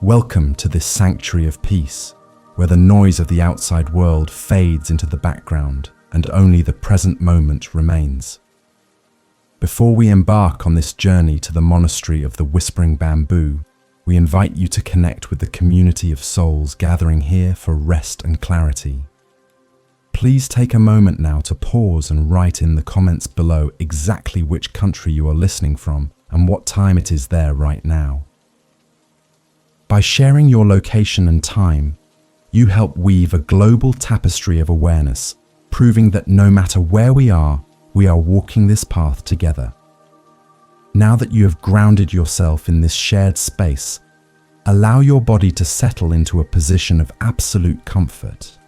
Welcome to this sanctuary of peace, where the noise of the outside world fades into the background and only the present moment remains. Before we embark on this journey to the monastery of the Whispering Bamboo, we invite you to connect with the community of souls gathering here for rest and clarity. Please take a moment now to pause and write in the comments below exactly which country you are listening from and what time it is there right now. By sharing your location and time, you help weave a global tapestry of awareness, proving that no matter where we are walking this path together. Now that you have grounded yourself in this shared space, allow your body to settle into a position of absolute comfort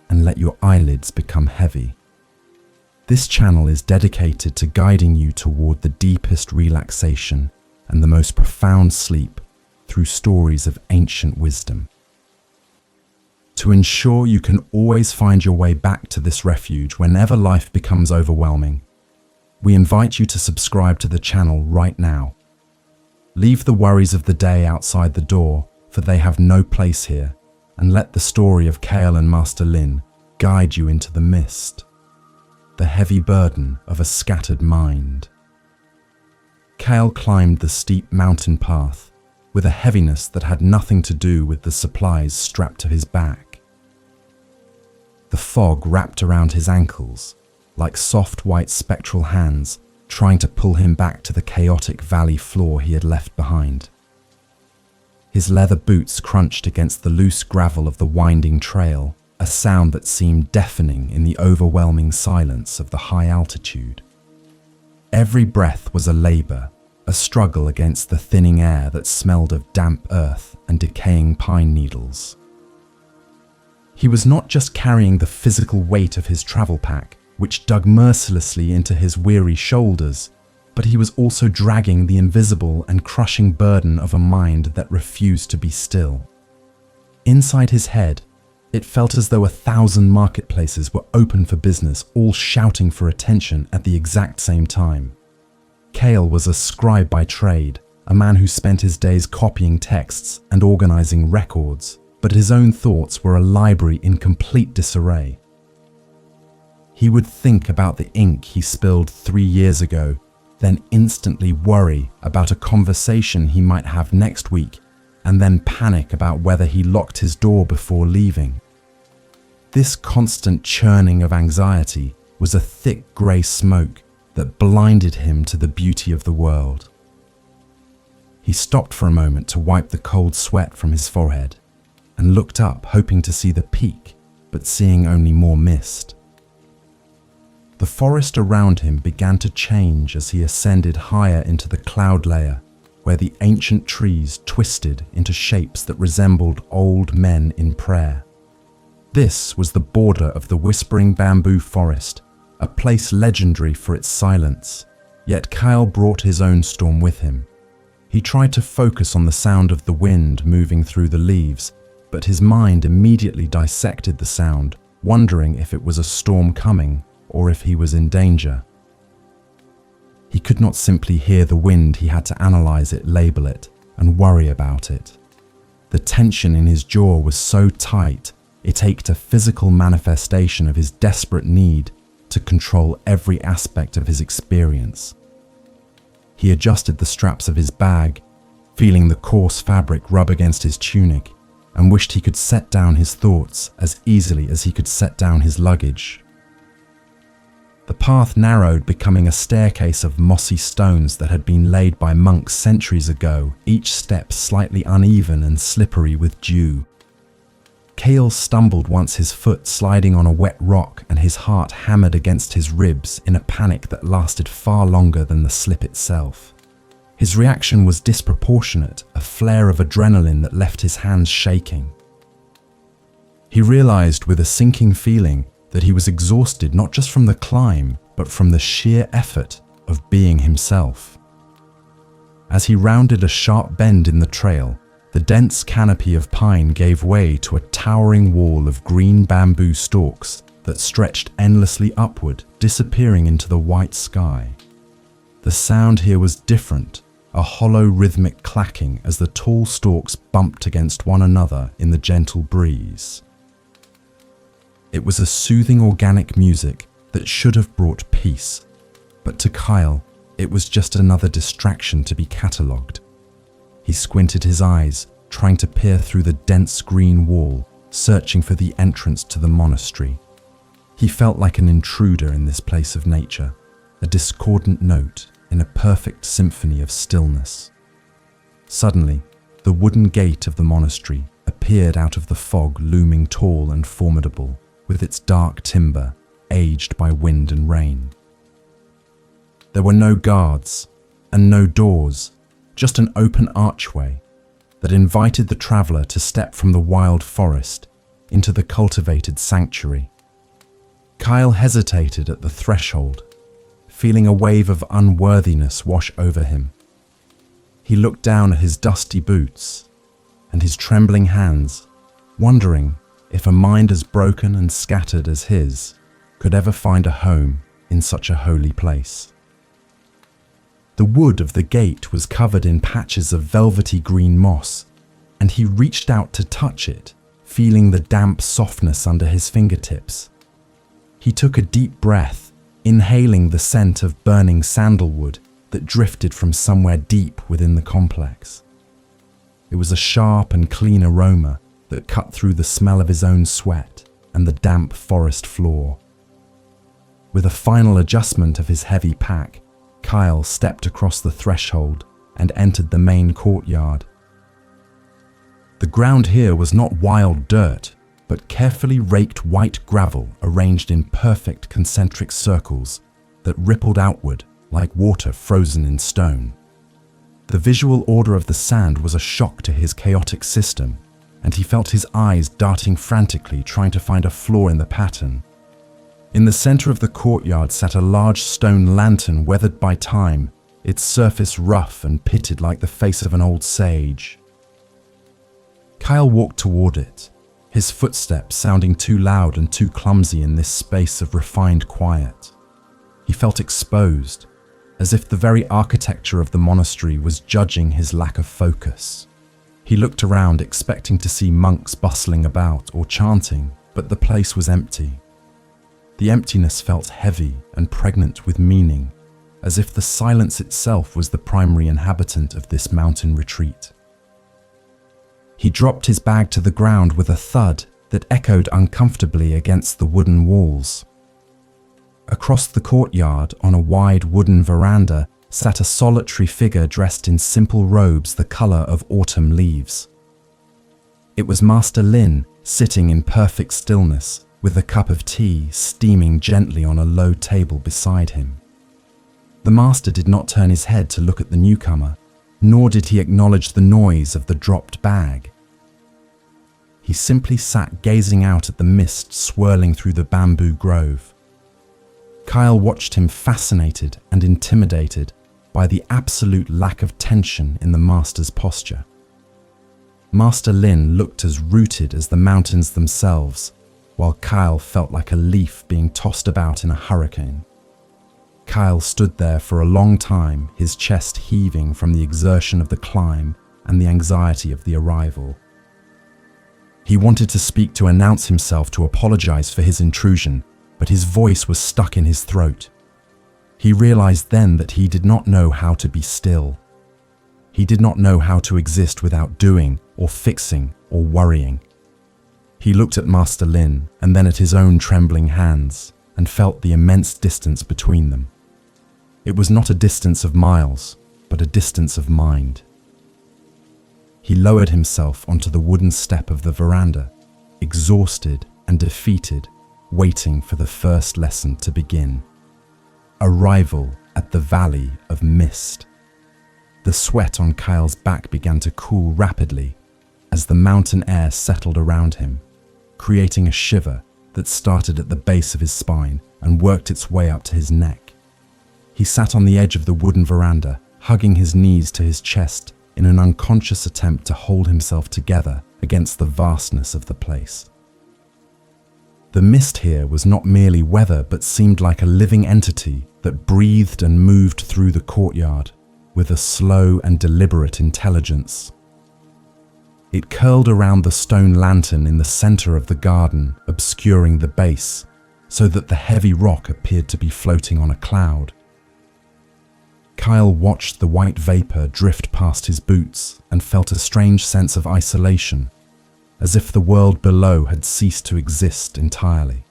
and let your eyelids become heavy. This channel is dedicated to guiding you toward the deepest relaxation and the most profound sleep through stories of ancient wisdom. To ensure you can always find your way back to this refuge whenever life becomes overwhelming, we invite you to subscribe to the channel right now. Leave the worries of the day outside the door, for they have no place here, and let the story of Kale and Master Lin guide you into the mist, the heavy burden of a scattered mind. Kale climbed the steep mountain path with a heaviness that had nothing to do with the supplies strapped to his back. The fog wrapped around his ankles, like soft white spectral hands trying to pull him back to the chaotic valley floor he had left behind. His leather boots crunched against the loose gravel of the winding trail, a sound that seemed deafening in the overwhelming silence of the high altitude. Every breath was a labor, a struggle against the thinning air that smelled of damp earth and decaying pine needles. He was not just carrying the physical weight of his travel pack, which dug mercilessly into his weary shoulders, but he was also dragging the invisible and crushing burden of a mind that refused to be still. Inside his head, it felt as though 1,000 marketplaces were open for business, all shouting for attention at the exact same time. Kale was a scribe by trade, a man who spent his days copying texts and organizing records, but his own thoughts were a library in complete disarray. He would think about the ink he spilled 3 years ago, then instantly worry about a conversation he might have next week, and then panic about whether he locked his door before leaving. This constant churning of anxiety was a thick grey smoke that blinded him to the beauty of the world. He stopped for a moment to wipe the cold sweat from his forehead and looked up, hoping to see the peak, but seeing only more mist. The forest around him began to change as he ascended higher into the cloud layer, where the ancient trees twisted into shapes that resembled old men in prayer. This was the border of the Whispering Bamboo Forest, a place legendary for its silence, yet Kyle brought his own storm with him. He tried to focus on the sound of the wind moving through the leaves, but his mind immediately dissected the sound, wondering if it was a storm coming or if he was in danger. He could not simply hear the wind, he had to analyze it, label it, and worry about it. The tension in his jaw was so tight, it ached a physical manifestation of his desperate need to control every aspect of his experience. He adjusted the straps of his bag, feeling the coarse fabric rub against his tunic, and wished he could set down his thoughts as easily as he could set down his luggage. The path narrowed, becoming a staircase of mossy stones that had been laid by monks centuries ago, each step slightly uneven and slippery with dew. Kale stumbled once, his foot sliding on a wet rock, and his heart hammered against his ribs in a panic that lasted far longer than the slip itself. His reaction was disproportionate, a flare of adrenaline that left his hands shaking. He realized with a sinking feeling that he was exhausted not just from the climb, but from the sheer effort of being himself. As he rounded a sharp bend in the trail, the dense canopy of pine gave way to a towering wall of green bamboo stalks that stretched endlessly upward, disappearing into the white sky. The sound here was different, a hollow rhythmic clacking as the tall stalks bumped against one another in the gentle breeze. It was a soothing organic music that should have brought peace, but to Kyle, it was just another distraction to be catalogued. He squinted his eyes, trying to peer through the dense green wall, searching for the entrance to the monastery. He felt like an intruder in this place of nature, a discordant note in a perfect symphony of stillness. Suddenly, the wooden gate of the monastery appeared out of the fog, looming tall and formidable, with its dark timber, aged by wind and rain. There were no guards and no doors, just an open archway that invited the traveler to step from the wild forest into the cultivated sanctuary. Kyle hesitated at the threshold, feeling a wave of unworthiness wash over him. He looked down at his dusty boots and his trembling hands, wondering if a mind as broken and scattered as his could ever find a home in such a holy place. The wood of the gate was covered in patches of velvety green moss, and he reached out to touch it, feeling the damp softness under his fingertips. He took a deep breath, inhaling the scent of burning sandalwood that drifted from somewhere deep within the complex. It was a sharp and clean aroma that cut through the smell of his own sweat and the damp forest floor. With a final adjustment of his heavy pack, Kyle stepped across the threshold and entered the main courtyard. The ground here was not wild dirt, but carefully raked white gravel arranged in perfect concentric circles that rippled outward like water frozen in stone. The visual order of the sand was a shock to his chaotic system, and he felt his eyes darting frantically, trying to find a flaw in the pattern. In the center of the courtyard sat a large stone lantern weathered by time, its surface rough and pitted like the face of an old sage. Kyle walked toward it, his footsteps sounding too loud and too clumsy in this space of refined quiet. He felt exposed, as if the very architecture of the monastery was judging his lack of focus. He looked around, expecting to see monks bustling about or chanting, but the place was empty. The emptiness felt heavy and pregnant with meaning, as if the silence itself was the primary inhabitant of this mountain retreat. He dropped his bag to the ground with a thud that echoed uncomfortably against the wooden walls. Across the courtyard, on a wide wooden veranda, sat a solitary figure dressed in simple robes the color of autumn leaves. It was Master Lin, sitting in perfect stillness, with a cup of tea steaming gently on a low table beside him. The master did not turn his head to look at the newcomer, nor did he acknowledge the noise of the dropped bag. He simply sat gazing out at the mist swirling through the bamboo grove. Kyle watched him, fascinated and intimidated by the absolute lack of tension in the master's posture. Master Lin looked as rooted as the mountains themselves, while Kyle felt like a leaf being tossed about in a hurricane. Kyle stood there for a long time, his chest heaving from the exertion of the climb and the anxiety of the arrival. He wanted to speak, to announce himself, to apologize for his intrusion, but his voice was stuck in his throat. He realized then that he did not know how to be still. He did not know how to exist without doing or fixing or worrying. He looked at Master Lin and then at his own trembling hands and felt the immense distance between them. It was not a distance of miles, but a distance of mind. He lowered himself onto the wooden step of the veranda, exhausted and defeated, waiting for the first lesson to begin. Arrival at the Valley of Mist. The sweat on Kyle's back began to cool rapidly as the mountain air settled around him, creating a shiver that started at the base of his spine and worked its way up to his neck. He sat on the edge of the wooden veranda, hugging his knees to his chest in an unconscious attempt to hold himself together against the vastness of the place. The mist here was not merely weather, but seemed like a living entity that breathed and moved through the courtyard, with a slow and deliberate intelligence. It curled around the stone lantern in the center of the garden, obscuring the base, so that the heavy rock appeared to be floating on a cloud. Kyle watched the white vapor drift past his boots and felt a strange sense of isolation, as if the world below had ceased to exist entirely.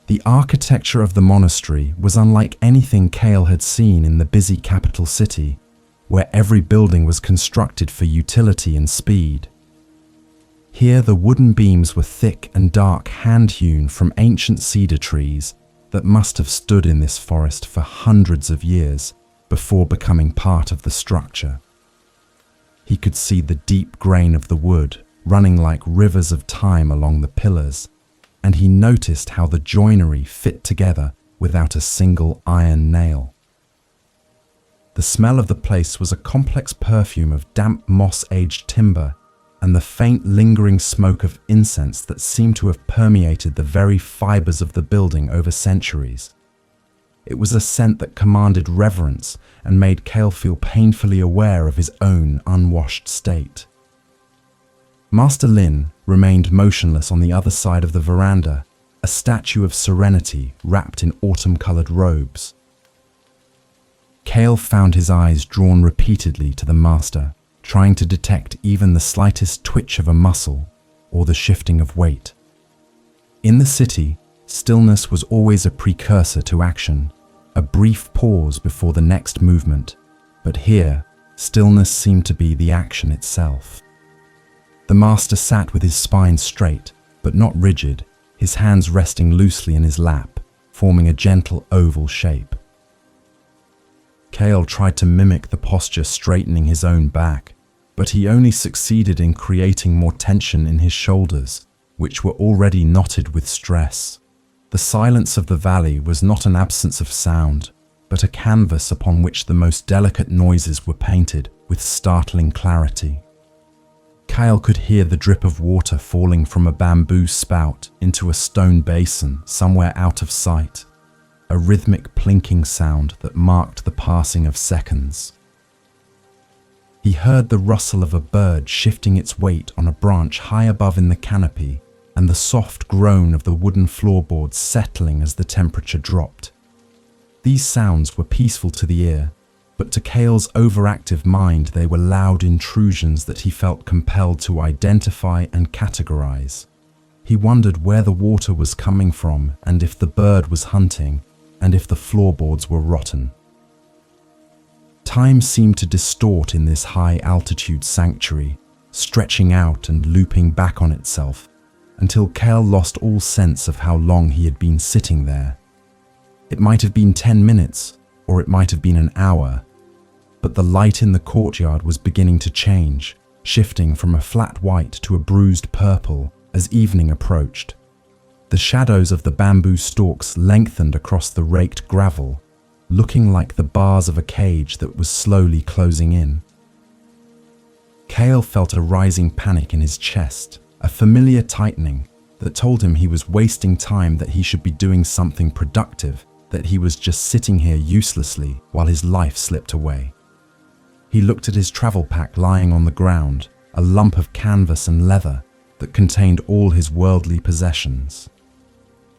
The architecture of the monastery was unlike anything Kyle had seen in the busy capital city, where every building was constructed for utility and speed. Here the wooden beams were thick and dark, hand-hewn from ancient cedar trees that must have stood in this forest for hundreds of years before becoming part of the structure. He could see the deep grain of the wood running like rivers of time along the pillars, and he noticed how the joinery fit together without a single iron nail. The smell of the place was a complex perfume of damp moss-aged timber and the faint lingering smoke of incense that seemed to have permeated the very fibers of the building over centuries. It was a scent that commanded reverence and made Kale feel painfully aware of his own unwashed state. Master Lin remained motionless on the other side of the veranda, a statue of serenity wrapped in autumn-colored robes. Kale found his eyes drawn repeatedly to the master, trying to detect even the slightest twitch of a muscle or the shifting of weight. In the city, stillness was always a precursor to action, a brief pause before the next movement, but here, stillness seemed to be the action itself. The master sat with his spine straight, but not rigid, his hands resting loosely in his lap, forming a gentle oval shape. Kale tried to mimic the posture, straightening his own back, but he only succeeded in creating more tension in his shoulders, which were already knotted with stress. The silence of the valley was not an absence of sound, but a canvas upon which the most delicate noises were painted with startling clarity. Kyle could hear the drip of water falling from a bamboo spout into a stone basin somewhere out of sight, a rhythmic plinking sound that marked the passing of seconds. He heard the rustle of a bird shifting its weight on a branch high above in the canopy, and the soft groan of the wooden floorboards settling as the temperature dropped. These sounds were peaceful to the ear, but to Kale's overactive mind they were loud intrusions that he felt compelled to identify and categorize. He wondered where the water was coming from, and if the bird was hunting, and if the floorboards were rotten. Time seemed to distort in this high-altitude sanctuary, stretching out and looping back on itself, until Kale lost all sense of how long he had been sitting there. It might have been 10 minutes, or it might have been an hour, but the light in the courtyard was beginning to change, shifting from a flat white to a bruised purple as evening approached. The shadows of the bamboo stalks lengthened across the raked gravel, looking like the bars of a cage that was slowly closing in. Kale felt a rising panic in his chest, a familiar tightening that told him he was wasting time, that he should be doing something productive, that he was just sitting here uselessly while his life slipped away. He looked at his travel pack lying on the ground, a lump of canvas and leather that contained all his worldly possessions.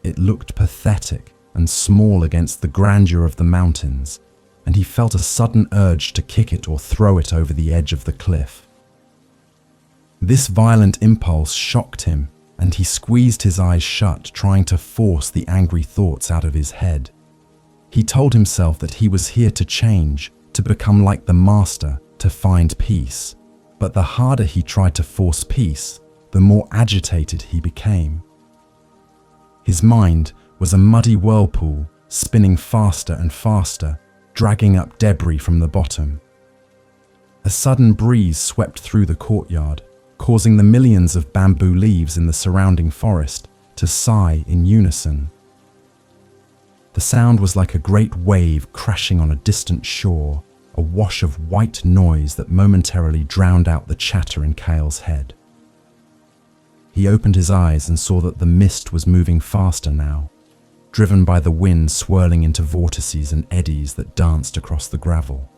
It looked pathetic and small against the grandeur of the mountains, and he felt a sudden urge to kick it or throw it over the edge of the cliff. This violent impulse shocked him, and he squeezed his eyes shut, trying to force the angry thoughts out of his head. He told himself that he was here to change, to become like the master, to find peace. But the harder he tried to force peace, the more agitated he became. His mind was a muddy whirlpool, spinning faster and faster, dragging up debris from the bottom. A sudden breeze swept through the courtyard, causing the millions of bamboo leaves in the surrounding forest to sigh in unison. The sound was like a great wave crashing on a distant shore, a wash of white noise that momentarily drowned out the chatter in Kale's head. He opened his eyes and saw that the mist was moving faster now, driven by the wind swirling into vortices and eddies that danced across the gravel.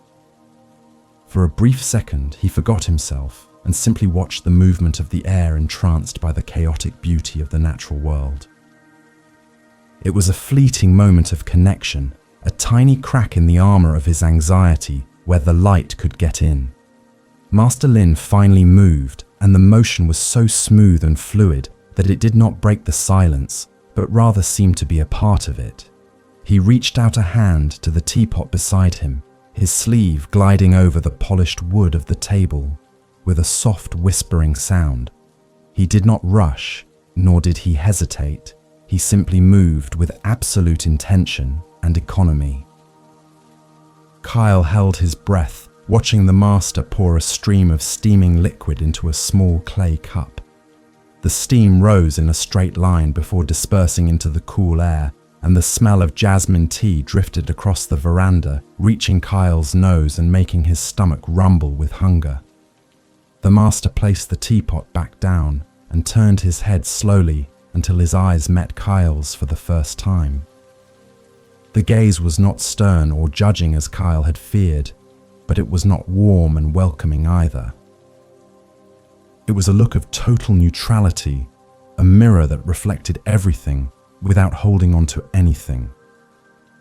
For a brief second, he forgot himself and simply watched the movement of the air, entranced by the chaotic beauty of the natural world. It was a fleeting moment of connection, a tiny crack in the armor of his anxiety where the light could get in. Master Lin finally moved, and the motion was so smooth and fluid that it did not break the silence, but rather seemed to be a part of it. He reached out a hand to the teapot beside him, his sleeve gliding over the polished wood of the table with a soft whispering sound. He did not rush, nor did he hesitate. He simply moved with absolute intention and economy. Kyle held his breath, watching the master pour a stream of steaming liquid into a small clay cup. The steam rose in a straight line before dispersing into the cool air, and the smell of jasmine tea drifted across the veranda, reaching Kyle's nose and making his stomach rumble with hunger. The master placed the teapot back down and turned his head slowly until his eyes met Kyle's for the first time. The gaze was not stern or judging as Kyle had feared, but it was not warm and welcoming either. It was a look of total neutrality, a mirror that reflected everything without holding on to anything.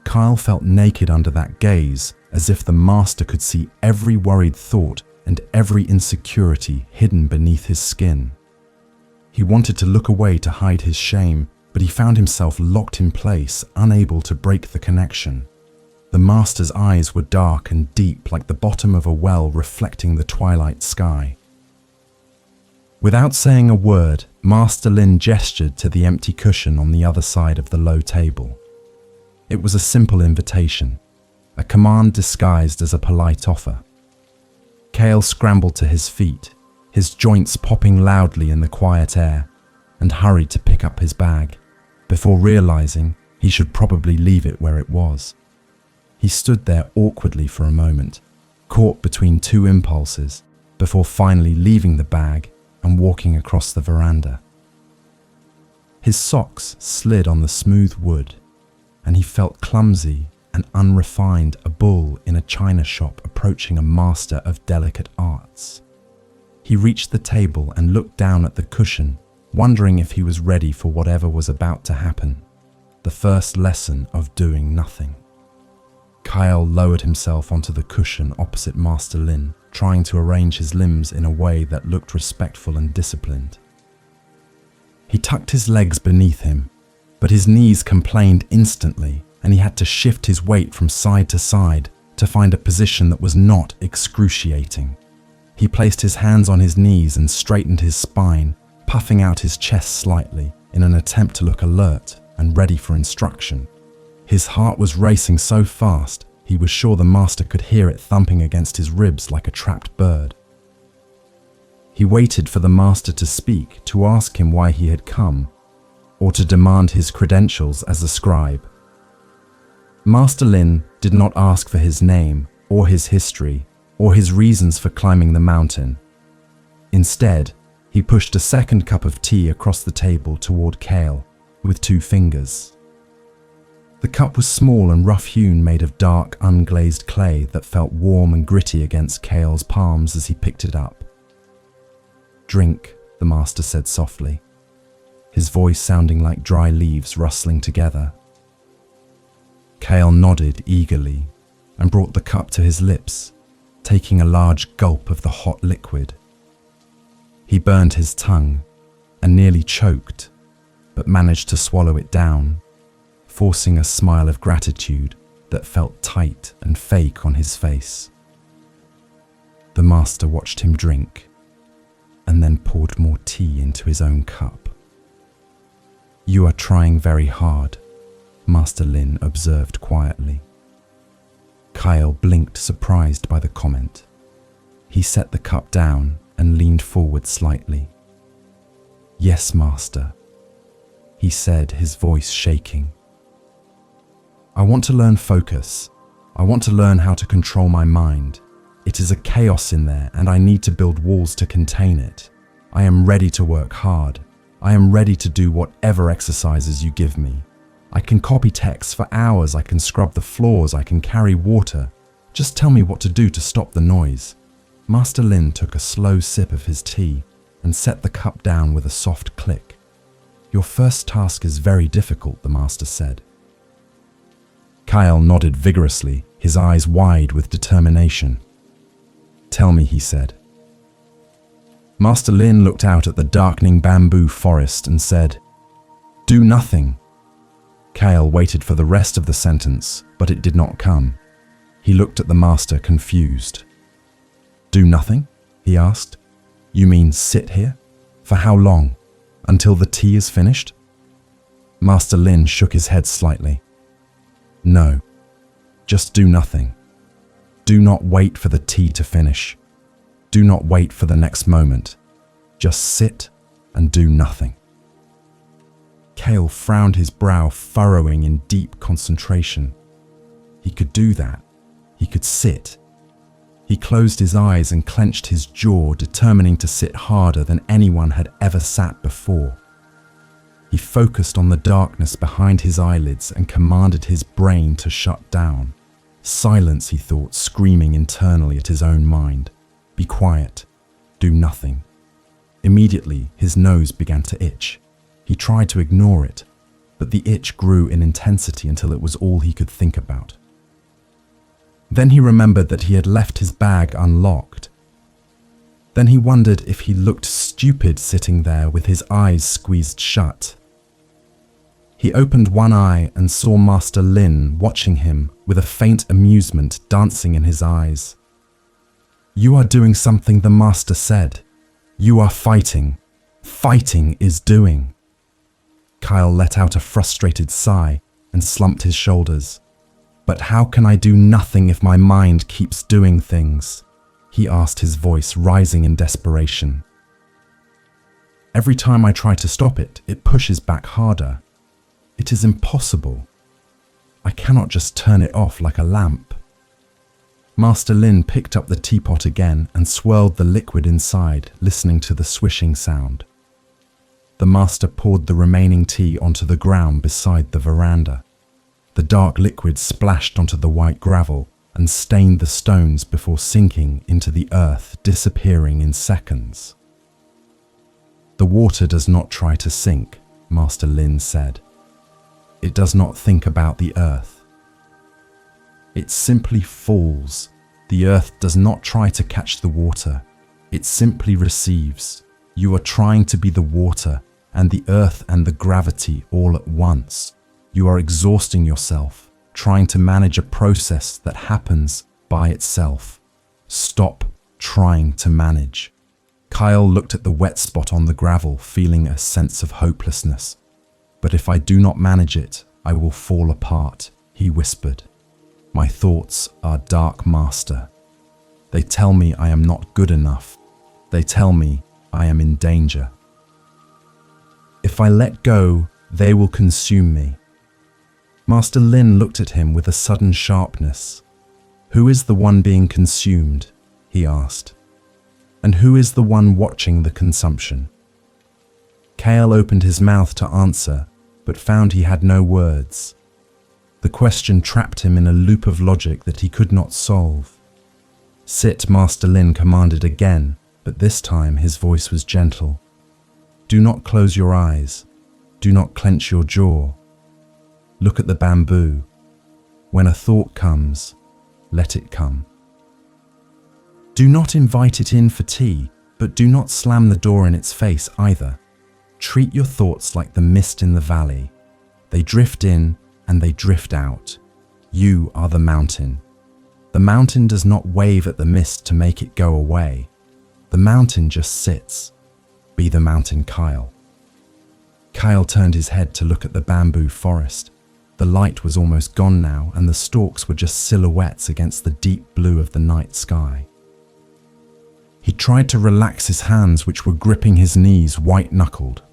Kyle felt naked under that gaze, as if the master could see every worried thought and every insecurity hidden beneath his skin. He wanted to look away to hide his shame, but he found himself locked in place, unable to break the connection. The master's eyes were dark and deep, like the bottom of a well reflecting the twilight sky. Without saying a word, Master Lin gestured to the empty cushion on the other side of the low table. It was a simple invitation, a command disguised as a polite offer. Kale scrambled to his feet, his joints popping loudly in the quiet air, and hurried to pick up his bag, before realizing he should probably leave it where it was. He stood there awkwardly for a moment, caught between two impulses, before finally leaving the bag and walking across the veranda. His socks slid on the smooth wood, and he felt clumsy and unrefined, a bull in a china shop approaching a master of delicate arts. He reached the table and looked down at the cushion, wondering if he was ready for whatever was about to happen, the first lesson of doing nothing. Kyle lowered himself onto the cushion opposite Master Lin, trying to arrange his limbs in a way that looked respectful and disciplined. He tucked his legs beneath him, but his knees complained instantly, and he had to shift his weight from side to side to find a position that was not excruciating. He placed his hands on his knees and straightened his spine, puffing out his chest slightly in an attempt to look alert and ready for instruction. His heart was racing so fast, he was sure the master could hear it thumping against his ribs like a trapped bird. He waited for the master to speak, to ask him why he had come, or to demand his credentials as a scribe. Master Lin did not ask for his name, or his history, or his reasons for climbing the mountain. Instead, he pushed a second cup of tea across the table toward Kale with 2 fingers. The cup was small and rough-hewn, made of dark, unglazed clay that felt warm and gritty against Kale's palms as he picked it up. "Drink," the master said softly, his voice sounding like dry leaves rustling together. Kale nodded eagerly and brought the cup to his lips, taking a large gulp of the hot liquid. He burned his tongue and nearly choked, but managed to swallow it down, forcing a smile of gratitude that felt tight and fake on his face. The master watched him drink, and then poured more tea into his own cup. "You are trying very hard," Master Lin observed quietly. Kyle blinked, surprised by the comment. He set the cup down and leaned forward slightly. "Yes, master," he said, his voice shaking. "I want to learn focus. I want to learn how to control my mind. It is a chaos in there, and I need to build walls to contain it. I am ready to work hard. I am ready to do whatever exercises you give me. I can copy texts for hours, I can scrub the floors, I can carry water. Just tell me what to do to stop the noise. Master Lin took a slow sip of his tea and set the cup down with a soft click. "Your first task is very difficult," the master said. Kyle nodded vigorously, his eyes wide with determination. "Tell me," he said. Master Lin looked out at the darkening bamboo forest and said, "Do nothing." Kyle waited for the rest of the sentence, but it did not come. He looked at the master, confused. "Do nothing?" he asked. "You mean sit here? For how long? Until the tea is finished?" Master Lin shook his head slightly. "No, just do nothing. Do not wait for the tea to finish. Do not wait for the next moment. Just sit and do nothing." Kale frowned, his brow furrowing in deep concentration. He could do that. He could sit. He closed his eyes and clenched his jaw, determining to sit harder than anyone had ever sat before. He focused on the darkness behind his eyelids and commanded his brain to shut down. Silence, he thought, screaming internally at his own mind. Be quiet. Do nothing. Immediately, his nose began to itch. He tried to ignore it, but the itch grew in intensity until it was all he could think about. Then he remembered that he had left his bag unlocked. Then he wondered if he looked stupid sitting there with his eyes squeezed shut. He opened one eye and saw Master Lin watching him with a faint amusement dancing in his eyes. "You are doing something," the master said. "You are fighting. Fighting is doing." Kyle let out a frustrated sigh and slumped his shoulders. "But how can I do nothing if my mind keeps doing things?" he asked, his voice rising in desperation. "Every time I try to stop it, it pushes back harder. It is impossible. I cannot just turn it off like a lamp." Master Lin picked up the teapot again and swirled the liquid inside, listening to the swishing sound. The master poured the remaining tea onto the ground beside the veranda. The dark liquid splashed onto the white gravel and stained the stones before sinking into the earth, disappearing in seconds. "The water does not try to sink," Master Lin said. "It does not think about the earth. It simply falls. The earth does not try to catch the water. It simply receives. You are trying to be the water and the earth and the gravity all at once. You are exhausting yourself, trying to manage a process that happens by itself. Stop trying to manage." Kyle looked at the wet spot on the gravel, feeling a sense of hopelessness. "But if I do not manage it, I will fall apart," he whispered. "My thoughts are dark, master. They tell me I am not good enough. They tell me I am in danger. If I let go, they will consume me." Master Lin looked at him with a sudden sharpness. "Who is the one being consumed?" he asked. "And who is the one watching the consumption?" Kale opened his mouth to answer, but found he had no words. The question trapped him in a loop of logic that he could not solve. "Sit," Master Lin commanded again, but this time his voice was gentle. "Do not close your eyes. Do not clench your jaw. Look at the bamboo. When a thought comes, let it come. Do not invite it in for tea, but do not slam the door in its face either. Treat your thoughts like the mist in the valley. They drift in and they drift out. You are the mountain. The mountain does not wave at the mist to make it go away. The mountain just sits. Be the mountain, Kyle." Kyle turned his head to look at the bamboo forest. The light was almost gone now, and the stalks were just silhouettes against the deep blue of the night sky. He tried to relax his hands, which were gripping his knees white-knuckled.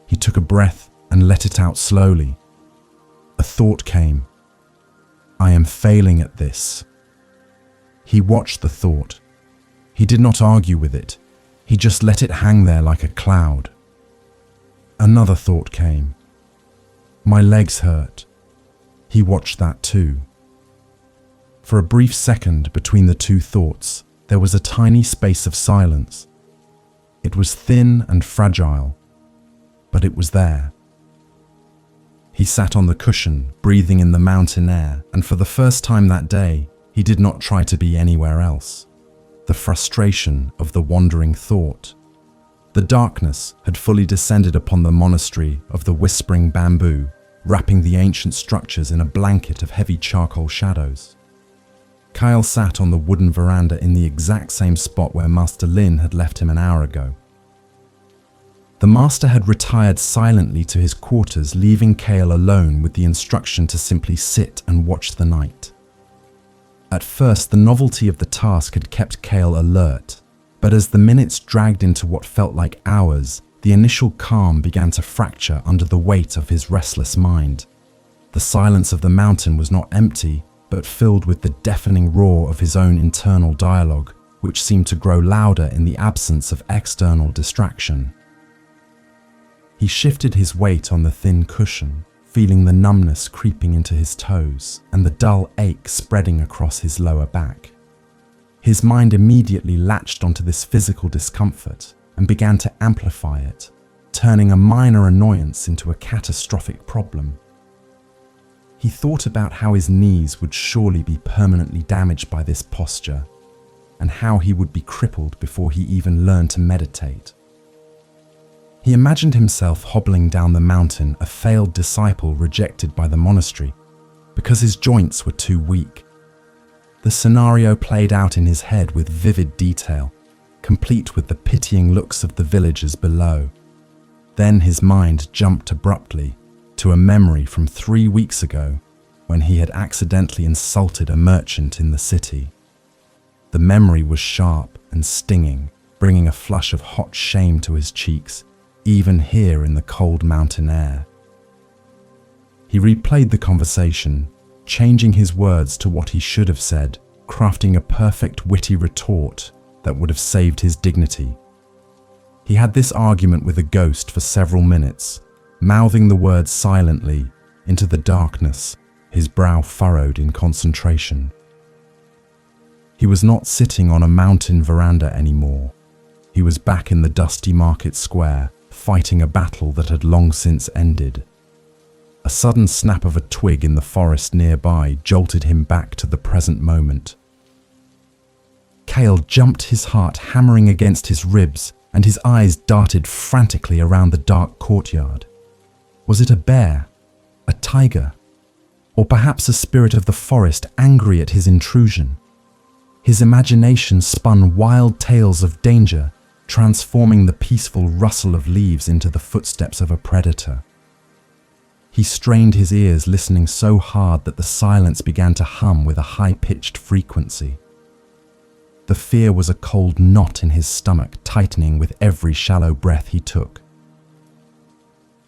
He took a breath and let it out slowly. A thought came. "I am failing at this." He watched the thought. He did not argue with it. He just let it hang there like a cloud. Another thought came. "My legs hurt." He watched that too. For a brief second between the two thoughts, there was a tiny space of silence. It was thin and fragile, but it was there. He sat on the cushion, breathing in the mountain air, and for the first time that day, he did not try to be anywhere else. The frustration of the wandering thought. The darkness had fully descended upon the monastery of the whispering bamboo, wrapping the ancient structures in a blanket of heavy charcoal shadows. Kyle sat on the wooden veranda in the exact same spot where Master Lin had left him an hour ago. The master had retired silently to his quarters, leaving Kale alone with the instruction to simply sit and watch the night. At first, the novelty of the task had kept Kale alert, but as the minutes dragged into what felt like hours, the initial calm began to fracture under the weight of his restless mind. The silence of the mountain was not empty, but filled with the deafening roar of his own internal dialogue, which seemed to grow louder in the absence of external distraction. He shifted his weight on the thin cushion, feeling the numbness creeping into his toes and the dull ache spreading across his lower back. His mind immediately latched onto this physical discomfort and began to amplify it, turning a minor annoyance into a catastrophic problem. He thought about how his knees would surely be permanently damaged by this posture, and how he would be crippled before he even learned to meditate. He imagined himself hobbling down the mountain, a failed disciple rejected by the monastery, because his joints were too weak. The scenario played out in his head with vivid detail, complete with the pitying looks of the villagers below. Then his mind jumped abruptly to a memory from 3 weeks ago when he had accidentally insulted a merchant in the city. The memory was sharp and stinging, bringing a flush of hot shame to his cheeks, even here in the cold mountain air. He replayed the conversation, changing his words to what he should have said, crafting a perfect witty retort that would have saved his dignity. He had this argument with a ghost for several minutes, mouthing the words silently into the darkness, his brow furrowed in concentration. He was not sitting on a mountain veranda anymore. He was back in the dusty market square, fighting a battle that had long since ended. A sudden snap of a twig in the forest nearby jolted him back to the present moment. Kale jumped, his heart hammering against his ribs, and his eyes darted frantically around the dark courtyard. Was it a bear? A tiger? Or perhaps a spirit of the forest angry at his intrusion? His imagination spun wild tales of danger, transforming the peaceful rustle of leaves into the footsteps of a predator. He strained his ears, listening so hard that the silence began to hum with a high-pitched frequency. The fear was a cold knot in his stomach, tightening with every shallow breath he took.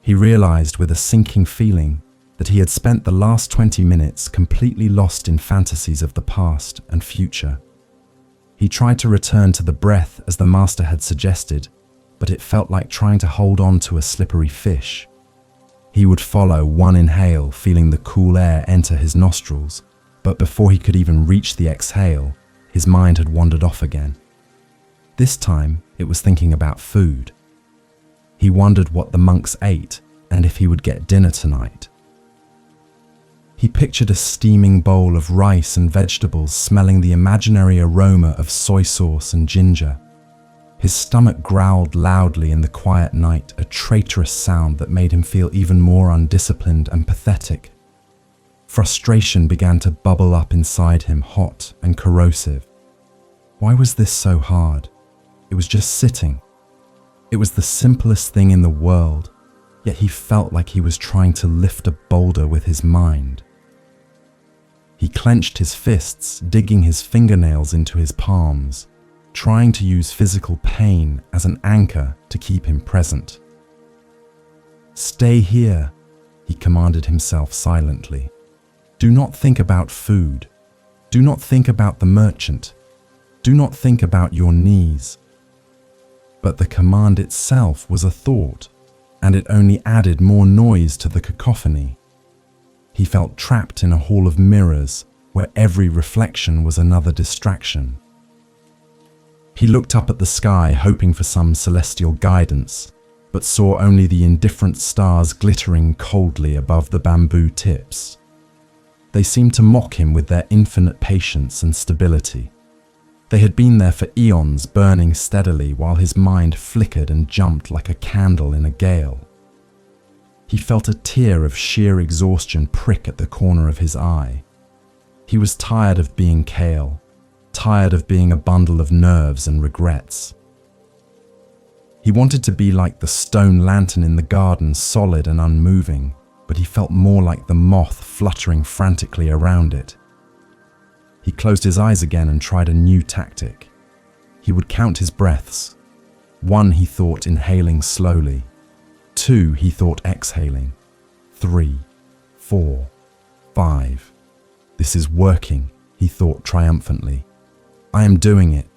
He realized with a sinking feeling that he had spent the last 20 minutes completely lost in fantasies of the past and future. He tried to return to the breath as the master had suggested, but it felt like trying to hold on to a slippery fish. He would follow one inhale, feeling the cool air enter his nostrils, but before he could even reach the exhale, his mind had wandered off again. This time, it was thinking about food. He wondered what the monks ate and if he would get dinner tonight. He pictured a steaming bowl of rice and vegetables, smelling the imaginary aroma of soy sauce and ginger. His stomach growled loudly in the quiet night, a traitorous sound that made him feel even more undisciplined and pathetic. Frustration began to bubble up inside him, hot and corrosive. Why was this so hard? It was just sitting. It was the simplest thing in the world, yet he felt like he was trying to lift a boulder with his mind. He clenched his fists, digging his fingernails into his palms, trying to use physical pain as an anchor to keep him present. "Stay here," he commanded himself silently. "Do not think about food. Do not think about the merchant. Do not think about your knees." But the command itself was a thought, and it only added more noise to the cacophony. He felt trapped in a hall of mirrors where every reflection was another distraction. He looked up at the sky, hoping for some celestial guidance, but saw only the indifferent stars glittering coldly above the bamboo tips. They seemed to mock him with their infinite patience and stability. They had been there for eons, burning steadily while his mind flickered and jumped like a candle in a gale. He felt a tear of sheer exhaustion prick at the corner of his eye. He was tired of being Kale, tired of being a bundle of nerves and regrets. He wanted to be like the stone lantern in the garden, solid and unmoving, but he felt more like the moth fluttering frantically around it. He closed his eyes again and tried a new tactic. He would count his breaths. 1, he thought, inhaling slowly. 2, he thought, exhaling. 3, 4, 5. This is working, he thought triumphantly. I am doing it.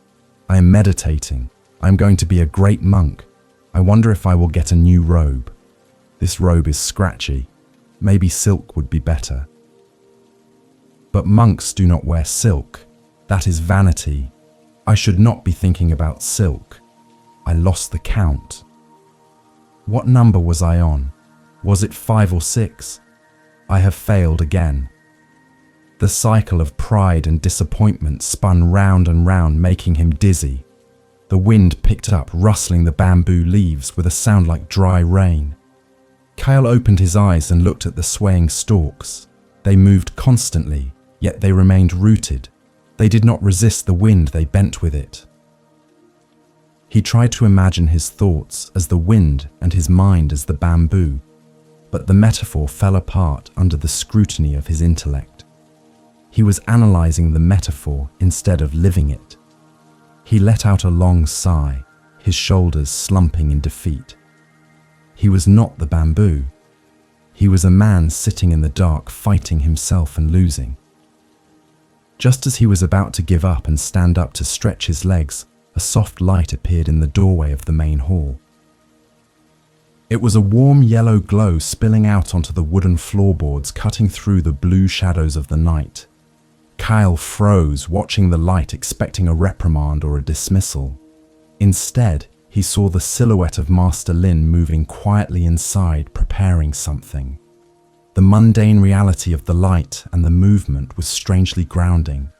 I am meditating. I am going to be a great monk. I wonder if I will get a new robe. This robe is scratchy. Maybe silk would be better. But monks do not wear silk. That is vanity. I should not be thinking about silk. I lost the count. What number was I on? Was it 5 or 6? I have failed again. The cycle of pride and disappointment spun round and round, making him dizzy. The wind picked up, rustling the bamboo leaves with a sound like dry rain. Kyle opened his eyes and looked at the swaying stalks. They moved constantly, yet they remained rooted. They did not resist the wind, they bent with it. He tried to imagine his thoughts as the wind and his mind as the bamboo, but the metaphor fell apart under the scrutiny of his intellect. He was analyzing the metaphor instead of living it. He let out a long sigh, his shoulders slumping in defeat. He was not the bamboo. He was a man sitting in the dark, fighting himself and losing. Just as he was about to give up and stand up to stretch his legs, a soft light appeared in the doorway of the main hall. It was a warm yellow glow spilling out onto the wooden floorboards, cutting through the blue shadows of the night. Kyle froze, watching the light, expecting a reprimand or a dismissal. Instead, he saw the silhouette of Master Lin moving quietly inside, preparing something. The mundane reality of the light and the movement was strangely grounding.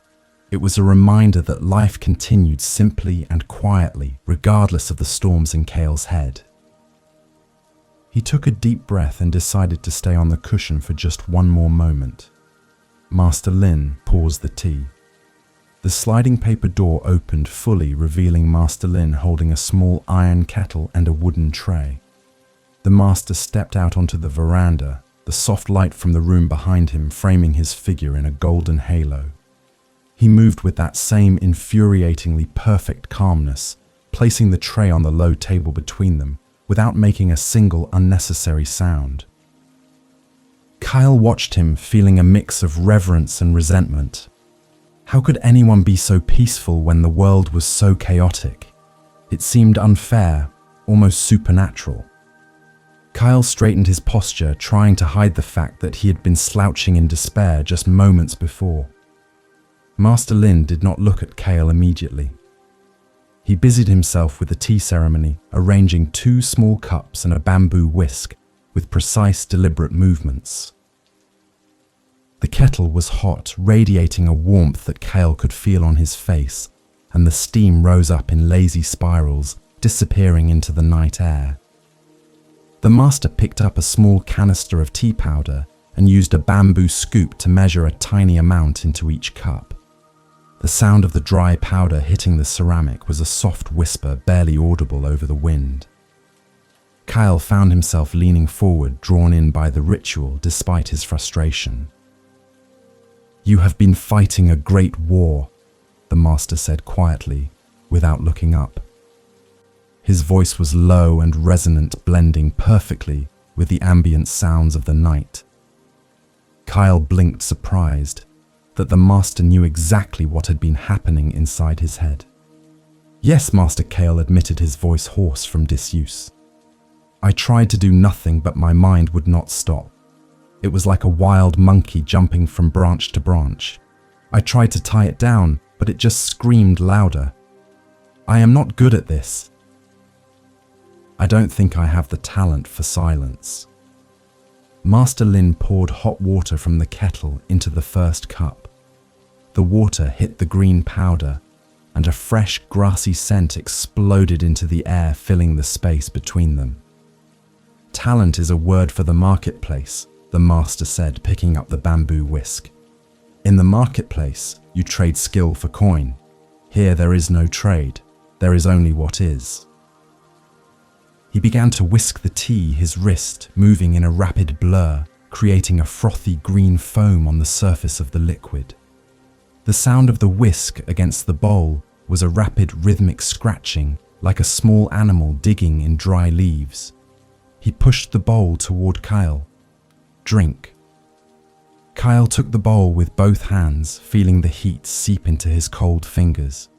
It was a reminder that life continued simply and quietly, regardless of the storms in Kale's head. He took a deep breath and decided to stay on the cushion for just one more moment. Master Lin paused the tea. The sliding paper door opened fully, revealing Master Lin holding a small iron kettle and a wooden tray. The master stepped out onto the veranda, the soft light from the room behind him framing his figure in a golden halo. He moved with that same infuriatingly perfect calmness, placing the tray on the low table between them, without making a single unnecessary sound. Kyle watched him, feeling a mix of reverence and resentment. How could anyone be so peaceful when the world was so chaotic? It seemed unfair, almost supernatural. Kyle straightened his posture, trying to hide the fact that he had been slouching in despair just moments before. Master Lin did not look at Kale immediately. He busied himself with the tea ceremony, arranging 2 small cups and a bamboo whisk with precise, deliberate movements. The kettle was hot, radiating a warmth that Kale could feel on his face, and the steam rose up in lazy spirals, disappearing into the night air. The master picked up a small canister of tea powder and used a bamboo scoop to measure a tiny amount into each cup. The sound of the dry powder hitting the ceramic was a soft whisper, barely audible over the wind. Kyle found himself leaning forward, drawn in by the ritual despite his frustration. "You have been fighting a great war," the master said quietly, without looking up. His voice was low and resonant, blending perfectly with the ambient sounds of the night. Kyle blinked, surprised that the master knew exactly what had been happening inside his head. "Yes," Master Kale admitted, his voice hoarse from disuse. "I tried to do nothing, but my mind would not stop. It was like a wild monkey jumping from branch to branch. I tried to tie it down, but it just screamed louder. I am not good at this. I don't think I have the talent for silence. Master Lin poured hot water from the kettle into the first cup. The water hit the green powder, and a fresh, grassy scent exploded into the air, filling the space between them. Talent is a word for the marketplace, the master said, picking up the bamboo whisk. In the marketplace, you trade skill for coin. Here there is no trade, there is only what is. He began to whisk the tea, his wrist moving in a rapid blur, creating a frothy green foam on the surface of the liquid. The sound of the whisk against the bowl was a rapid rhythmic scratching, like a small animal digging in dry leaves. He pushed the bowl toward Kyle. Drink. Kyle took the bowl with both hands, feeling the heat seep into his cold fingers.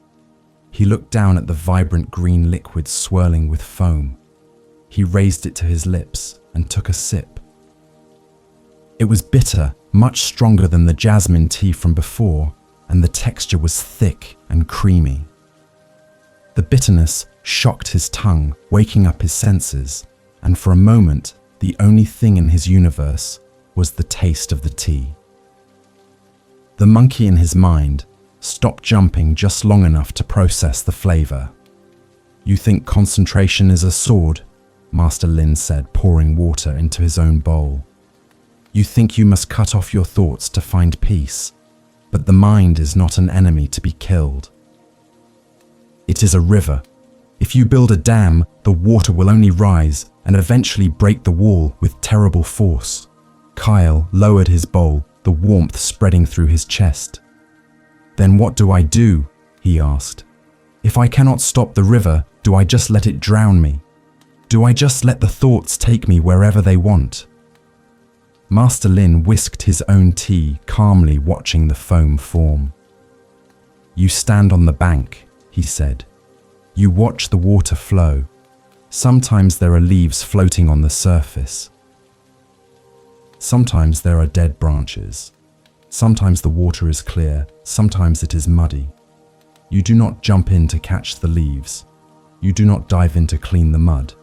He looked down at the vibrant green liquid swirling with foam. He raised it to his lips and took a sip. It was bitter, much stronger than the jasmine tea from before, and the texture was thick and creamy. The bitterness shocked his tongue, waking up his senses, and for a moment, the only thing in his universe was the taste of the tea. The monkey in his mind stopped jumping just long enough to process the flavor. You think concentration is a sword? Master Lin said, pouring water into his own bowl. You think you must cut off your thoughts to find peace, but the mind is not an enemy to be killed. It is a river. If you build a dam, the water will only rise and eventually break the wall with terrible force. Kyle lowered his bowl, the warmth spreading through his chest. Then what do I do? He asked. If I cannot stop the river, do I just let it drown me? Do I just let the thoughts take me wherever they want? Master Lin whisked his own tea, calmly watching the foam form. You stand on the bank, he said. You watch the water flow. Sometimes there are leaves floating on the surface. Sometimes there are dead branches. Sometimes the water is clear, sometimes it is muddy. You do not jump in to catch the leaves. You do not dive in to clean the mud.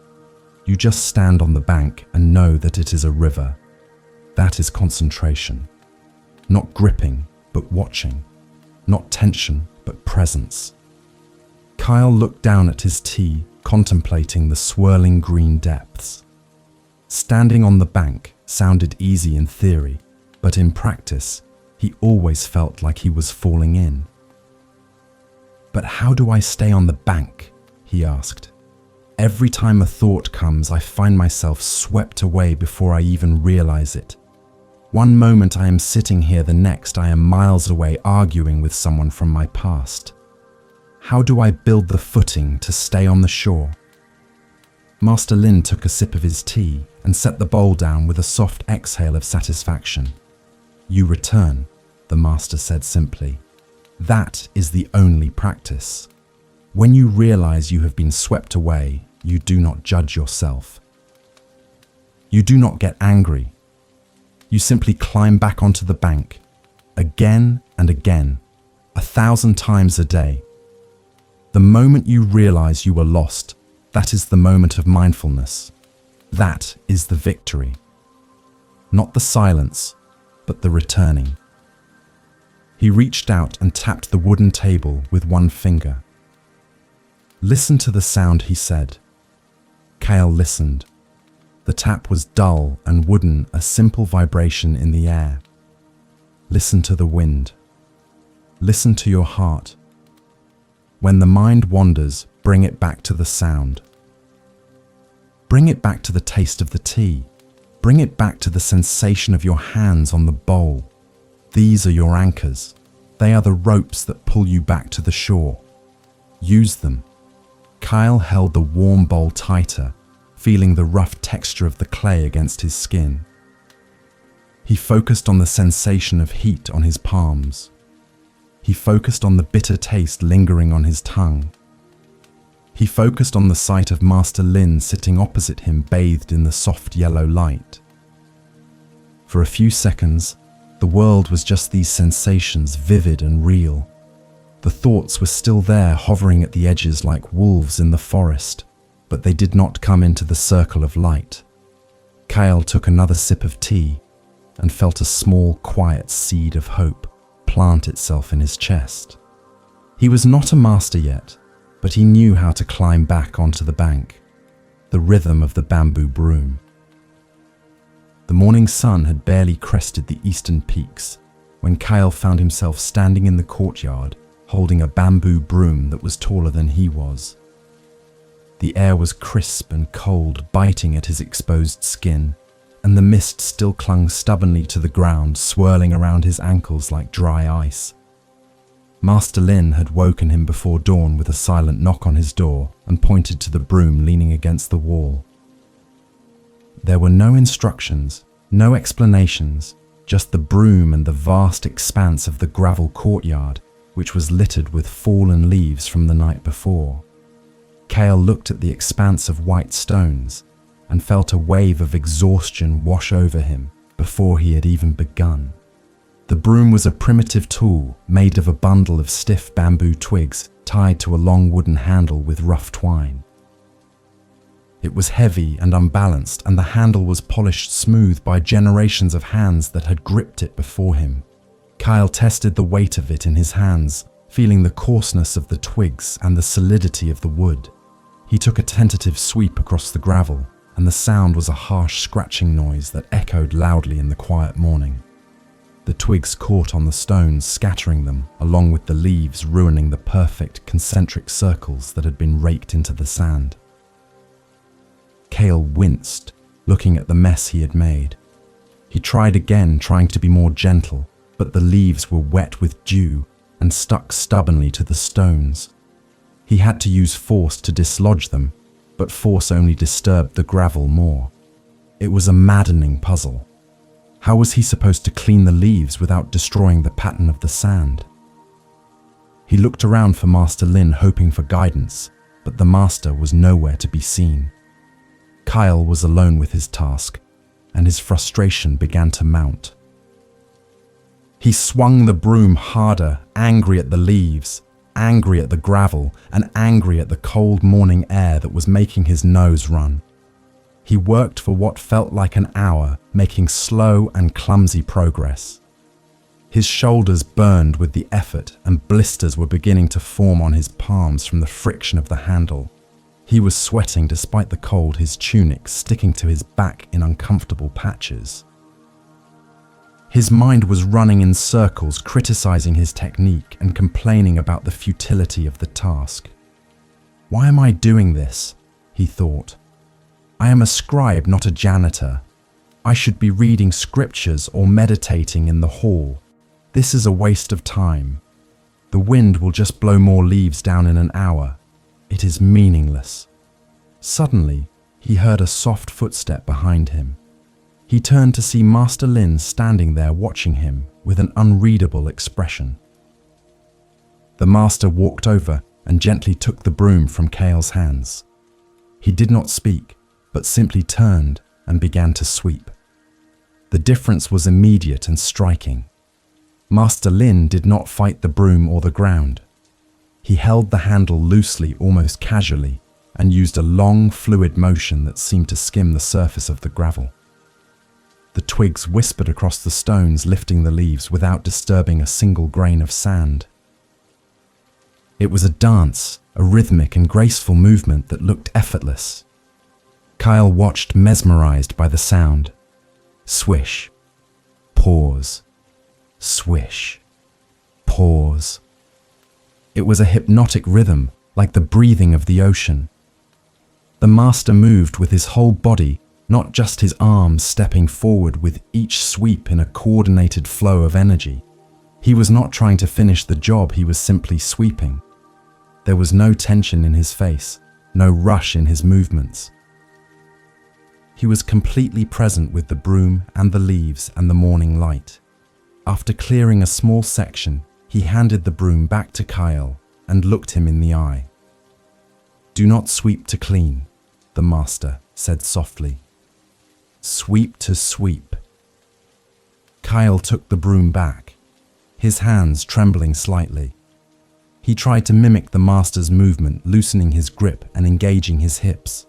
You just stand on the bank and know that it is a river. That is concentration. Not gripping, but watching. Not tension, but presence. Kyle looked down at his tea, contemplating the swirling green depths. Standing on the bank sounded easy in theory, but in practice, he always felt like he was falling in. But how do I stay on the bank? He asked. Every time a thought comes, I find myself swept away before I even realize it. One moment I am sitting here, the next I am miles away arguing with someone from my past. How do I build the footing to stay on the shore? Master Lin took a sip of his tea and set the bowl down with a soft exhale of satisfaction. You return, the master said simply. That is the only practice. When you realize you have been swept away, you do not judge yourself. You do not get angry. You simply climb back onto the bank, again and again, 1,000 times a day. The moment you realize you were lost, that is the moment of mindfulness. That is the victory. Not the silence, but the returning. He reached out and tapped the wooden table with one finger. Listen to the sound, he said. Kyle listened. The tap was dull and wooden, a simple vibration in the air. Listen to the wind. Listen to your heart. When the mind wanders, bring it back to the sound. Bring it back to the taste of the tea. Bring it back to the sensation of your hands on the bowl. These are your anchors. They are the ropes that pull you back to the shore. Use them. Kyle held the warm bowl tighter, feeling the rough texture of the clay against his skin. He focused on the sensation of heat on his palms. He focused on the bitter taste lingering on his tongue. He focused on the sight of Master Lin sitting opposite him, bathed in the soft yellow light. For a few seconds, the world was just these sensations, vivid and real. The thoughts were still there, hovering at the edges like wolves in the forest, but they did not come into the circle of light. Kyle took another sip of tea and felt a small, quiet seed of hope plant itself in his chest. He was not a master yet, but he knew how to climb back onto the bank, the rhythm of the bamboo broom. The morning sun had barely crested the eastern peaks when Kyle found himself standing in the courtyard holding a bamboo broom that was taller than he was. The air was crisp and cold, biting at his exposed skin, and the mist still clung stubbornly to the ground, swirling around his ankles like dry ice. Master Lin had woken him before dawn with a silent knock on his door and pointed to the broom leaning against the wall. There were no instructions, no explanations, just the broom and the vast expanse of the gravel courtyard, which was littered with fallen leaves from the night before. Kale looked at the expanse of white stones and felt a wave of exhaustion wash over him before he had even begun. The broom was a primitive tool made of a bundle of stiff bamboo twigs tied to a long wooden handle with rough twine. It was heavy and unbalanced, and the handle was polished smooth by generations of hands that had gripped it before him. Kyle tested the weight of it in his hands, feeling the coarseness of the twigs and the solidity of the wood. He took a tentative sweep across the gravel, and the sound was a harsh scratching noise that echoed loudly in the quiet morning. The twigs caught on the stones, scattering them, along with the leaves ruining the perfect concentric circles that had been raked into the sand. Kale winced, looking at the mess he had made. He tried again, trying to be more gentle, but the leaves were wet with dew and stuck stubbornly to the stones. He had to use force to dislodge them, but force only disturbed the gravel more. It was a maddening puzzle. How was he supposed to clean the leaves without destroying the pattern of the sand? He looked around for Master Lin, hoping for guidance, but the master was nowhere to be seen. Kyle was alone with his task, and his frustration began to mount. He swung the broom harder, angry at the leaves, angry at the gravel, and angry at the cold morning air that was making his nose run. He worked for what felt like an hour, making slow and clumsy progress. His shoulders burned with the effort, and blisters were beginning to form on his palms from the friction of the handle. He was sweating despite the cold, his tunic sticking to his back in uncomfortable patches. His mind was running in circles, criticizing his technique and complaining about the futility of the task. "Why am I doing this?" he thought. "I am a scribe, not a janitor. I should be reading scriptures or meditating in the hall. This is a waste of time. The wind will just blow more leaves down in an hour. It is meaningless." Suddenly, he heard a soft footstep behind him. He turned to see Master Lin standing there watching him with an unreadable expression. The master walked over and gently took the broom from Kale's hands. He did not speak, but simply turned and began to sweep. The difference was immediate and striking. Master Lin did not fight the broom or the ground. He held the handle loosely, almost casually, and used a long, fluid motion that seemed to skim the surface of the gravel. The twigs whispered across the stones, lifting the leaves without disturbing a single grain of sand. It was a dance, a rhythmic and graceful movement that looked effortless. Kyle watched, mesmerized by the sound. Swish, pause, swish, pause. It was a hypnotic rhythm, like the breathing of the ocean. The master moved with his whole body, not just his arms, stepping forward with each sweep in a coordinated flow of energy. He was not trying to finish the job, he was simply sweeping. There was no tension in his face, no rush in his movements. He was completely present with the broom and the leaves and the morning light. After clearing a small section, he handed the broom back to Kyle and looked him in the eye. "Do not sweep to clean," the master said softly. "Sweep to sweep." Kyle took the broom back, his hands trembling slightly. He tried to mimic the master's movement, loosening his grip and engaging his hips.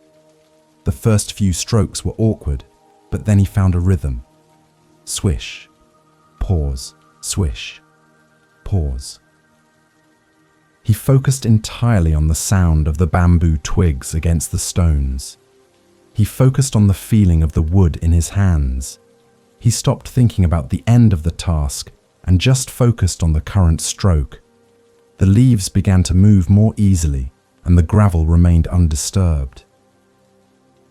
The first few strokes were awkward, but then he found a rhythm. Swish, pause, swish, pause. He focused entirely on the sound of the bamboo twigs against the stones. He focused on the feeling of the wood in his hands. He stopped thinking about the end of the task and just focused on the current stroke. The leaves began to move more easily, and the gravel remained undisturbed.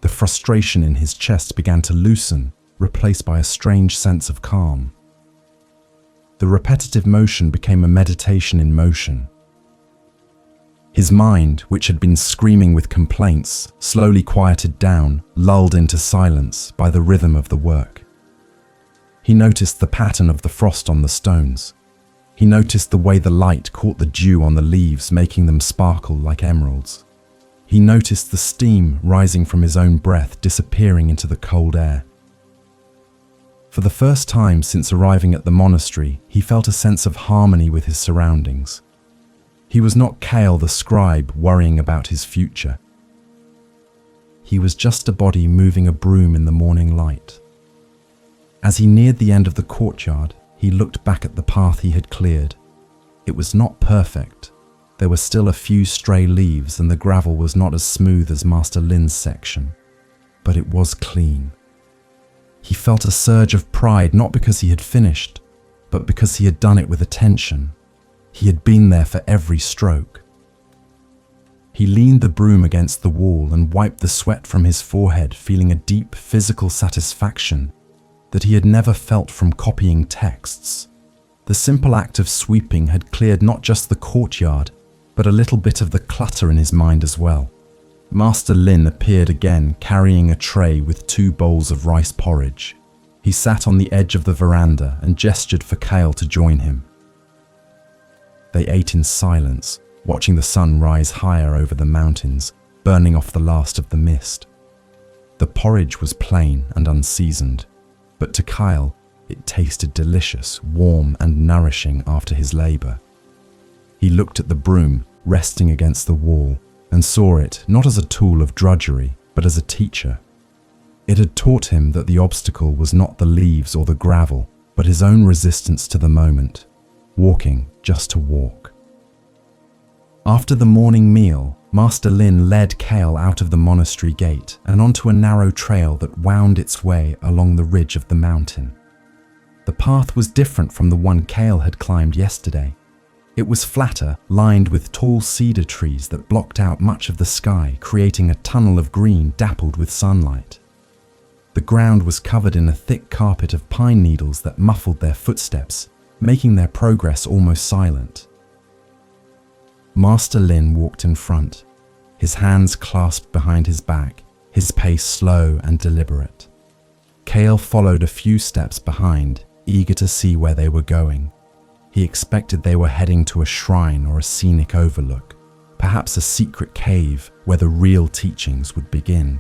The frustration in his chest began to loosen, replaced by a strange sense of calm. The repetitive motion became a meditation in motion. His mind, which had been screaming with complaints, slowly quieted down, lulled into silence by the rhythm of the work. He noticed the pattern of the frost on the stones. He noticed the way the light caught the dew on the leaves, making them sparkle like emeralds. He noticed the steam rising from his own breath, disappearing into the cold air. For the first time since arriving at the monastery, he felt a sense of harmony with his surroundings. He was not Kale the scribe worrying about his future. He was just a body moving a broom in the morning light. As he neared the end of the courtyard, he looked back at the path he had cleared. It was not perfect. There were still a few stray leaves and the gravel was not as smooth as Master Lin's section, but it was clean. He felt a surge of pride, not because he had finished, but because he had done it with attention. He had been there for every stroke. He leaned the broom against the wall and wiped the sweat from his forehead, feeling a deep physical satisfaction that he had never felt from copying texts. The simple act of sweeping had cleared not just the courtyard, but a little bit of the clutter in his mind as well. Master Lin appeared again, carrying a tray with 2 bowls of rice porridge. He sat on the edge of the veranda and gestured for Kale to join him. They ate in silence, watching the sun rise higher over the mountains, burning off the last of the mist. The porridge was plain and unseasoned, but to Kyle it tasted delicious, warm and nourishing after his labor. He looked at the broom resting against the wall and saw it not as a tool of drudgery, but as a teacher. It had taught him that the obstacle was not the leaves or the gravel, but his own resistance to the moment, walking just to walk. After the morning meal, Master Lin led Kale out of the monastery gate and onto a narrow trail that wound its way along the ridge of the mountain. The path was different from the one Kale had climbed yesterday. It was flatter, lined with tall cedar trees that blocked out much of the sky, creating a tunnel of green dappled with sunlight. The ground was covered in a thick carpet of pine needles that muffled their footsteps, making their progress almost silent. Master Lin walked in front, his hands clasped behind his back, his pace slow and deliberate. Kale followed a few steps behind, eager to see where they were going. He expected they were heading to a shrine or a scenic overlook, perhaps a secret cave where the real teachings would begin.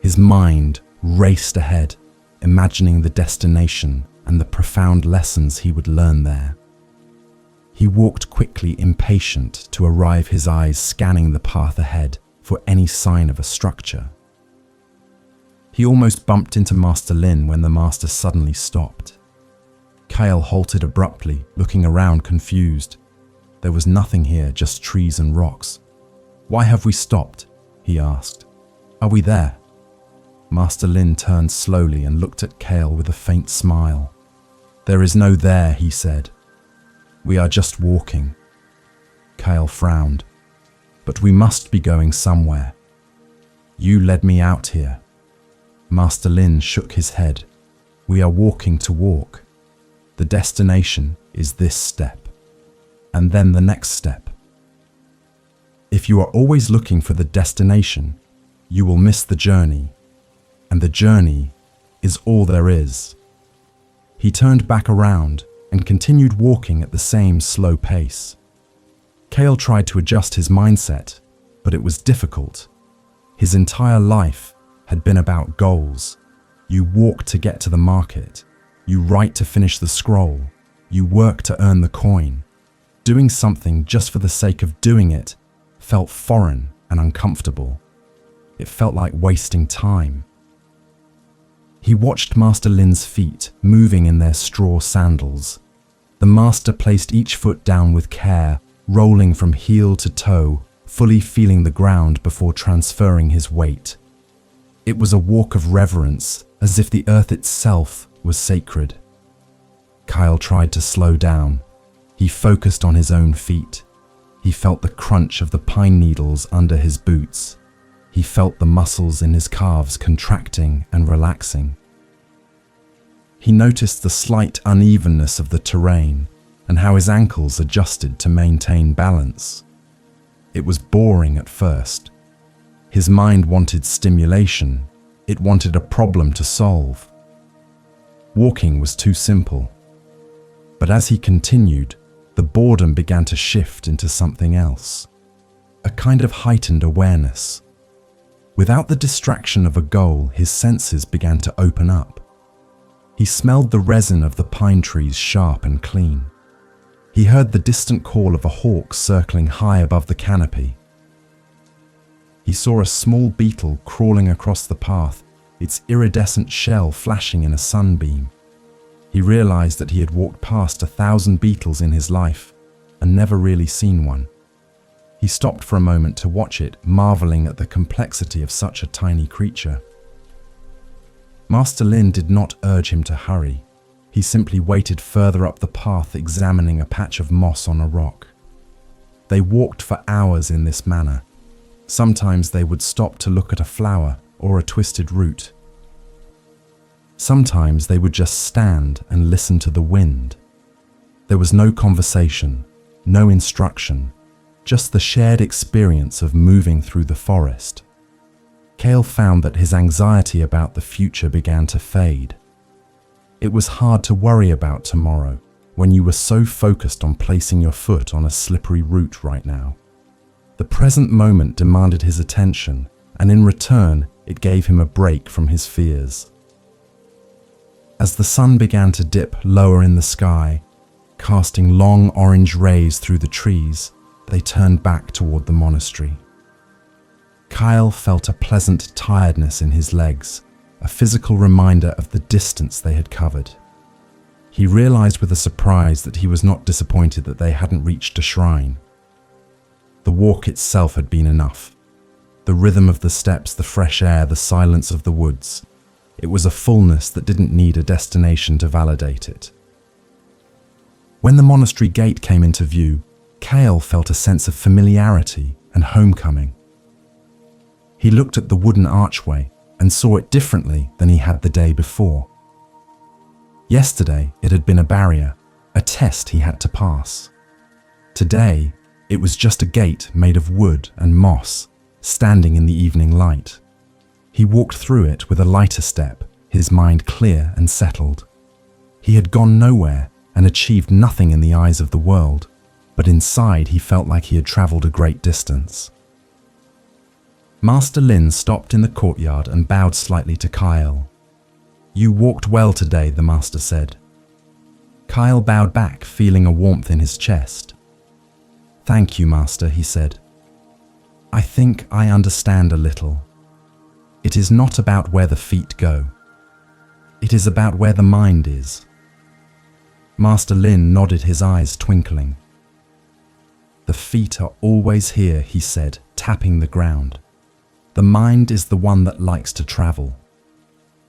His mind raced ahead, imagining the destination and the profound lessons he would learn there. He walked quickly, impatient to arrive, his eyes scanning the path ahead for any sign of a structure. He almost bumped into Master Lin when the master suddenly stopped. Kale halted abruptly, looking around confused. There was nothing here, just trees and rocks. "Why have we stopped?" he asked. "Are we there?" Master Lin turned slowly and looked at Kale with a faint smile. "There is no there," he said. "We are just walking." Kale frowned. "But we must be going somewhere. You led me out here." Master Lin shook his head. "We are walking to walk. The destination is this step, and then the next step. If you are always looking for the destination, you will miss the journey, and the journey is all there is." He turned back around and continued walking at the same slow pace. Kale tried to adjust his mindset, but it was difficult. His entire life had been about goals. You walk to get to the market. You write to finish the scroll. You work to earn the coin. Doing something just for the sake of doing it felt foreign and uncomfortable. It felt like wasting time. He watched Master Lin's feet moving in their straw sandals. The master placed each foot down with care, rolling from heel to toe, fully feeling the ground before transferring his weight. It was a walk of reverence, as if the earth itself was sacred. Kyle tried to slow down. He focused on his own feet. He felt the crunch of the pine needles under his boots. He felt the muscles in his calves contracting and relaxing. He noticed the slight unevenness of the terrain and how his ankles adjusted to maintain balance. It was boring at first. His mind wanted stimulation. It wanted a problem to solve. Walking was too simple. But as he continued, the boredom began to shift into something else, a kind of heightened awareness. Without the distraction of a goal, his senses began to open up. He smelled the resin of the pine trees sharp and clean. He heard the distant call of a hawk circling high above the canopy. He saw a small beetle crawling across the path, its iridescent shell flashing in a sunbeam. He realized that he had walked past 1,000 beetles in his life and never really seen one. He stopped for a moment to watch it, marveling at the complexity of such a tiny creature. Master Lin did not urge him to hurry. He simply waited further up the path, examining a patch of moss on a rock. They walked for hours in this manner. Sometimes they would stop to look at a flower or a twisted root. Sometimes they would just stand and listen to the wind. There was no conversation, no instruction, just the shared experience of moving through the forest. Kale found that his anxiety about the future began to fade. It was hard to worry about tomorrow when you were so focused on placing your foot on a slippery root right now. The present moment demanded his attention, and in return, it gave him a break from his fears. As the sun began to dip lower in the sky, casting long orange rays through the trees, they turned back toward the monastery. Kyle felt a pleasant tiredness in his legs, a physical reminder of the distance they had covered. He realized with a surprise that he was not disappointed that they hadn't reached a shrine. The walk itself had been enough. The rhythm of the steps, the fresh air, the silence of the woods. It was a fullness that didn't need a destination to validate it. When the monastery gate came into view, Kale felt a sense of familiarity and homecoming. He looked at the wooden archway and saw it differently than he had the day before. Yesterday, it had been a barrier, a test he had to pass. Today, it was just a gate made of wood and moss, standing in the evening light. He walked through it with a lighter step, his mind clear and settled. He had gone nowhere and achieved nothing in the eyes of the world, but inside he felt like he had traveled a great distance. Master Lin stopped in the courtyard and bowed slightly to Kyle. "You walked well today," the master said. Kyle bowed back, feeling a warmth in his chest. "Thank you, master," he said. "I think I understand a little. It is not about where the feet go. It is about where the mind is." Master Lin nodded, his eyes twinkling. "The feet are always here," he said, tapping the ground. "The mind is the one that likes to travel.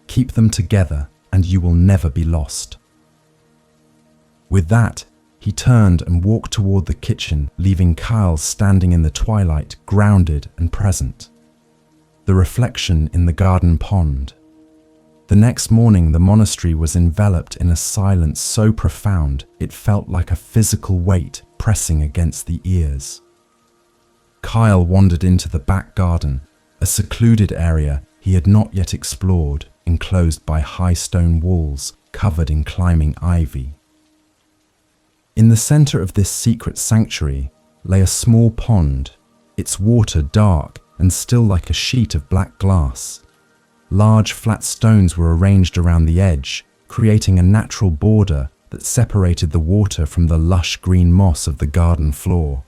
Keep them together and you will never be lost." With that, he turned and walked toward the kitchen, leaving Kyle standing in the twilight, grounded and present. The reflection in the garden pond. The next morning, the monastery was enveloped in a silence so profound it felt like a physical weight pressing against the ears. Kyle wandered into the back garden, a secluded area he had not yet explored, enclosed by high stone walls covered in climbing ivy. In the center of this secret sanctuary lay a small pond, its water dark and still like a sheet of black glass. Large flat stones were arranged around the edge, creating a natural border that separated the water from the lush green moss of the garden floor.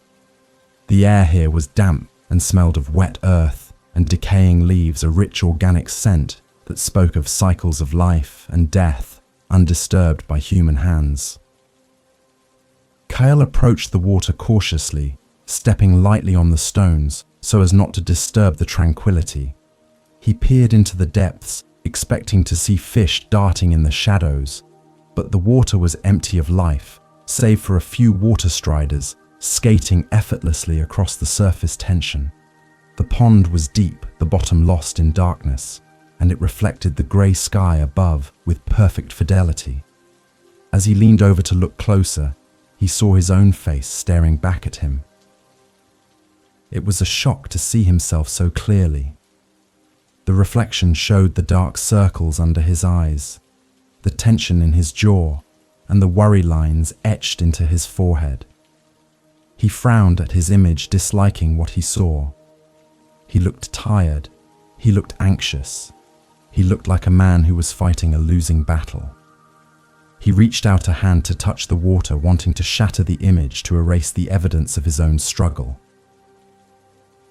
The air here was damp and smelled of wet earth and decaying leaves, a rich organic scent that spoke of cycles of life and death undisturbed by human hands. Kyle approached the water cautiously, stepping lightly on the stones so as not to disturb the tranquility. He peered into the depths, expecting to see fish darting in the shadows, but the water was empty of life, save for a few water striders skating effortlessly across the surface tension. The pond was deep, the bottom lost in darkness, and it reflected the grey sky above with perfect fidelity. As he leaned over to look closer, he saw his own face staring back at him. It was a shock to see himself so clearly. The reflection showed the dark circles under his eyes, the tension in his jaw, and the worry lines etched into his forehead. He frowned at his image, disliking what he saw. He looked tired. He looked anxious. He looked like a man who was fighting a losing battle. He reached out a hand to touch the water, wanting to shatter the image to erase the evidence of his own struggle.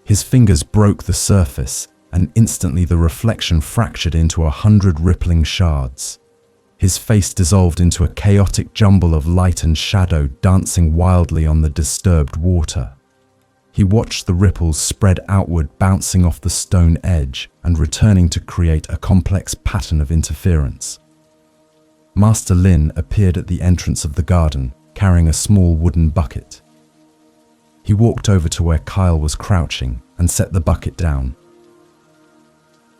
His fingers broke the surface, and instantly the reflection fractured into 100 rippling shards. His face dissolved into a chaotic jumble of light and shadow dancing wildly on the disturbed water. He watched the ripples spread outward, bouncing off the stone edge and returning to create a complex pattern of interference. Master Lin appeared at the entrance of the garden, carrying a small wooden bucket. He walked over to where Kyle was crouching and set the bucket down.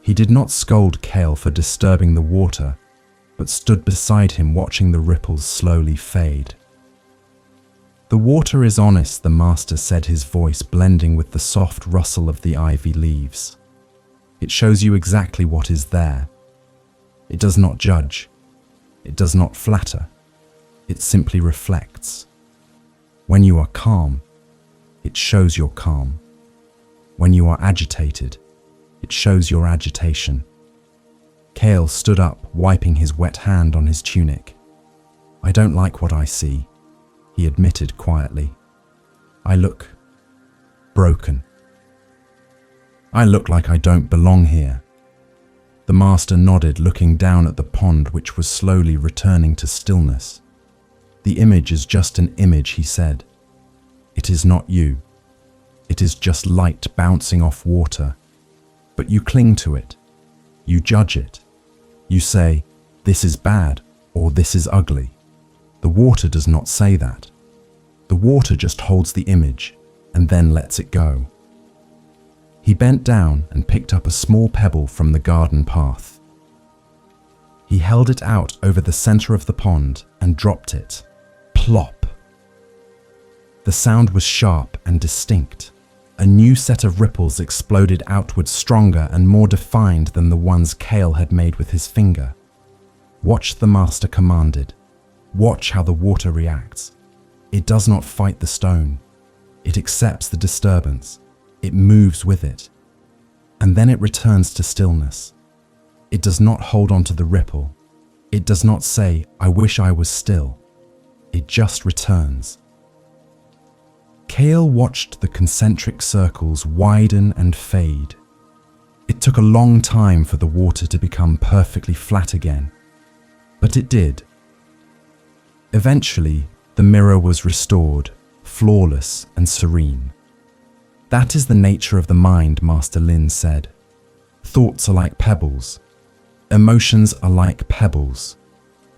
He did not scold Kyle for disturbing the water, but stood beside him watching the ripples slowly fade. "The water is honest," the master said, his voice blending with the soft rustle of the ivy leaves. "It shows you exactly what is there. It does not judge. It does not flatter. It simply reflects. When you are calm, it shows you're calm. When you are agitated, it shows your agitation." Kale stood up, wiping his wet hand on his tunic. "I don't like what I see," he admitted quietly. "I look broken. I look like I don't belong here." The master nodded, looking down at the pond, which was slowly returning to stillness. "The image is just an image," he said. "It is not you. It is just light bouncing off water. But you cling to it. You judge it. You say, 'This is bad,' or 'This is ugly.' The water does not say that. The water just holds the image and then lets it go." He bent down and picked up a small pebble from the garden path. He held it out over the center of the pond and dropped it. Plop! The sound was sharp and distinct. A new set of ripples exploded outward, stronger and more defined than the ones Kale had made with his finger. "Watch," the master commanded. "Watch how the water reacts. It does not fight the stone. It accepts the disturbance. It moves with it. And then it returns to stillness. It does not hold on to the ripple. It does not say, 'I wish I was still.' It just returns." Kale watched the concentric circles widen and fade. It took a long time for the water to become perfectly flat again, but it did. Eventually, the mirror was restored, flawless and serene. "That is the nature of the mind," Master Lin said. "Thoughts are like pebbles. Emotions are like pebbles.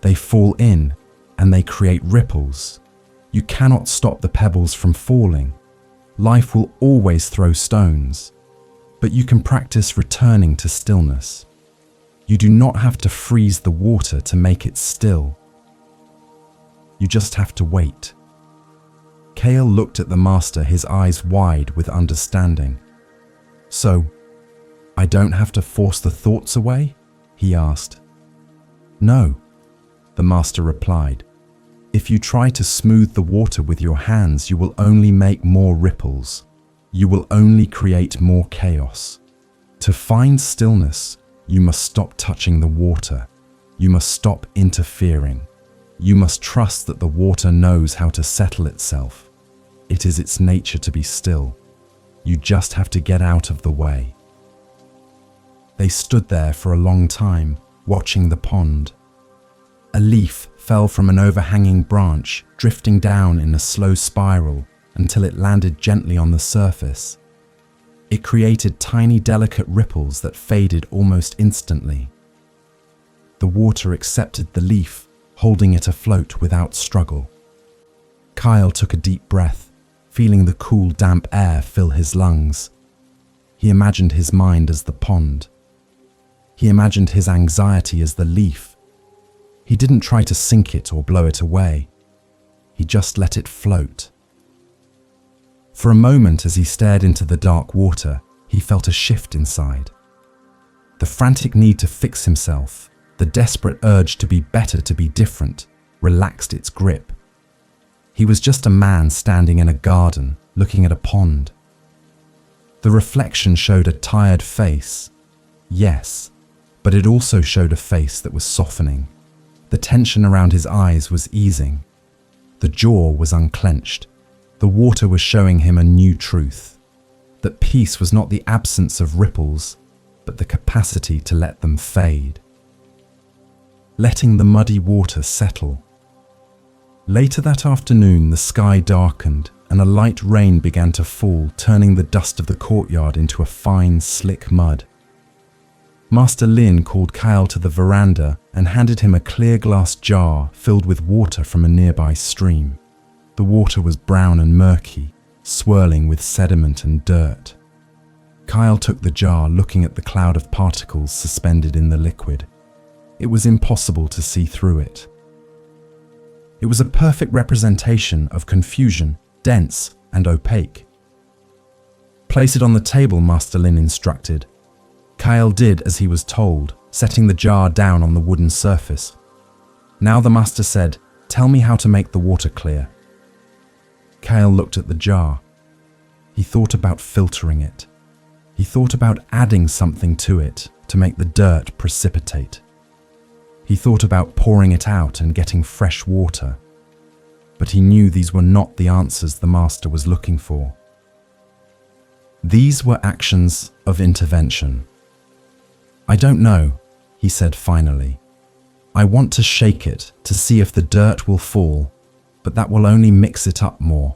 They fall in and they create ripples. You cannot stop the pebbles from falling. Life will always throw stones, but you can practice returning to stillness. You do not have to freeze the water to make it still. You just have to wait." Kale looked at the master, his eyes wide with understanding. "So, I don't have to force the thoughts away?" he asked. "No," the master replied. "If you try to smooth the water with your hands, you will only make more ripples. You will only create more chaos. To find stillness, you must stop touching the water. You must stop interfering. you must trust that the water knows how to settle itself. It is its nature to be still. You just have to get out of the way. They stood there for a long time, watching the pond. A leaf fell from an overhanging branch, drifting down in a slow spiral until it landed gently on the surface. It created tiny, delicate ripples that faded almost instantly. The water accepted the leaf, holding it afloat without struggle. Kyle took a deep breath, feeling the cool, damp air fill his lungs. He imagined his mind as the pond. He imagined his anxiety as the leaf. He didn't try to sink it or blow it away. He just let it float. For a moment, as he stared into the dark water, he felt a shift inside. The frantic need to fix himself, the desperate urge to be better, to be different, relaxed its grip. He was just a man standing in a garden, looking at a pond. The reflection showed a tired face. Yes, but it also showed a face that was softening. The tension around his eyes was easing. The jaw was unclenched. The water was showing him a new truth, that peace was not the absence of ripples, but the capacity to let them fade. Letting the muddy water settle. Later that afternoon, the sky darkened and a light rain began to fall, turning the dust of the courtyard into a fine, slick mud. Master Lin called Kyle to the veranda and handed him a clear glass jar filled with water from a nearby stream. The water was brown and murky, swirling with sediment and dirt. Kyle took the jar, looking at the cloud of particles suspended in the liquid. It was impossible to see through it. It was a perfect representation of confusion, dense and opaque. Place it on the table, Master Lin instructed. Kyle did as he was told, setting the jar down on the wooden surface. Now the master said, "Tell me how to make the water clear." Kyle looked at the jar. He thought about filtering it. He thought about adding something to it to make the dirt precipitate. He thought about pouring it out and getting fresh water. But he knew these were not the answers the master was looking for. These were actions of intervention. "I don't know," he said finally. "I want to shake it to see if the dirt will fall, but that will only mix it up more."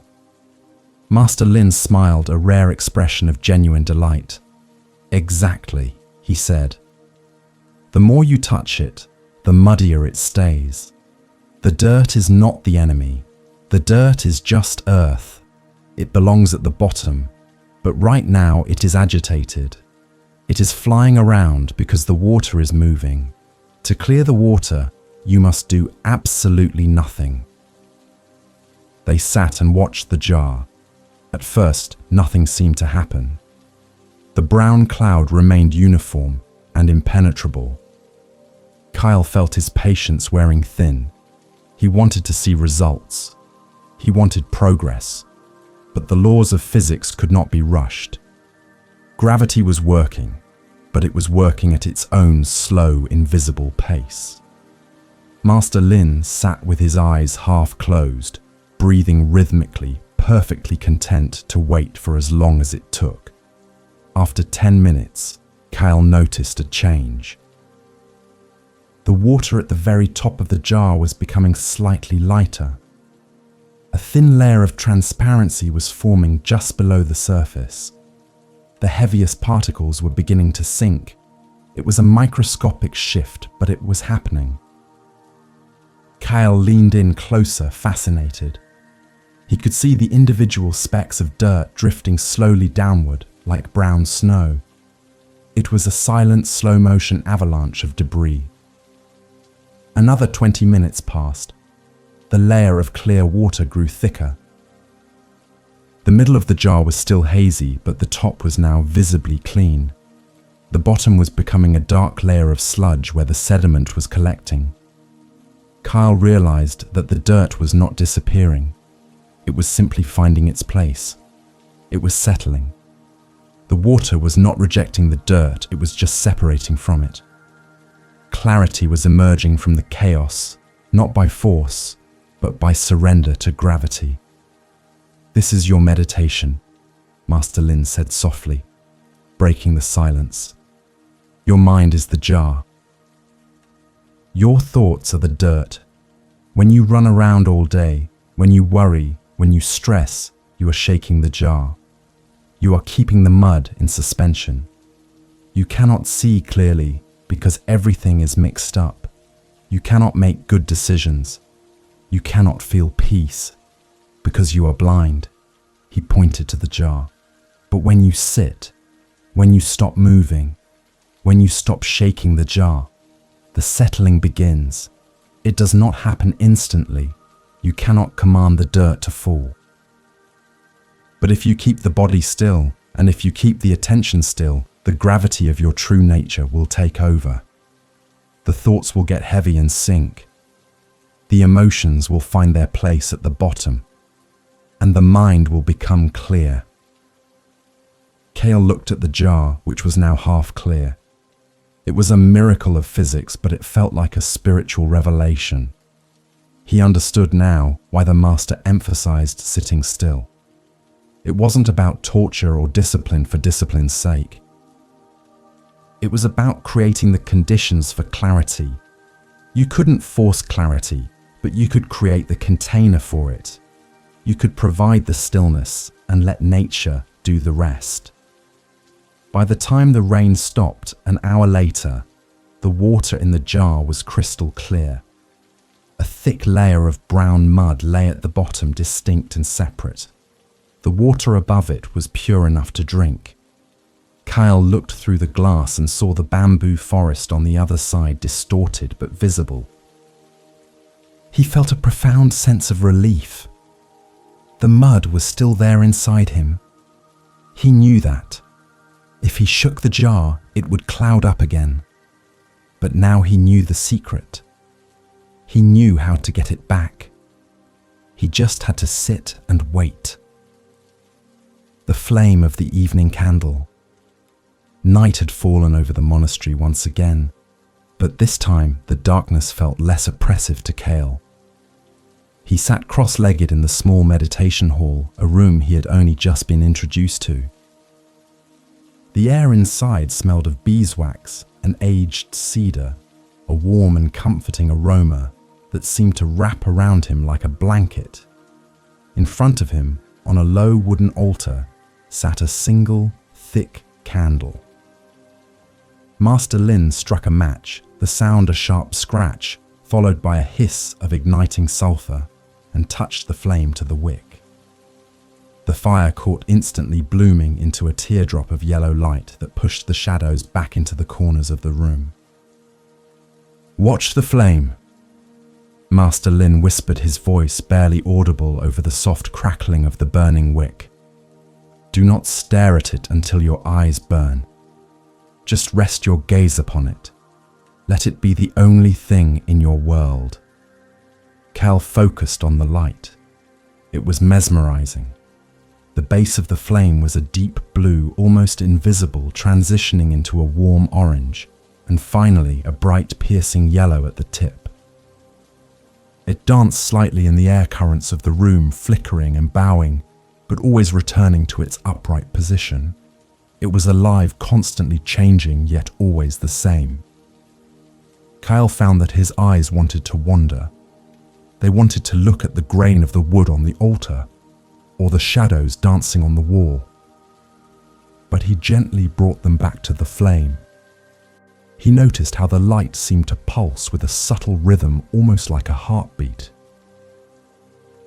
Master Lin smiled, a rare expression of genuine delight. "Exactly," he said. "The more you touch it, the muddier it stays. The dirt is not the enemy. The dirt is just earth. It belongs at the bottom, but right now it is agitated. It is flying around because the water is moving. To clear the water, you must do absolutely nothing." They sat and watched the jar. At first, nothing seemed to happen. The brown cloud remained uniform and impenetrable. Kyle felt his patience wearing thin. He wanted to see results. He wanted progress. But the laws of physics could not be rushed. Gravity was working, but it was working at its own slow, invisible pace. Master Lin sat with his eyes half closed, breathing rhythmically, perfectly content to wait for as long as it took. After 10 minutes, Kyle noticed a change. The water at the very top of the jar was becoming slightly lighter. A thin layer of transparency was forming just below the surface. The heaviest particles were beginning to sink. It was a microscopic shift, but it was happening. Kyle leaned in closer, fascinated. He could see the individual specks of dirt drifting slowly downward, like brown snow. It was a silent, slow-motion avalanche of debris. Another 20 minutes passed. The layer of clear water grew thicker. The middle of the jar was still hazy, but the top was now visibly clean. The bottom was becoming a dark layer of sludge where the sediment was collecting. Kyle realized that the dirt was not disappearing. It was simply finding its place. It was settling. The water was not rejecting the dirt, it was just separating from it. Clarity was emerging from the chaos, not by force, but by surrender to gravity. "This is your meditation," Master Lin said softly, breaking the silence. "Your mind is the jar. Your thoughts are the dirt. When you run around all day, when you worry, when you stress, you are shaking the jar. You are keeping the mud in suspension. You cannot see clearly because everything is mixed up. You cannot make good decisions. You cannot feel peace because you are blind." He pointed to the jar. "But when you sit, when you stop moving, when you stop shaking the jar, the settling begins. It does not happen instantly. You cannot command the dirt to fall. But if you keep the body still, and if you keep the attention still, the gravity of your true nature will take over. The thoughts will get heavy and sink. The emotions will find their place at the bottom, and the mind will become clear." Kale looked at the jar, which was now half clear. It was a miracle of physics, but it felt like a spiritual revelation. He understood now why the master emphasized sitting still. It wasn't about torture or discipline for discipline's sake. It was about creating the conditions for clarity. You couldn't force clarity, but you could create the container for it. You could provide the stillness and let nature do the rest. By the time the rain stopped an hour later, the water in the jar was crystal clear. A thick layer of brown mud lay at the bottom, distinct and separate. The water above it was pure enough to drink. Kyle looked through the glass and saw the bamboo forest on the other side, distorted but visible. He felt a profound sense of relief. The mud was still there inside him. He knew that. If he shook the jar, it would cloud up again. But now he knew the secret. He knew how to get it back. He just had to sit and wait. The flame of the evening candle. Night had fallen over the monastery once again, but this time the darkness felt less oppressive to Kale. He sat cross-legged in the small meditation hall, a room he had only just been introduced to. The air inside smelled of beeswax and aged cedar, a warm and comforting aroma that seemed to wrap around him like a blanket. In front of him, on a low wooden altar, sat a single, thick candle. Master Lin struck a match, the sound a sharp scratch, followed by a hiss of igniting sulfur, and touched the flame to the wick. The fire caught instantly, blooming into a teardrop of yellow light that pushed the shadows back into the corners of the room. "Watch the flame," Master Lin whispered, his voice barely audible over the soft crackling of the burning wick. "Do not stare at it until your eyes burn. Just rest your gaze upon it. Let it be the only thing in your world." Cal focused on the light. It was mesmerizing. The base of the flame was a deep blue, almost invisible, transitioning into a warm orange, and finally a bright piercing yellow at the tip. It danced slightly in the air currents of the room, flickering and bowing, but always returning to its upright position. It was alive, constantly changing, yet always the same. Kyle found that his eyes wanted to wander. They wanted to look at the grain of the wood on the altar, or the shadows dancing on the wall. But he gently brought them back to the flame. He noticed how the light seemed to pulse with a subtle rhythm, almost like a heartbeat.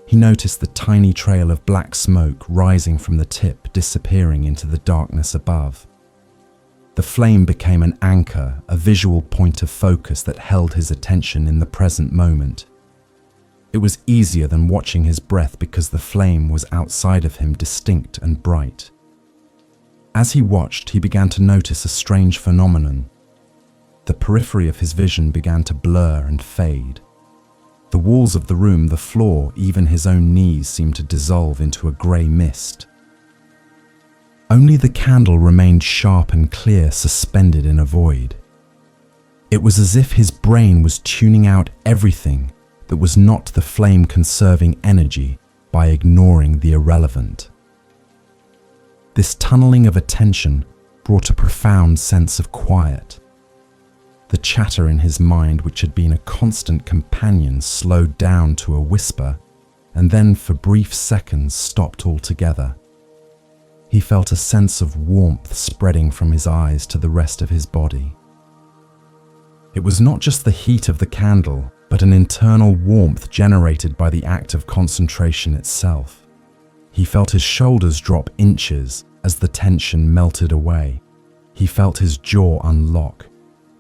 He noticed the tiny trail of black smoke rising from the tip, disappearing into the darkness above. The flame became an anchor, a visual point of focus that held his attention in the present moment. It was easier than watching his breath because the flame was outside of him, distinct and bright. As he watched, he began to notice a strange phenomenon. The periphery of his vision began to blur and fade. The walls of the room, the floor, even his own knees seemed to dissolve into a grey mist. Only the candle remained sharp and clear, suspended in a void. It was as if his brain was tuning out everything, that was not the flame-conserving energy by ignoring the irrelevant. This tunneling of attention brought a profound sense of quiet. The chatter in his mind, which had been a constant companion, slowed down to a whisper, and then for brief seconds stopped altogether. He felt a sense of warmth spreading from his eyes to the rest of his body. It was not just the heat of the candle, but an internal warmth generated by the act of concentration itself. He felt his shoulders drop inches as the tension melted away. He felt his jaw unlock.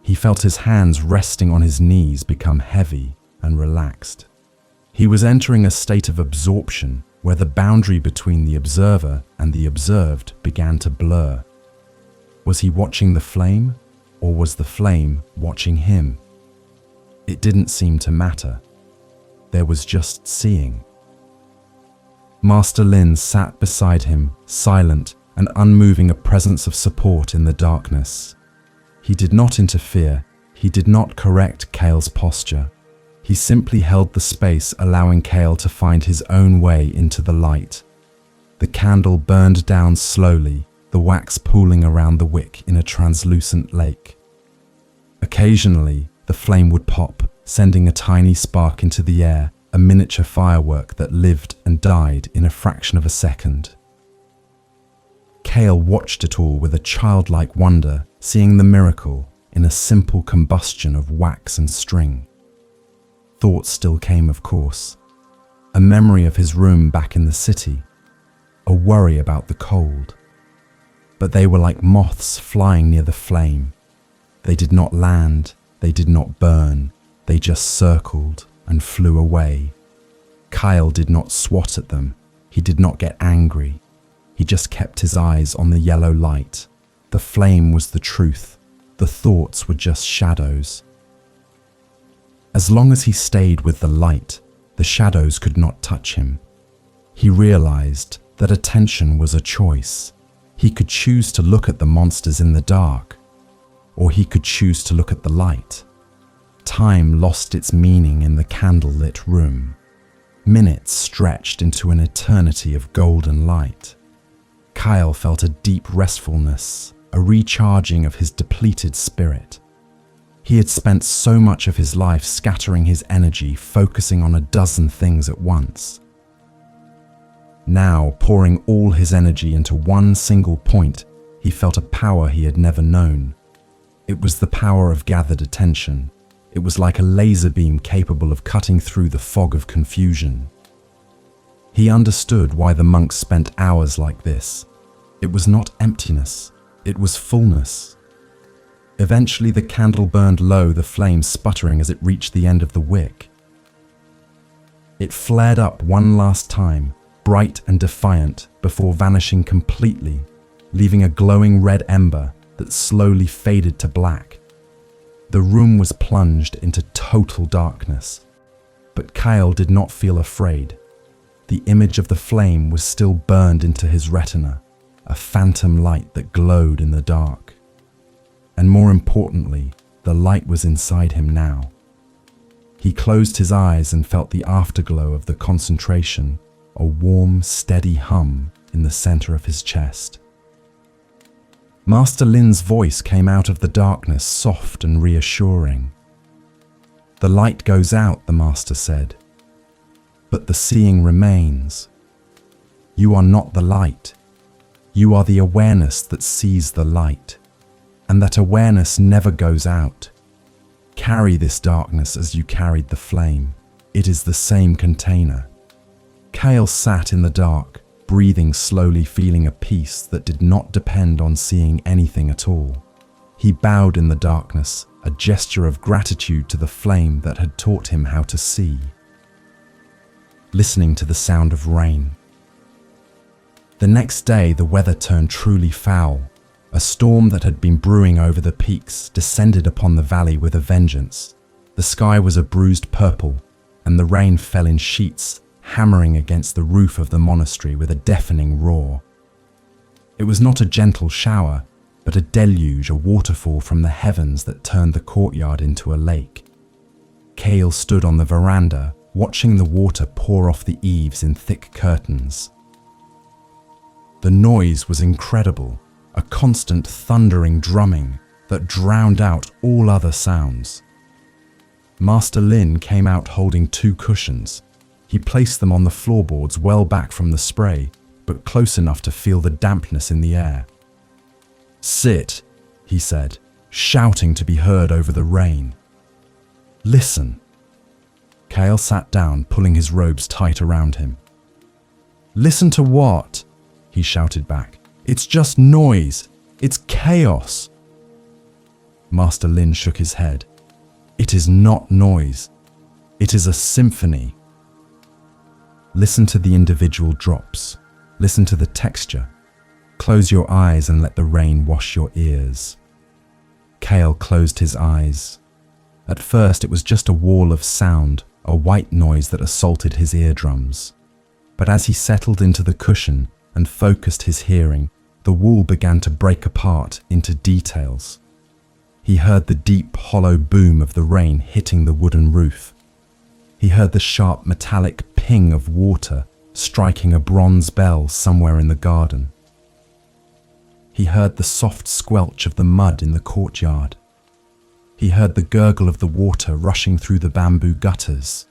He felt his hands resting on his knees become heavy and relaxed. He was entering a state of absorption where the boundary between the observer and the observed began to blur. Was he watching the flame, or was the flame watching him? It didn't seem to matter. There was just seeing. Master Lin sat beside him, silent and unmoving, a presence of support in the darkness. He did not interfere. He did not correct Kale's posture. He simply held the space, allowing Kale to find his own way into the light. The candle burned down slowly, the wax pooling around the wick in a translucent lake. Occasionally, the flame would pop, sending a tiny spark into the air, a miniature firework that lived and died in a fraction of a second. Kale watched it all with a childlike wonder, seeing the miracle in a simple combustion of wax and string. Thoughts still came, of course. A memory of his room back in the city. A worry about the cold. But they were like moths flying near the flame. They did not land, they did not burn, they just circled and flew away. Kyle did not swat at them. He did not get angry. He just kept his eyes on the yellow light. The flame was the truth. The thoughts were just shadows. As long as he stayed with the light, the shadows could not touch him. He realized that attention was a choice. He could choose to look at the monsters in the dark, or he could choose to look at the light. Time lost its meaning in the candlelit room. Minutes stretched into an eternity of golden light. Kyle felt a deep restfulness, a recharging of his depleted spirit. He had spent so much of his life scattering his energy, focusing on a dozen things at once. Now, pouring all his energy into one single point, he felt a power he had never known. It was the power of gathered attention. It was like a laser beam capable of cutting through the fog of confusion. He understood why the monks spent hours like this. It was not emptiness, it was fullness. Eventually the candle burned low, the flame sputtering as it reached the end of the wick. It flared up one last time, bright and defiant, before vanishing completely, leaving a glowing red ember that slowly faded to black. The room was plunged into total darkness, but Kyle did not feel afraid. The image of the flame was still burned into his retina, a phantom light that glowed in the dark. And more importantly, the light was inside him now. He closed his eyes and felt the afterglow of the concentration, a warm, steady hum in the center of his chest. Master Lin's voice came out of the darkness, soft and reassuring. "The light goes out," the master said, "but the seeing remains. You are not the light. You are the awareness that sees the light. And that awareness never goes out. Carry this darkness as you carried the flame. It is the same container." Kale sat in the dark, breathing slowly, feeling a peace that did not depend on seeing anything at all. He bowed in the darkness, a gesture of gratitude to the flame that had taught him how to see. Listening to the sound of rain. The next day, the weather turned truly foul. A storm that had been brewing over the peaks descended upon the valley with a vengeance. The sky was a bruised purple, and the rain fell in sheets, hammering against the roof of the monastery with a deafening roar. It was not a gentle shower, but a deluge, a waterfall from the heavens that turned the courtyard into a lake. Kale stood on the veranda, watching the water pour off the eaves in thick curtains. The noise was incredible, a constant thundering drumming that drowned out all other sounds. Master Lin came out holding 2 cushions. He placed them on the floorboards well back from the spray, but close enough to feel the dampness in the air. "Sit," he said, shouting to be heard over the rain. "Listen." Kale sat down, pulling his robes tight around him. "Listen to what?" he shouted back. "It's just noise. It's chaos." Master Lin shook his head. "It is not noise. It is a symphony. Listen to the individual drops. Listen to the texture. Close your eyes and let the rain wash your ears." Kale closed his eyes. At first it was just a wall of sound, a white noise that assaulted his eardrums. But as he settled into the cushion and focused his hearing, the wall began to break apart into details. He heard the deep, hollow boom of the rain hitting the wooden roof. He heard the sharp metallic ping of water striking a bronze bell somewhere in the garden. He heard the soft squelch of the mud in the courtyard. He heard the gurgle of the water rushing through the bamboo gutters.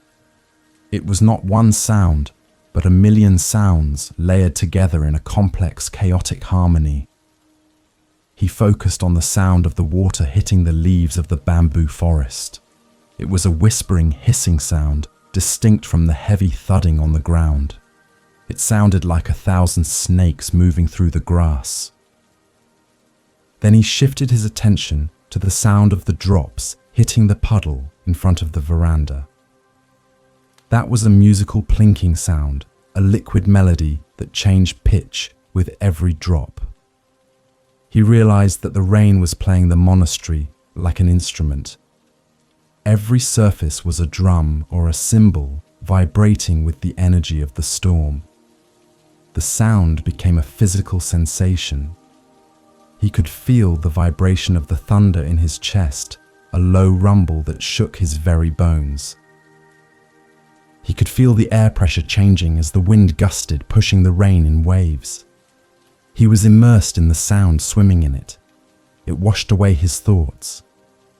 It was not one sound, but a million sounds layered together in a complex, chaotic harmony. He focused on the sound of the water hitting the leaves of the bamboo forest. It was a whispering, hissing sound, distinct from the heavy thudding on the ground. It sounded like 1,000 snakes moving through the grass. Then he shifted his attention to the sound of the drops hitting the puddle in front of the veranda. That was a musical plinking sound, a liquid melody that changed pitch with every drop. He realized that the rain was playing the monastery like an instrument. Every surface was a drum or a cymbal vibrating with the energy of the storm. The sound became a physical sensation. He could feel the vibration of the thunder in his chest, a low rumble that shook his very bones. He could feel the air pressure changing as the wind gusted, pushing the rain in waves. He was immersed in the sound, swimming in it. It washed away his thoughts.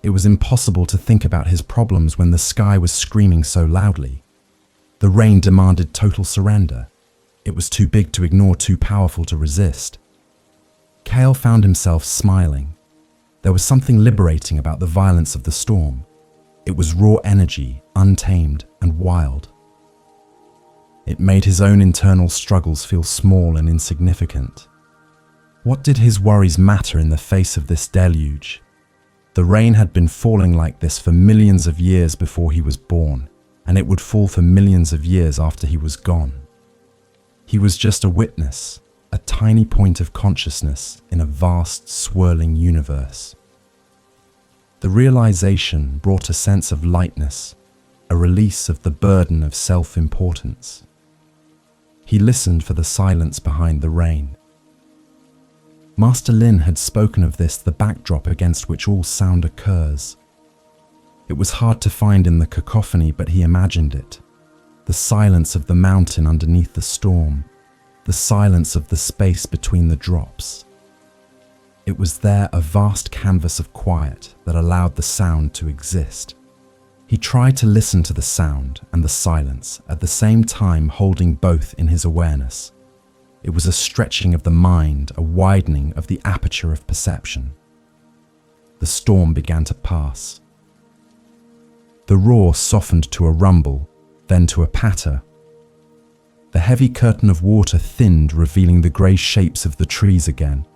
It was impossible to think about his problems when the sky was screaming so loudly. The rain demanded total surrender. It was too big to ignore, too powerful to resist. Kale found himself smiling. There was something liberating about the violence of the storm. It was raw energy, untamed and wild. It made his own internal struggles feel small and insignificant. What did his worries matter in the face of this deluge? The rain had been falling like this for millions of years before he was born, and it would fall for millions of years after he was gone. He was just a witness, a tiny point of consciousness in a vast, swirling universe. The realization brought a sense of lightness, a release of the burden of self-importance. He listened for the silence behind the rain. Master Lin had spoken of this, the backdrop against which all sound occurs. It was hard to find in the cacophony, but he imagined it. The silence of the mountain underneath the storm, the silence of the space between the drops. It was there, a vast canvas of quiet that allowed the sound to exist. He tried to listen to the sound and the silence, at the same time holding both in his awareness. It was a stretching of the mind, a widening of the aperture of perception. The storm began to pass. The roar softened to a rumble, then to a patter. The heavy curtain of water thinned, revealing the grey shapes of the trees again.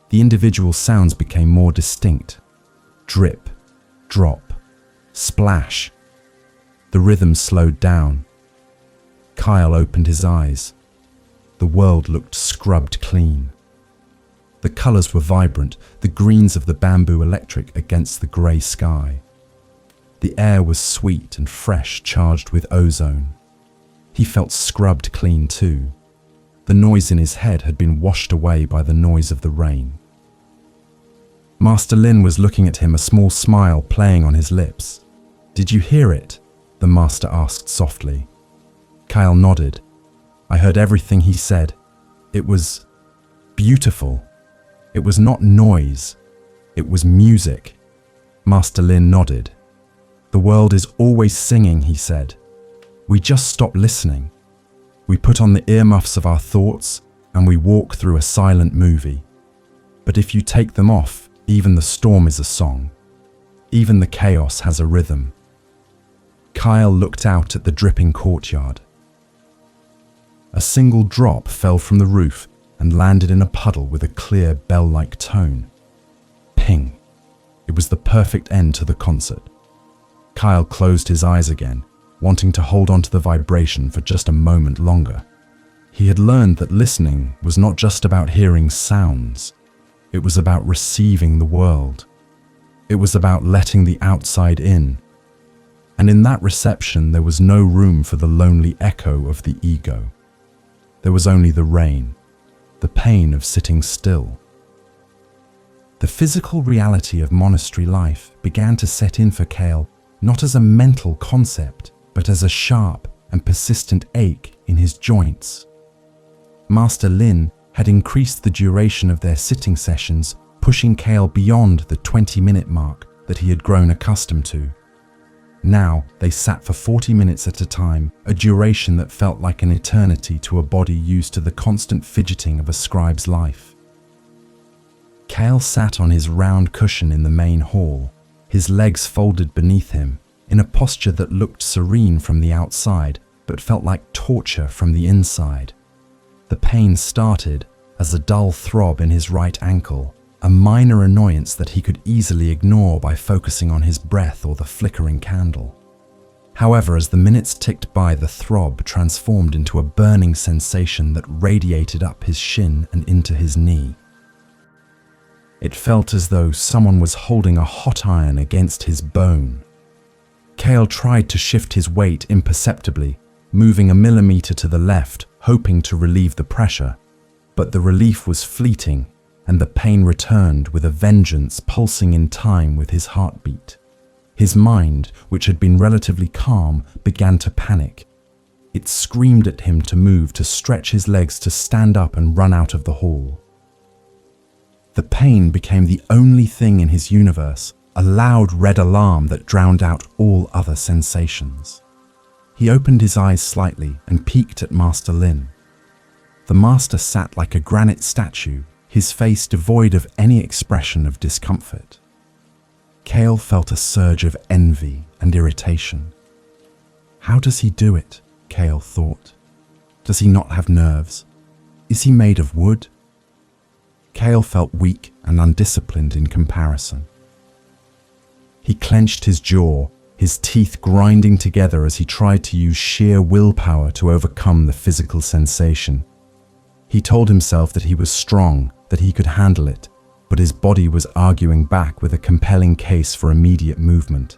The individual sounds became more distinct. Drip, drop, splash. The rhythm slowed down. Kyle opened his eyes. The world looked scrubbed clean. The colours were vibrant, the greens of the bamboo electric against the grey sky. The air was sweet and fresh, charged with ozone. He felt scrubbed clean too. The noise in his head had been washed away by the noise of the rain. Master Lin was looking at him, a small smile playing on his lips. "Did you hear it?" the master asked softly. Kyle nodded. I heard everything he said. It was beautiful. It was not noise. It was music. Master Lin nodded. The world is always singing, he said. We just stop listening. We put on the earmuffs of our thoughts and we walk through a silent movie. But if you take them off, even the storm is a song. Even the chaos has a rhythm. Kyle looked out at the dripping courtyard. A single drop fell from the roof and landed in a puddle with a clear bell-like tone. Ping. It was the perfect end to the concert. Kyle closed his eyes again, wanting to hold on to the vibration for just a moment longer. He had learned that listening was not just about hearing sounds. It was about receiving the world. It was about letting the outside in. And in that reception, there was no room for the lonely echo of the ego. There was only the rain, the pain of sitting still. The physical reality of monastery life began to set in for Kale, not as a mental concept, but as a sharp and persistent ache in his joints. Master Lin had increased the duration of their sitting sessions, pushing Kale beyond the 20-minute mark that he had grown accustomed to. Now they sat for 40 minutes at a time, a duration that felt like an eternity to a body used to the constant fidgeting of a scribe's life. Kale sat on his round cushion in the main hall, his legs folded beneath him, in a posture that looked serene from the outside, but felt like torture from the inside. The pain started as a dull throb in his right ankle, a minor annoyance that he could easily ignore by focusing on his breath or the flickering candle. However, as the minutes ticked by, the throb transformed into a burning sensation that radiated up his shin and into his knee. It felt as though someone was holding a hot iron against his bone. Kale tried to shift his weight imperceptibly, moving a millimeter to the left, hoping to relieve the pressure, but the relief was fleeting and the pain returned with a vengeance, pulsing in time with his heartbeat. His mind, which had been relatively calm, began to panic. It screamed at him to move, to stretch his legs, to stand up and run out of the hall. The pain became the only thing in his universe, a loud red alarm that drowned out all other sensations. He opened his eyes slightly and peeked at Master Lin. The master sat like a granite statue, his face devoid of any expression of discomfort. Kale felt a surge of envy and irritation. How does he do it? Kale thought. Does he not have nerves? Is he made of wood? Kale felt weak and undisciplined in comparison. He clenched his jaw, his teeth grinding together as he tried to use sheer willpower to overcome the physical sensation. He told himself that he was strong, that he could handle it, but his body was arguing back with a compelling case for immediate movement.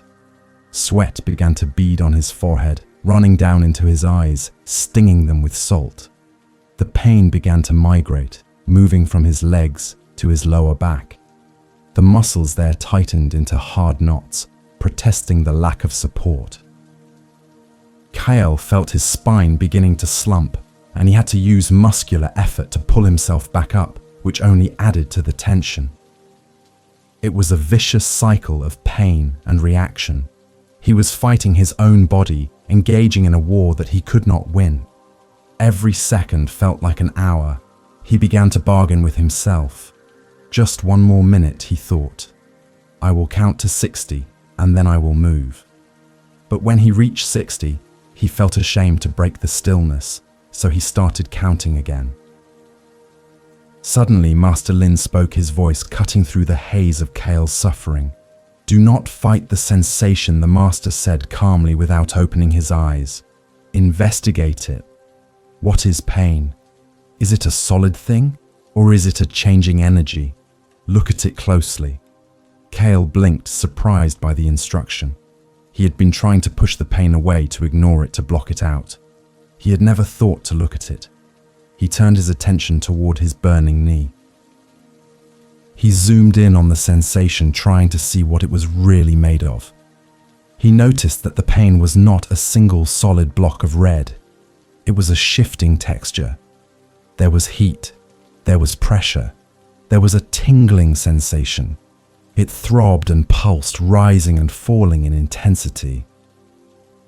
Sweat began to bead on his forehead, running down into his eyes, stinging them with salt. The pain began to migrate, moving from his legs to his lower back. The muscles there tightened into hard knots, protesting the lack of support. Kyle felt his spine beginning to slump, and he had to use muscular effort to pull himself back up, which only added to the tension. It was a vicious cycle of pain and reaction. He was fighting his own body, engaging in a war that he could not win. Every second felt like an hour. He began to bargain with himself. Just one more minute, he thought. I will count to 60, and then I will move. But when he reached 60, he felt ashamed to break the stillness, so he started counting again. Suddenly, Master Lin spoke, his voice cutting through the haze of Kale's suffering. Do not fight the sensation, the master said calmly without opening his eyes. Investigate it. What is pain? Is it a solid thing, or is it a changing energy? Look at it closely. Kale blinked, surprised by the instruction. He had been trying to push the pain away, to ignore it, to block it out. He had never thought to look at it. He turned his attention toward his burning knee. He zoomed in on the sensation, trying to see what it was really made of. He noticed that the pain was not a single solid block of red. It was a shifting texture. There was heat. There was pressure. There was a tingling sensation. It throbbed and pulsed, rising and falling in intensity.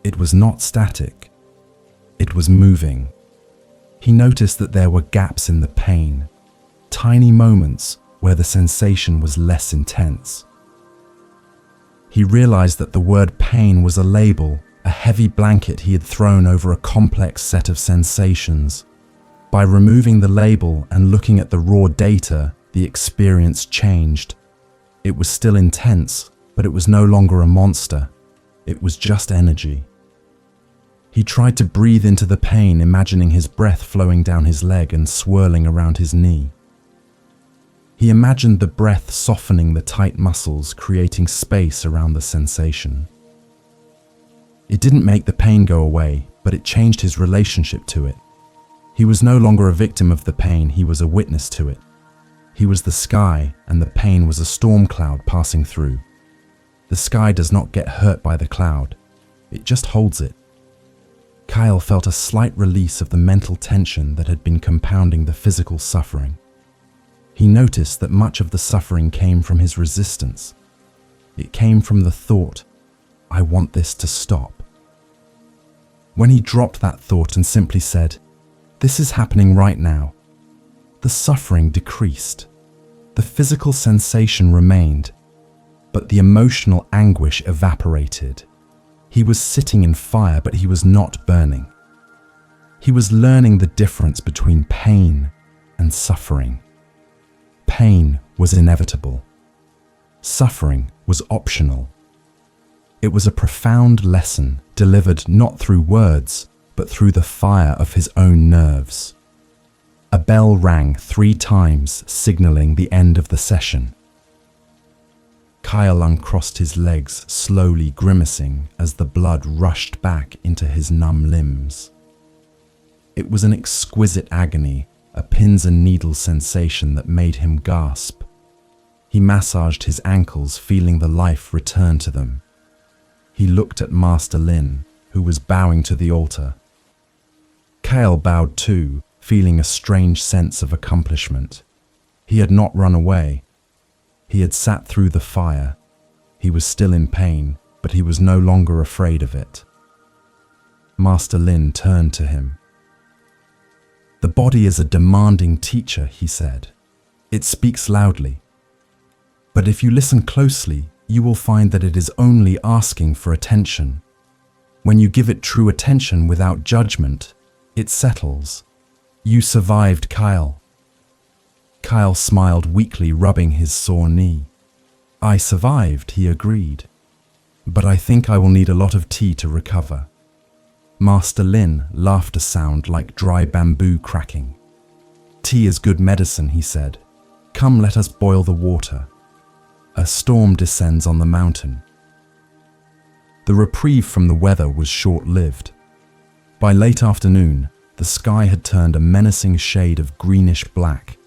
It was not static. It was moving. He noticed that there were gaps in the pain, tiny moments where the sensation was less intense. He realized that the word pain was a label, a heavy blanket he had thrown over a complex set of sensations. By removing the label and looking at the raw data, the experience changed. It was still intense, but it was no longer a monster. It was just energy. He tried to breathe into the pain, imagining his breath flowing down his leg and swirling around his knee. He imagined the breath softening the tight muscles, creating space around the sensation. It didn't make the pain go away, but it changed his relationship to it. He was no longer a victim of the pain, he was a witness to it. He was the sky, and the pain was a storm cloud passing through. The sky does not get hurt by the cloud, it just holds it. Kyle felt a slight release of the mental tension that had been compounding the physical suffering. He noticed that much of the suffering came from his resistance. It came from the thought, "I want this to stop." When he dropped that thought and simply said, "This is happening right now," the suffering decreased. The physical sensation remained, but the emotional anguish evaporated. He was sitting in fire, but he was not burning. He was learning the difference between pain and suffering. Pain was inevitable. Suffering was optional. It was a profound lesson delivered not through words, but through the fire of his own nerves. A bell rang 3 times, signaling the end of the session. Kyle uncrossed his legs, slowly grimacing as the blood rushed back into his numb limbs. It was an exquisite agony, a pins and needles sensation that made him gasp. He massaged his ankles, feeling the life return to them. He looked at Master Lin, who was bowing to the altar. Kyle bowed too, feeling a strange sense of accomplishment. He had not run away. He had sat through the fire. He was still in pain, but he was no longer afraid of it. Master Lin turned to him. "The body is a demanding teacher," he said. "It speaks loudly. But if you listen closely, you will find that it is only asking for attention. When you give it true attention without judgment, it settles. You survived, Kyle." Kyle smiled weakly, rubbing his sore knee. "I survived," he agreed. "But I think I will need a lot of tea to recover." Master Lin laughed, a sound like dry bamboo cracking. "Tea is good medicine," he said. "Come, let us boil the water. A storm descends on the mountain." The reprieve from the weather was short-lived. By late afternoon, the sky had turned a menacing shade of greenish black,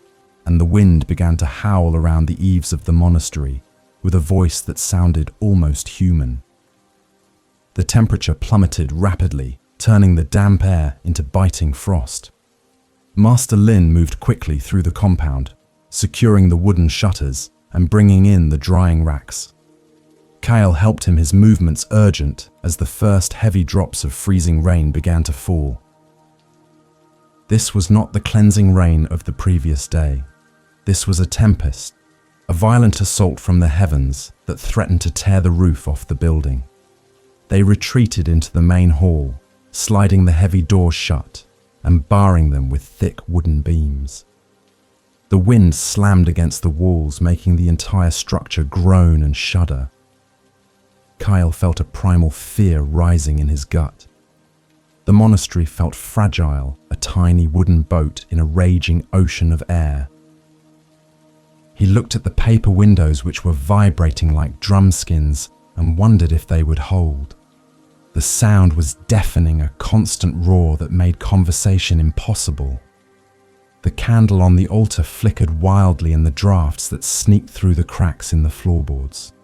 and the wind began to howl around the eaves of the monastery with a voice that sounded almost human. The temperature plummeted rapidly, turning the damp air into biting frost. Master Lin moved quickly through the compound, securing the wooden shutters and bringing in the drying racks. Kyle helped him, his movements urgent as the first heavy drops of freezing rain began to fall. This was not the cleansing rain of the previous day. This was a tempest, a violent assault from the heavens that threatened to tear the roof off the building. They retreated into the main hall, sliding the heavy doors shut and barring them with thick wooden beams. The wind slammed against the walls, making the entire structure groan and shudder. Kyle felt a primal fear rising in his gut. The monastery felt fragile, a tiny wooden boat in a raging ocean of air. He looked at the paper windows, which were vibrating like drumskins, and wondered if they would hold. The sound was deafening, a constant roar that made conversation impossible. The candle on the altar flickered wildly in the drafts that sneaked through the cracks in the floorboards.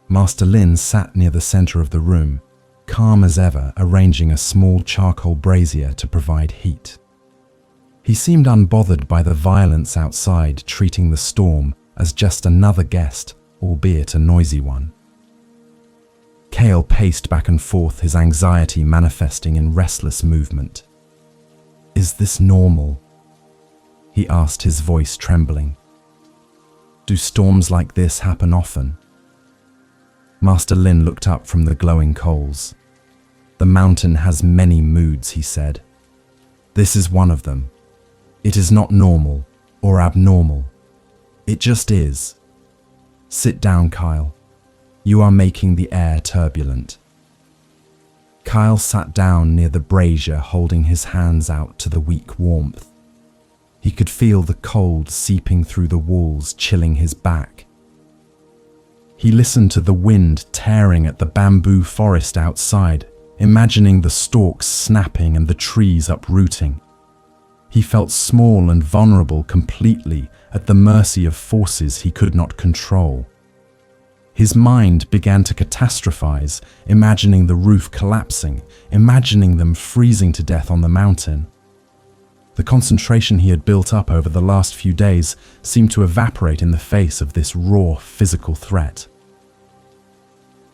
Master Lin sat near the center of the room, calm as ever, arranging a small charcoal brazier to provide heat. He seemed unbothered by the violence outside, treating the storm as just another guest, albeit a noisy one. Kale paced back and forth, his anxiety manifesting in restless movement. "Is this normal?" he asked, his voice trembling. "Do storms like this happen often?" Master Lin looked up from the glowing coals. "The mountain has many moods," he said. "This is one of them. It is not normal or abnormal. It just is. Sit down, Kyle. You are making the air turbulent." Kyle sat down near the brazier, holding his hands out to the weak warmth. He could feel the cold seeping through the walls, chilling his back. He listened to the wind tearing at the bamboo forest outside, imagining the stalks snapping and the trees uprooting. He felt small and vulnerable, completely at the mercy of forces he could not control. His mind began to catastrophize, imagining the roof collapsing, imagining them freezing to death on the mountain. The concentration he had built up over the last few days seemed to evaporate in the face of this raw physical threat.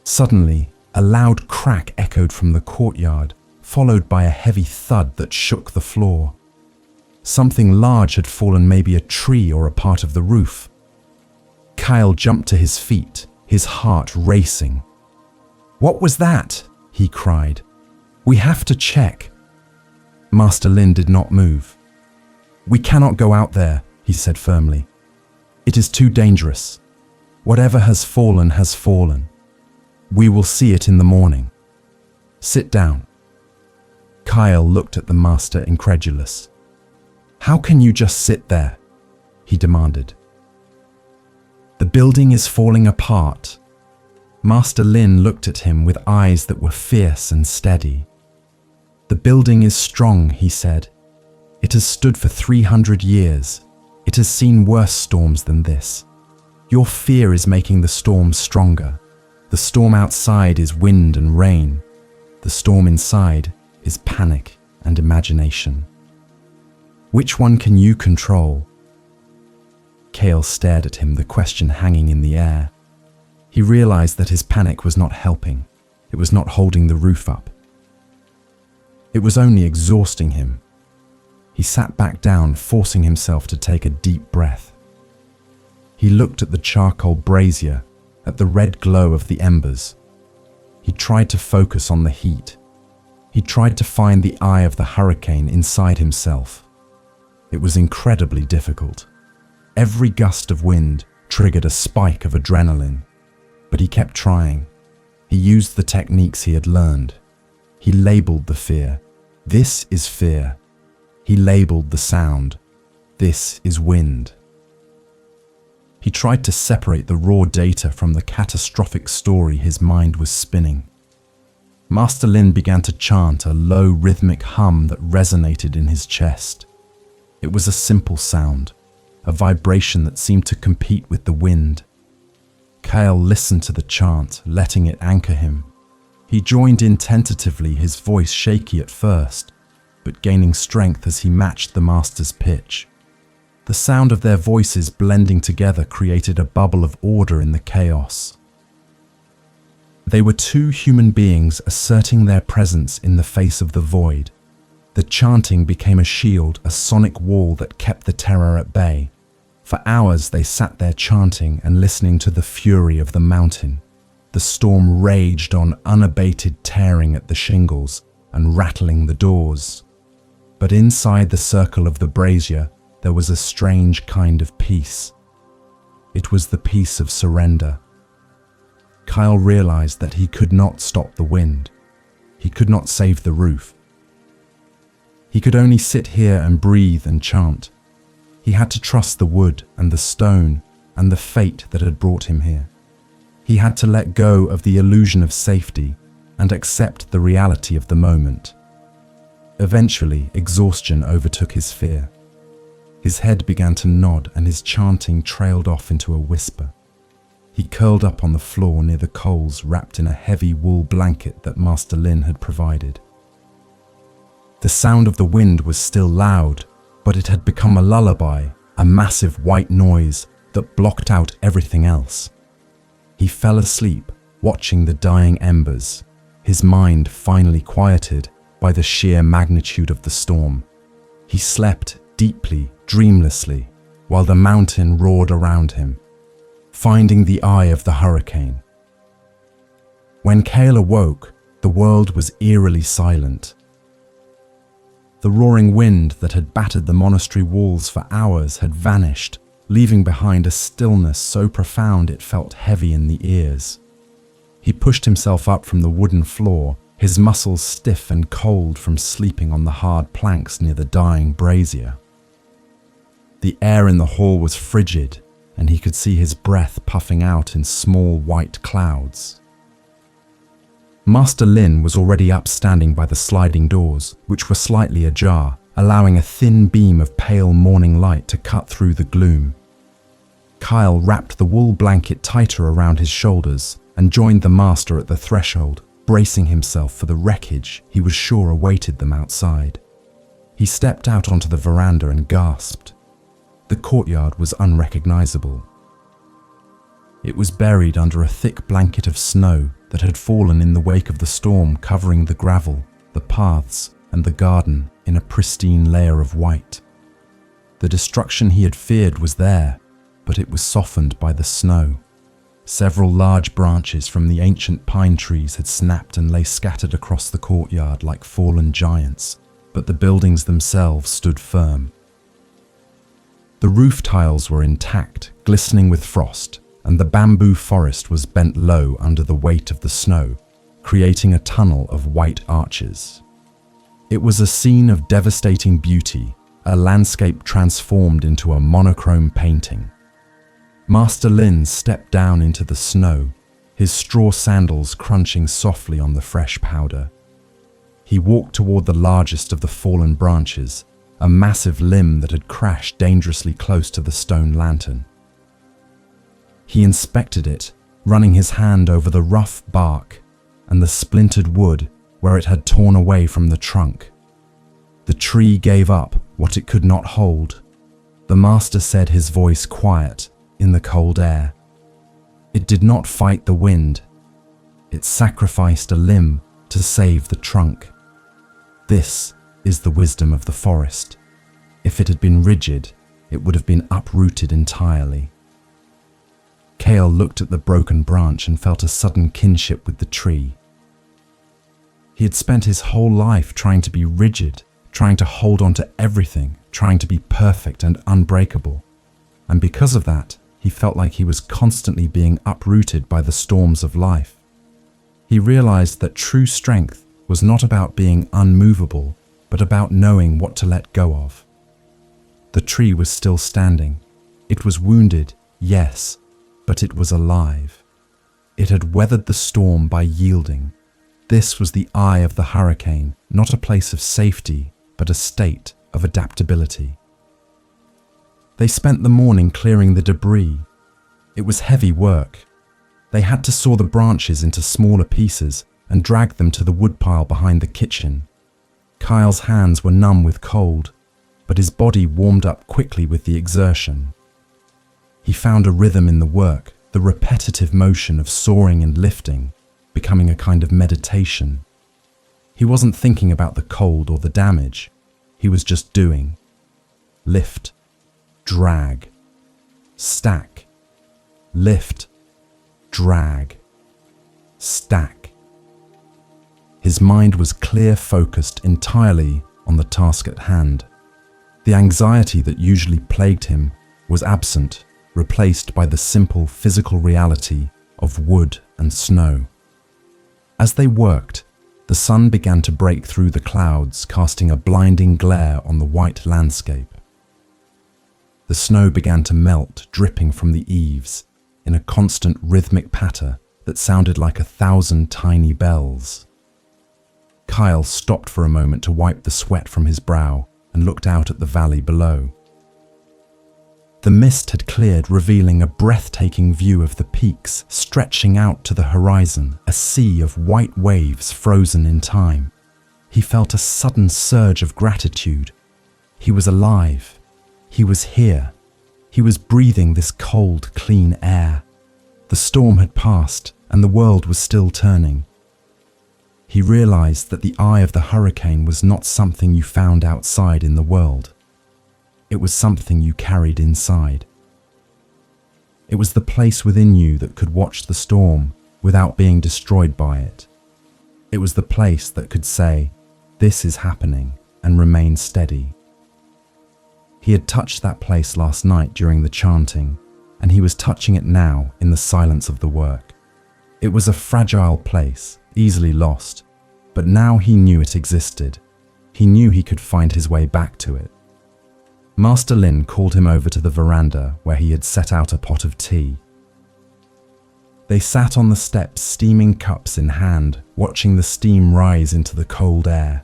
Suddenly, a loud crack echoed from the courtyard, followed by a heavy thud that shook the floor. Something large had fallen, maybe a tree or a part of the roof. Kyle jumped to his feet, his heart racing. "What was that?" he cried. "We have to check." Master Lin did not move. "We cannot go out there," he said firmly. "It is too dangerous. Whatever has fallen has fallen. We will see it in the morning. Sit down." Kyle looked at the master, incredulous. "How can you just sit there?" he demanded. "The building is falling apart." Master Lin looked at him with eyes that were fierce and steady. "The building is strong," he said. "It has stood for 300 years. It has seen worse storms than this. Your fear is making the storm stronger. The storm outside is wind and rain. The storm inside is panic and imagination. Which one can you control?" Kale stared at him, the question hanging in the air. He realized that his panic was not helping. It was not holding the roof up. It was only exhausting him. He sat back down, forcing himself to take a deep breath. He looked at the charcoal brazier, at the red glow of the embers. He tried to focus on the heat. He tried to find the eye of the hurricane inside himself. It was incredibly difficult. Every gust of wind triggered a spike of adrenaline. But he kept trying. He used the techniques he had learned. He labeled the fear. This is fear. He labeled the sound. This is wind. He tried to separate the raw data from the catastrophic story his mind was spinning. Master Lin began to chant a low rhythmic hum that resonated in his chest. It was a simple sound, a vibration that seemed to compete with the wind. Kale listened to the chant, letting it anchor him. He joined in tentatively, his voice shaky at first, but gaining strength as he matched the master's pitch. The sound of their voices blending together created a bubble of order in the chaos. They were two human beings asserting their presence in the face of the void. The chanting became a shield, a sonic wall that kept the terror at bay. For hours they sat there chanting and listening to the fury of the mountain. The storm raged on, unabated, tearing at the shingles and rattling the doors. But inside the circle of the brazier, there was a strange kind of peace. It was the peace of surrender. Kyle realized that he could not stop the wind. He could not save the roof. He could only sit here and breathe and chant. He had to trust the wood and the stone and the fate that had brought him here. He had to let go of the illusion of safety and accept the reality of the moment. Eventually, exhaustion overtook his fear. His head began to nod and his chanting trailed off into a whisper. He curled up on the floor near the coals, wrapped in a heavy wool blanket that Master Lin had provided. The sound of the wind was still loud, but it had become a lullaby, a massive white noise that blocked out everything else. He fell asleep, watching the dying embers, his mind finally quieted by the sheer magnitude of the storm. He slept deeply, dreamlessly, while the mountain roared around him, finding the eye of the hurricane. When Cale awoke, the world was eerily silent. The roaring wind that had battered the monastery walls for hours had vanished, leaving behind a stillness so profound it felt heavy in the ears. He pushed himself up from the wooden floor, his muscles stiff and cold from sleeping on the hard planks near the dying brazier. The air in the hall was frigid, and he could see his breath puffing out in small white clouds. Master Lin was already up, standing by the sliding doors, which were slightly ajar, allowing a thin beam of pale morning light to cut through the gloom. Kyle wrapped the wool blanket tighter around his shoulders and joined the master at the threshold, bracing himself for the wreckage he was sure awaited them outside. He stepped out onto the veranda and gasped. The courtyard was unrecognizable. It was buried under a thick blanket of snow that had fallen in the wake of the storm, covering the gravel, the paths, and the garden in a pristine layer of white. The destruction he had feared was there, but it was softened by the snow. Several large branches from the ancient pine trees had snapped and lay scattered across the courtyard like fallen giants, but the buildings themselves stood firm. The roof tiles were intact, glistening with frost, and the bamboo forest was bent low under the weight of the snow, creating a tunnel of white arches. It was a scene of devastating beauty, a landscape transformed into a monochrome painting. Master Lin stepped down into the snow, his straw sandals crunching softly on the fresh powder. He walked toward the largest of the fallen branches, a massive limb that had crashed dangerously close to the stone lantern. He inspected it, running his hand over the rough bark and the splintered wood where it had torn away from the trunk. The tree gave up what it could not hold. The master said, his voice quiet in the cold air. It did not fight the wind. It sacrificed a limb to save the trunk. This is the wisdom of the forest. If it had been rigid, it would have been uprooted entirely. Cale looked at the broken branch and felt a sudden kinship with the tree. He had spent his whole life trying to be rigid, trying to hold on to everything, trying to be perfect and unbreakable. And because of that, he felt like he was constantly being uprooted by the storms of life. He realized that true strength was not about being unmovable, but about knowing what to let go of. The tree was still standing. It was wounded, yes, but it was alive. It had weathered the storm by yielding. This was the eye of the hurricane, not a place of safety, but a state of adaptability. They spent the morning clearing the debris. It was heavy work. They had to saw the branches into smaller pieces and drag them to the woodpile behind the kitchen. Kyle's hands were numb with cold, but his body warmed up quickly with the exertion. He found a rhythm in the work, the repetitive motion of sawing and lifting, becoming a kind of meditation. He wasn't thinking about the cold or the damage. He was just doing. Lift, drag, stack, lift, drag, stack. His mind was clear, focused entirely on the task at hand. The anxiety that usually plagued him was absent, replaced by the simple physical reality of wood and snow. As they worked, the sun began to break through the clouds, casting a blinding glare on the white landscape. The snow began to melt, dripping from the eaves in a constant rhythmic patter that sounded like 1,000 tiny bells. Kyle stopped for a moment to wipe the sweat from his brow and looked out at the valley below. The mist had cleared, revealing a breathtaking view of the peaks stretching out to the horizon, a sea of white waves frozen in time. He felt a sudden surge of gratitude. He was alive. He was here. He was breathing this cold, clean air. The storm had passed, and the world was still turning. He realized that the eye of the hurricane was not something you found outside in the world. It was something you carried inside. It was the place within you that could watch the storm without being destroyed by it. It was the place that could say, "This is happening," and remain steady. He had touched that place last night during the chanting, and he was touching it now in the silence of the work. It was a fragile place, easily lost, but now he knew it existed. He knew he could find his way back to it. Master Lin called him over to the veranda where he had set out a pot of tea. They sat on the steps, steaming cups in hand, watching the steam rise into the cold air.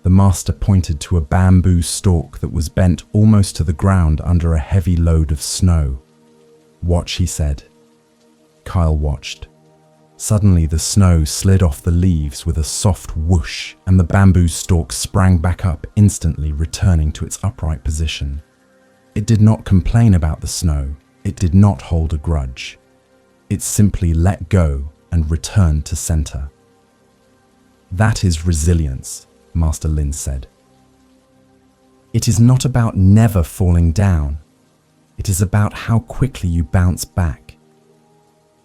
The master pointed to a bamboo stalk that was bent almost to the ground under a heavy load of snow. "Watch," he said. Kyle watched. Suddenly the snow slid off the leaves with a soft whoosh, and the bamboo stalk sprang back up instantly, returning to its upright position. It did not complain about the snow. It did not hold a grudge. It simply let go and returned to center. "That is resilience," Master Lin said. "It is not about never falling down. It is about how quickly you bounce back.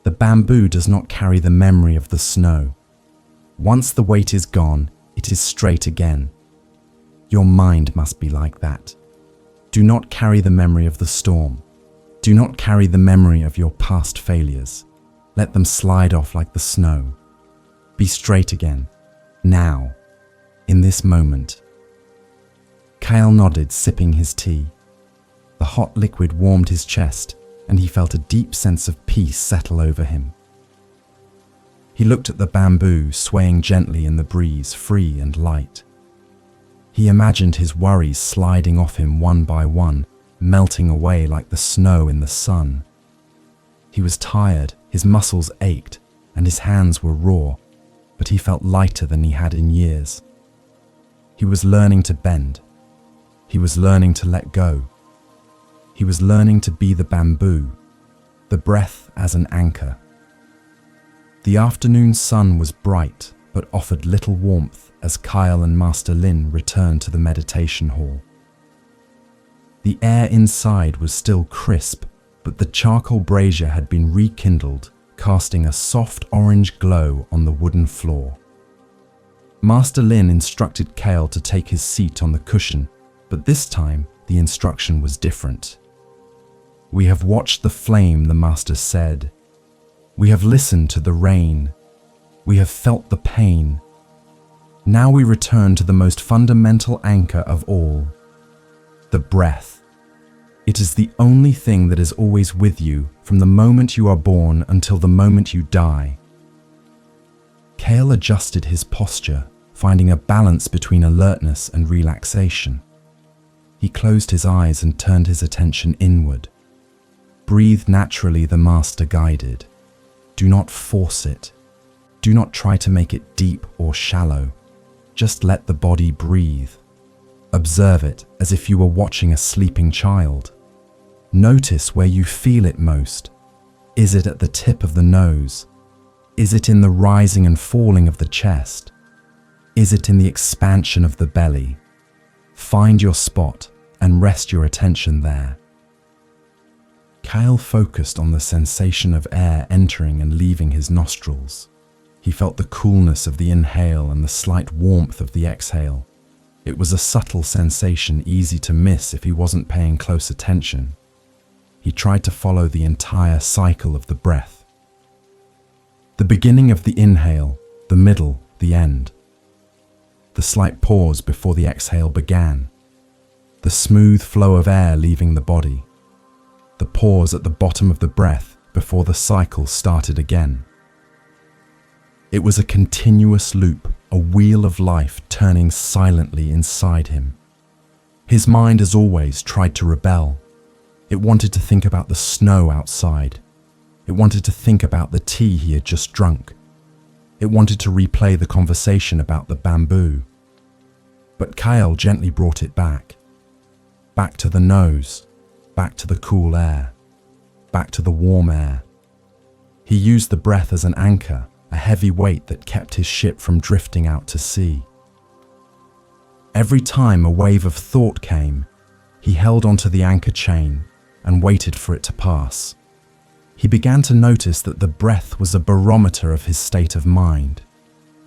The bamboo does not carry the memory of the snow. Once the weight is gone, it is straight again. Your mind must be like that. Do not carry the memory of the storm. Do not carry the memory of your past failures. Let them slide off like the snow. Be straight again, now, in this moment." Kyle nodded, sipping his tea. The hot liquid warmed his chest, and he felt a deep sense of peace settle over him. He looked at the bamboo swaying gently in the breeze, free and light. He imagined his worries sliding off him one by one, melting away like the snow in the sun. He was tired, his muscles ached, and his hands were raw, but he felt lighter than he had in years. He was learning to bend. He was learning to let go. He was learning to be the bamboo, the breath as an anchor. The afternoon sun was bright, but offered little warmth as Kyle and Master Lin returned to the meditation hall. The air inside was still crisp, but the charcoal brazier had been rekindled, casting a soft orange glow on the wooden floor. Master Lin instructed Kyle to take his seat on the cushion, but this time the instruction was different. "We have watched the flame," the master said. "We have listened to the rain. We have felt the pain. Now we return to the most fundamental anchor of all, the breath. It is the only thing that is always with you from the moment you are born until the moment you die." Kale adjusted his posture, finding a balance between alertness and relaxation. He closed his eyes and turned his attention inward. "Breathe naturally," the master guided. "Do not force it. Do not try to make it deep or shallow. Just let the body breathe. Observe it as if you were watching a sleeping child. Notice where you feel it most. Is it at the tip of the nose? Is it in the rising and falling of the chest? Is it in the expansion of the belly? Find your spot and rest your attention there." Kyle focused on the sensation of air entering and leaving his nostrils. He felt the coolness of the inhale and the slight warmth of the exhale. It was a subtle sensation easy to miss if he wasn't paying close attention. He tried to follow the entire cycle of the breath. The beginning of the inhale, the middle, the end. The slight pause before the exhale began. The smooth flow of air leaving the body. The pause at the bottom of the breath before the cycle started again. It was a continuous loop, a wheel of life turning silently inside him. His mind, as always, tried to rebel. It wanted to think about the snow outside. It wanted to think about the tea he had just drunk. It wanted to replay the conversation about the bamboo. But Kyle gently brought it back. Back to the nose, back to the cool air, back to the warm air. He used the breath as an anchor, a heavy weight that kept his ship from drifting out to sea. Every time a wave of thought came, he held onto the anchor chain and waited for it to pass. He began to notice that the breath was a barometer of his state of mind.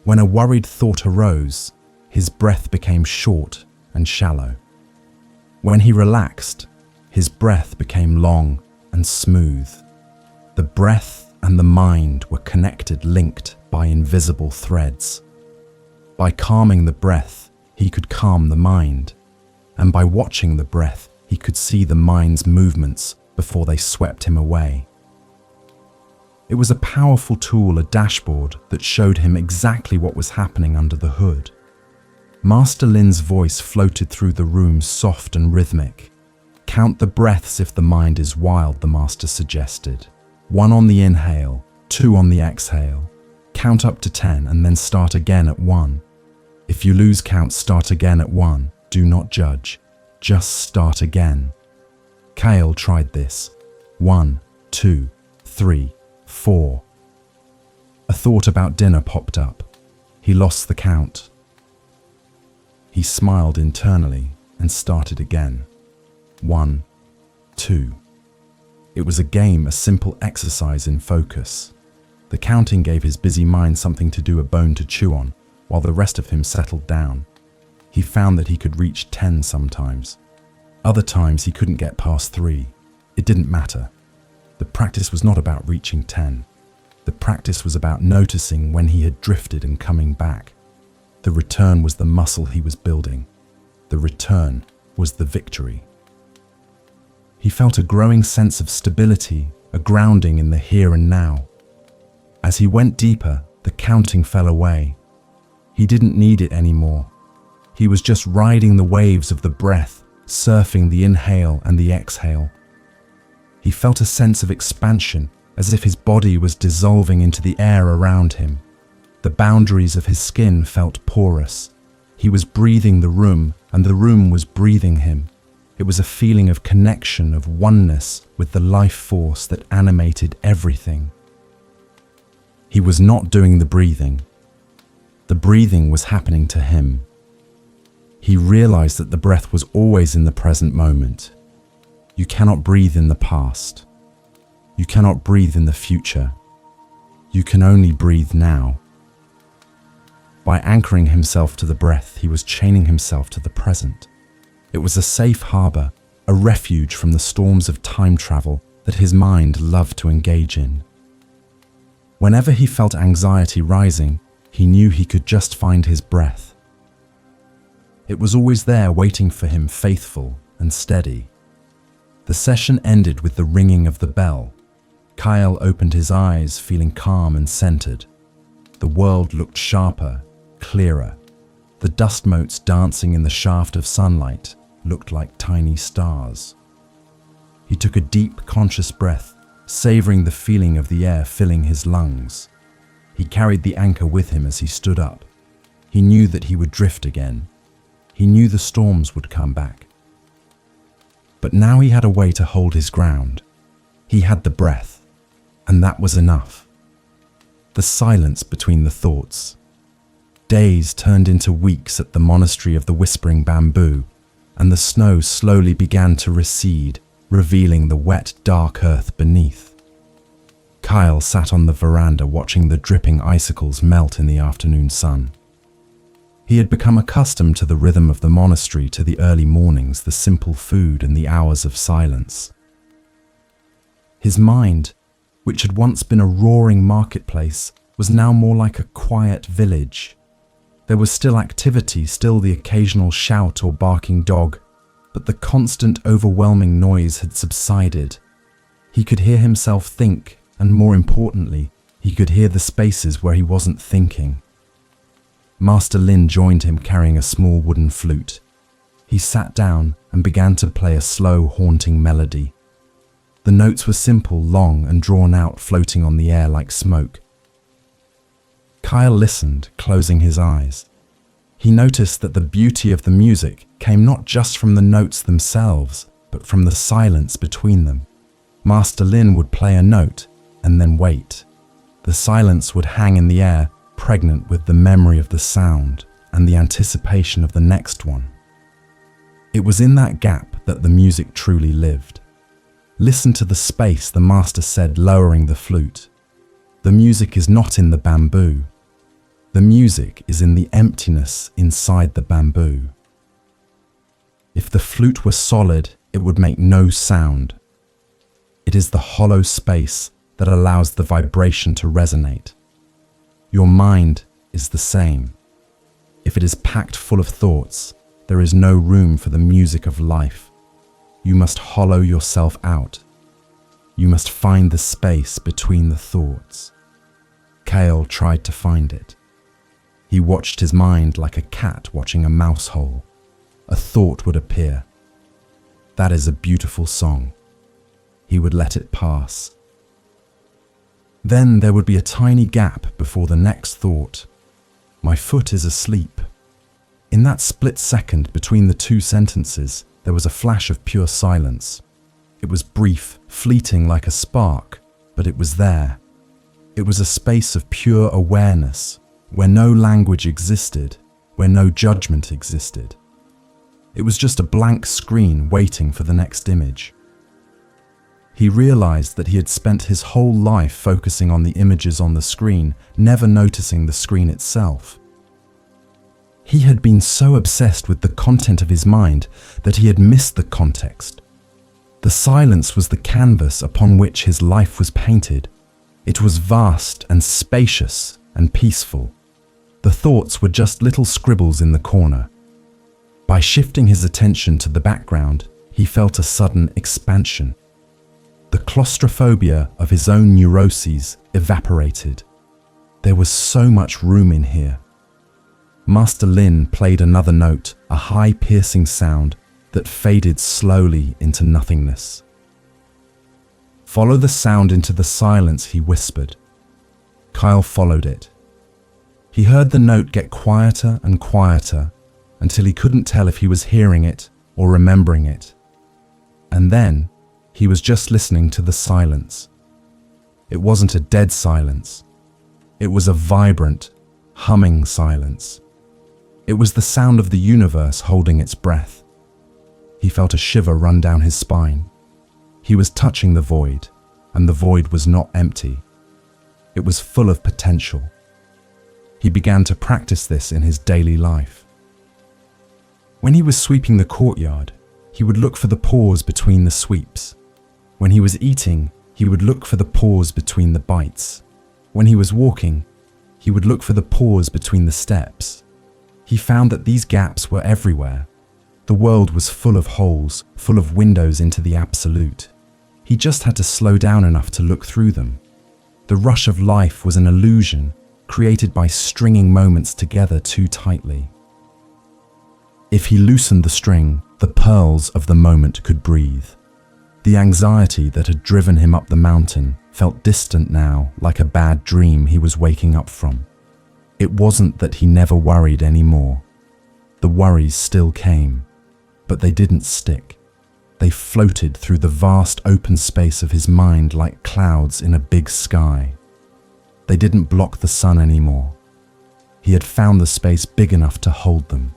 When a worried thought arose, his breath became short and shallow. When he relaxed, his breath became long and smooth. The breath and the mind were connected, linked by invisible threads. By calming the breath, he could calm the mind, and by watching the breath, he could see the mind's movements before they swept him away. It was a powerful tool, a dashboard that showed him exactly what was happening under the hood. Master Lin's voice floated through the room, soft and rhythmic. Count the breaths if the mind is wild, the master suggested. 1 on the inhale, 2 on the exhale. Count up to 10 and then start again at 1. If you lose count, start again at 1. Do not judge. Just start again. Kyle tried this. 1, 2, 3, 4. A thought about dinner popped up. He lost the count. He smiled internally and started again. 1, 2. It was a game, a simple exercise in focus. The counting gave his busy mind something to do, a bone to chew on, while the rest of him settled down. He found that he could reach 10 sometimes. Other times he couldn't get past 3. It didn't matter. The practice was not about reaching 10. The practice was about noticing when he had drifted and coming back. The return was the muscle he was building. The return was the victory. He felt a growing sense of stability, a grounding in the here and now. As he went deeper, the counting fell away. He didn't need it anymore. He was just riding the waves of the breath, surfing the inhale and the exhale. He felt a sense of expansion, as if his body was dissolving into the air around him. The boundaries of his skin felt porous. He was breathing the room, and the room was breathing him. It was a feeling of connection, of oneness with the life force that animated everything. He was not doing the breathing. The breathing was happening to him. He realized that the breath was always in the present moment. You cannot breathe in the past. You cannot breathe in the future. You can only breathe now. By anchoring himself to the breath, he was chaining himself to the present. It was a safe harbor, a refuge from the storms of time travel that his mind loved to engage in. Whenever he felt anxiety rising, he knew he could just find his breath. It was always there waiting for him, faithful and steady. The session ended with the ringing of the bell. Kyle opened his eyes, feeling calm and centered. The world looked sharper, clearer. The dust motes dancing in the shaft of sunlight looked like tiny stars. He took a deep, conscious breath, savoring the feeling of the air filling his lungs. He carried the anchor with him as he stood up. He knew that he would drift again. He knew the storms would come back. But now he had a way to hold his ground. He had the breath, and that was enough. The silence between the thoughts. Days turned into weeks at the monastery of the whispering bamboo, and the snow slowly began to recede, revealing the wet, dark earth beneath. Kyle sat on the veranda watching the dripping icicles melt in the afternoon sun. He had become accustomed to the rhythm of the monastery, to the early mornings, the simple food, and the hours of silence. His mind, which had once been a roaring marketplace, was now more like a quiet village. There was still activity, still the occasional shout or barking dog, but the constant, overwhelming noise had subsided. He could hear himself think, and more importantly, he could hear the spaces where he wasn't thinking. Master Lin joined him, carrying a small wooden flute. He sat down and began to play a slow, haunting melody, The notes were simple, long and drawn out, floating on the air like smoke. Kyle listened, closing his eyes. He noticed that the beauty of the music came not just from the notes themselves, but from the silence between them. Master Lin would play a note and then wait. The silence would hang in the air, pregnant with the memory of the sound and the anticipation of the next one. It was in that gap that the music truly lived. Listen to the space, the master said, lowering the flute. The music is not in the bamboo. The music is in the emptiness inside the bamboo. If the flute were solid, it would make no sound. It is the hollow space that allows the vibration to resonate. Your mind is the same. If it is packed full of thoughts, there is no room for the music of life. You must hollow yourself out. You must find the space between the thoughts. Kale tried to find it. He watched his mind like a cat watching a mouse hole. A thought would appear. That is a beautiful song. He would let it pass. Then there would be a tiny gap before the next thought. My foot is asleep. In that split second between the two sentences, there was a flash of pure silence. It was brief, fleeting like a spark, but it was there. It was a space of pure awareness, where no language existed, where no judgment existed. It was just a blank screen waiting for the next image. He realized that he had spent his whole life focusing on the images on the screen, never noticing the screen itself. He had been so obsessed with the content of his mind that he had missed the context. The silence was the canvas upon which his life was painted. It was vast and spacious and peaceful. The thoughts were just little scribbles in the corner. By shifting his attention to the background, he felt a sudden expansion. The claustrophobia of his own neuroses evaporated. There was so much room in here. Master Lin played another note, a high piercing sound that faded slowly into nothingness. Follow the sound into the silence, he whispered. Kyle followed it. He heard the note get quieter and quieter until he couldn't tell if he was hearing it or remembering it. And then he was just listening to the silence. It wasn't a dead silence. It was a vibrant, humming silence. It was the sound of the universe holding its breath. He felt a shiver run down his spine. He was touching the void, and the void was not empty. It was full of potential. He began to practice this in his daily life. When he was sweeping the courtyard, he would look for the pause between the sweeps. When he was eating, he would look for the pause between the bites. When he was walking, he would look for the pause between the steps. He found that these gaps were everywhere. The world was full of holes, full of windows into the absolute. He just had to slow down enough to look through them. The rush of life was an illusion created by stringing moments together too tightly. If he loosened the string, the pearls of the moment could breathe. The anxiety that had driven him up the mountain felt distant now, like a bad dream he was waking up from. It wasn't that he never worried anymore. The worries still came, but they didn't stick. They floated through the vast open space of his mind like clouds in a big sky. They didn't block the sun anymore. He had found the space big enough to hold them.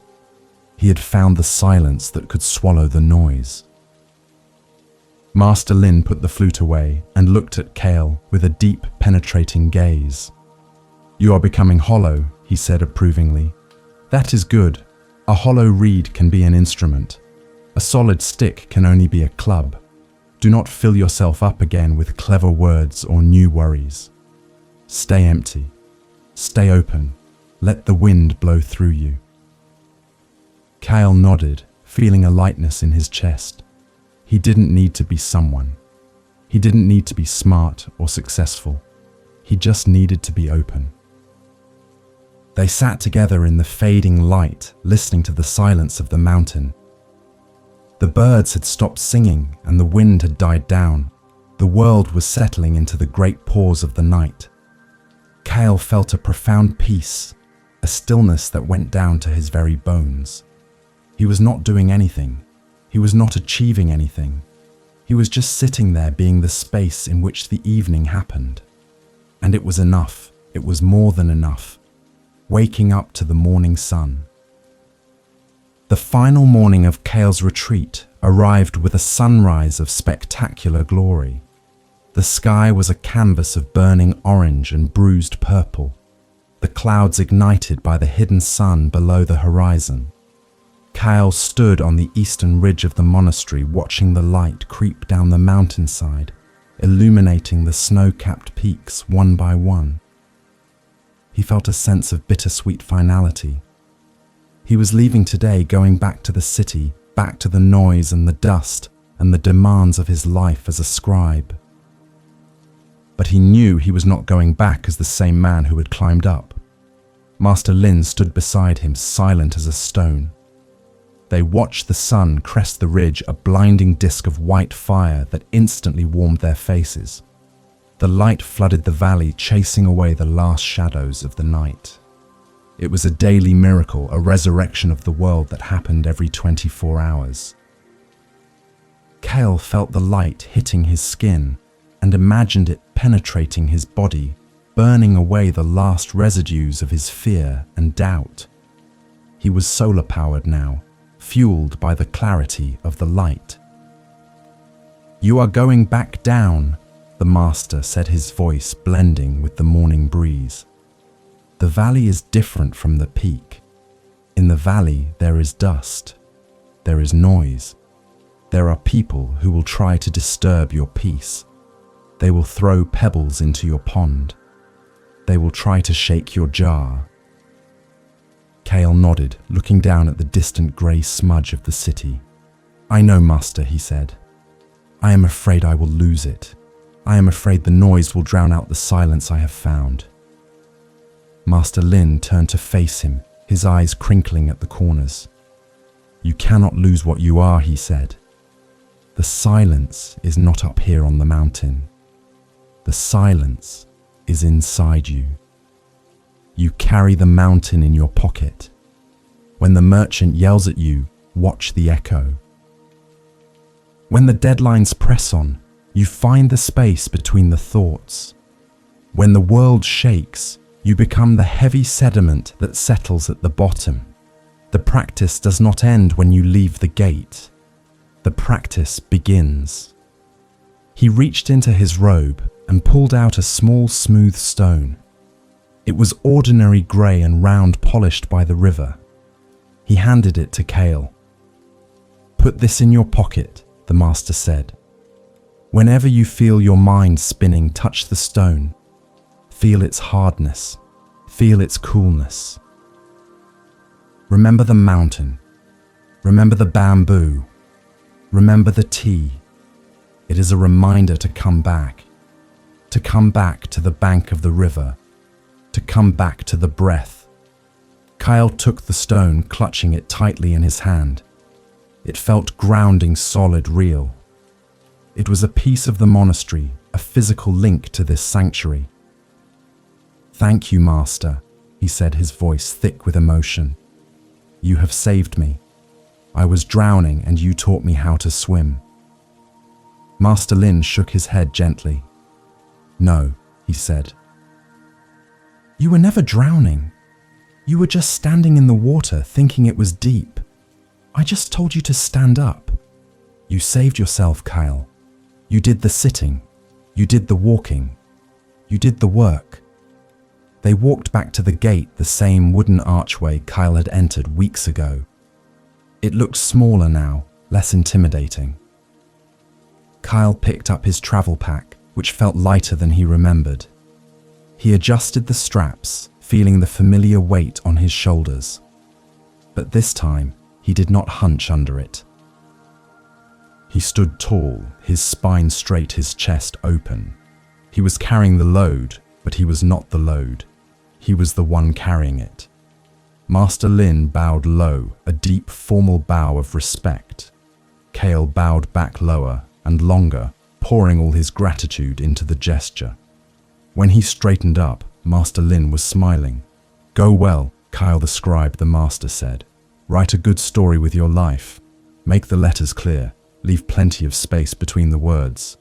He had found the silence that could swallow the noise. Master Lin put the flute away and looked at Kale with a deep, penetrating gaze. "You are becoming hollow," he said approvingly. "That is good. A hollow reed can be an instrument. A solid stick can only be a club. Do not fill yourself up again with clever words or new worries. Stay empty. Stay open. Let the wind blow through you." Kale nodded, feeling a lightness in his chest. He didn't need to be someone. He didn't need to be smart or successful. He just needed to be open. They sat together in the fading light, listening to the silence of the mountain. The birds had stopped singing and the wind had died down. The world was settling into the great pause of the night. Kale felt a profound peace, a stillness that went down to his very bones. He was not doing anything. He was not achieving anything. He was just sitting there being the space in which the evening happened. And it was enough. It was more than enough. Waking up to the morning sun. The final morning of Kale's retreat arrived with a sunrise of spectacular glory. The sky was a canvas of burning orange and bruised purple, the clouds ignited by the hidden sun below the horizon. Kale stood on the eastern ridge of the monastery watching the light creep down the mountainside, illuminating the snow-capped peaks one by one. He felt a sense of bittersweet finality. He was leaving today, going back to the city, back to the noise and the dust and the demands of his life as a scribe. But he knew he was not going back as the same man who had climbed up. Master Lin stood beside him, silent as a stone. They watched the sun crest the ridge, a blinding disk of white fire that instantly warmed their faces. The light flooded the valley, chasing away the last shadows of the night. It was a daily miracle, a resurrection of the world that happened every 24 hours. Kale felt the light hitting his skin and imagined it penetrating his body, burning away the last residues of his fear and doubt. He was solar-powered now, fueled by the clarity of the light. "You are going back down," the master said, his voice blending with the morning breeze. "The valley is different from the peak. In the valley there is dust, there is noise. There are people who will try to disturb your peace. They will throw pebbles into your pond. They will try to shake your jar." Kale nodded, looking down at the distant grey smudge of the city. "I know, Master," he said. "I am afraid I will lose it. I am afraid the noise will drown out the silence I have found." Master Lin turned to face him, his eyes crinkling at the corners. "You cannot lose what you are," he said. "The silence is not up here on the mountain. The silence is inside you. You carry the mountain in your pocket. When the merchant yells at you, watch the echo. When the deadlines press on, you find the space between the thoughts. When the world shakes, you become the heavy sediment that settles at the bottom. The practice does not end when you leave the gate. The practice begins." He reached into his robe and pulled out a small, smooth stone. It was ordinary grey and round, polished by the river. He handed it to Kale. "Put this in your pocket," the master said. "Whenever you feel your mind spinning, touch the stone. Feel its hardness. Feel its coolness. Remember the mountain. Remember the bamboo. Remember the tea. It is a reminder to come back. To come back to the bank of the river. To come back to the breath." Kyle took the stone, clutching it tightly in his hand. It felt grounding, solid, real. It was a piece of the monastery, a physical link to this sanctuary. "Thank you, Master," he said, his voice thick with emotion. "You have saved me. I was drowning and you taught me how to swim." Master Lin shook his head gently. "No," he said. "You were never drowning. You were just standing in the water thinking it was deep. I just told you to stand up. You saved yourself, Kyle. You did the sitting. You did the walking. You did the work." They walked back to the gate, the same wooden archway Kyle had entered weeks ago. It looked smaller now, less intimidating. Kyle picked up his travel pack, which felt lighter than he remembered. He adjusted the straps, feeling the familiar weight on his shoulders. But this time, he did not hunch under it. He stood tall, his spine straight, his chest open. He was carrying the load, but he was not the load. He was the one carrying it. Master Lin bowed low, a deep, formal bow of respect. Kale bowed back lower and longer, pouring all his gratitude into the gesture. When he straightened up, Master Lin was smiling. "Go well, Kyle the scribe," the master said. "Write a good story with your life. Make the letters clear. Leave plenty of space between the words."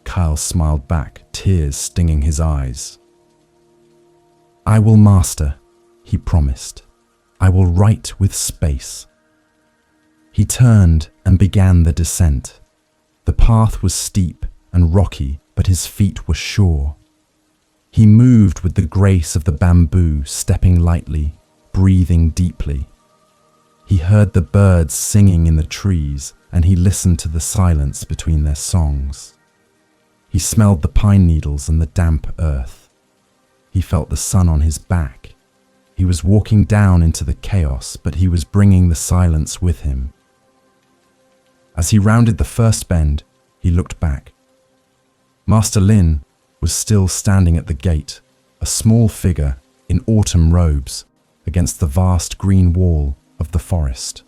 Kyle smiled back, tears stinging his eyes. "I will, master," he promised. "I will write with space." He turned and began the descent. The path was steep and rocky, but his feet were sure. He moved with the grace of the bamboo, stepping lightly, breathing deeply. He heard the birds singing in the trees, and he listened to the silence between their songs. He smelled the pine needles and the damp earth. He felt the sun on his back. He was walking down into the chaos, but he was bringing the silence with him. As he rounded the first bend, he looked back. Master Lin was still standing at the gate, a small figure in autumn robes against the vast green wall of the forest.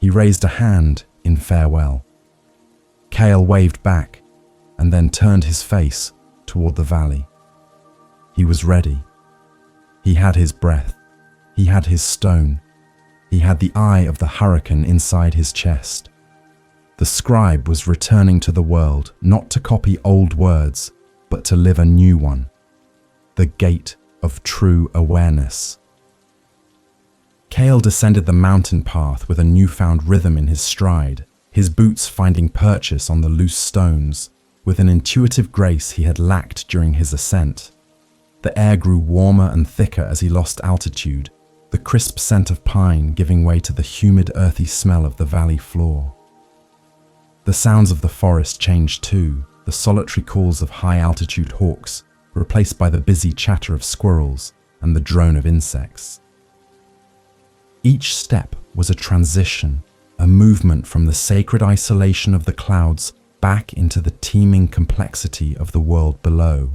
He raised a hand in farewell. Kale waved back and then turned his face toward the valley. He was ready. He had his breath. He had his stone. He had the eye of the hurricane inside his chest. The scribe was returning to the world, not to copy old words, but to live a new one. The gate of true awareness. Kale descended the mountain path with a newfound rhythm in his stride, his boots finding purchase on the loose stones, with an intuitive grace he had lacked during his ascent. The air grew warmer and thicker as he lost altitude, the crisp scent of pine giving way to the humid, earthy smell of the valley floor. The sounds of the forest changed too, the solitary calls of high-altitude hawks replaced by the busy chatter of squirrels and the drone of insects. Each step was a transition, a movement from the sacred isolation of the clouds back into the teeming complexity of the world below.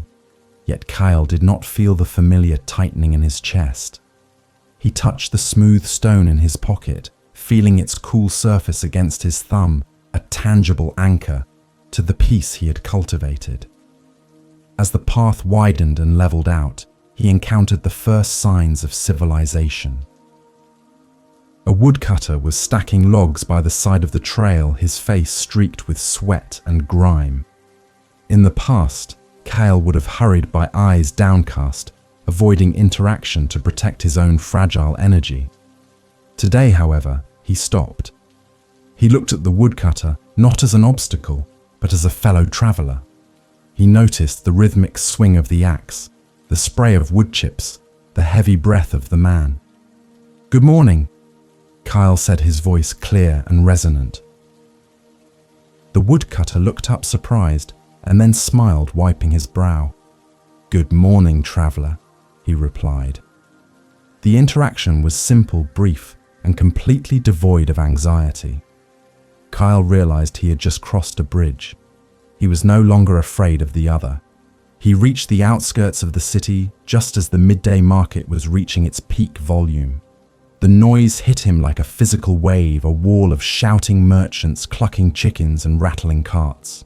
Yet Kyle did not feel the familiar tightening in his chest. He touched the smooth stone in his pocket, feeling its cool surface against his thumb, a tangible anchor to the peace he had cultivated. As the path widened and leveled out, he encountered the first signs of civilization. A woodcutter was stacking logs by the side of the trail, his face streaked with sweat and grime. In the past, Kyle would have hurried by eyes downcast, avoiding interaction to protect his own fragile energy. Today, however, he stopped. He looked at the woodcutter not as an obstacle, but as a fellow traveler. He noticed the rhythmic swing of the axe, the spray of wood chips, the heavy breath of the man. "Good morning," Kyle said, his voice clear and resonant. The woodcutter looked up surprised and then smiled, wiping his brow. "Good morning, traveler," he replied. The interaction was simple, brief, and completely devoid of anxiety. Kyle realized he had just crossed a bridge. He was no longer afraid of the other. He reached the outskirts of the city just as the midday market was reaching its peak volume. The noise hit him like a physical wave, a wall of shouting merchants, clucking chickens, and rattling carts.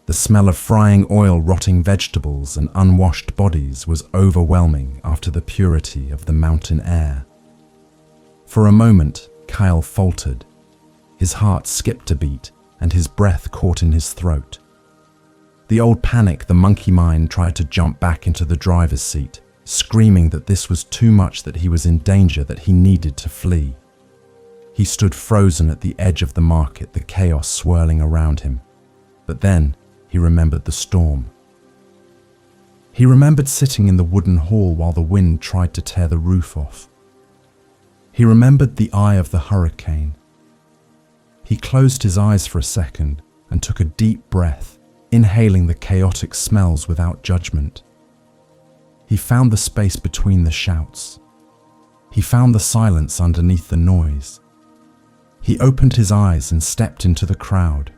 The smell of frying oil, rotting vegetables, and unwashed bodies was overwhelming after the purity of the mountain air. For a moment, Kyle faltered. His heart skipped a beat, and his breath caught in his throat. The old panic, the monkey mind, tried to jump back into the driver's seat, screaming that this was too much, that he was in danger, that he needed to flee. He stood frozen at the edge of the market, the chaos swirling around him. But then he remembered the storm. He remembered sitting in the wooden hall while the wind tried to tear the roof off. He remembered the eye of the hurricane. He closed his eyes for a second and took a deep breath, inhaling the chaotic smells without judgment. He found the space between the shouts. He found the silence underneath the noise. He opened his eyes and stepped into the crowd.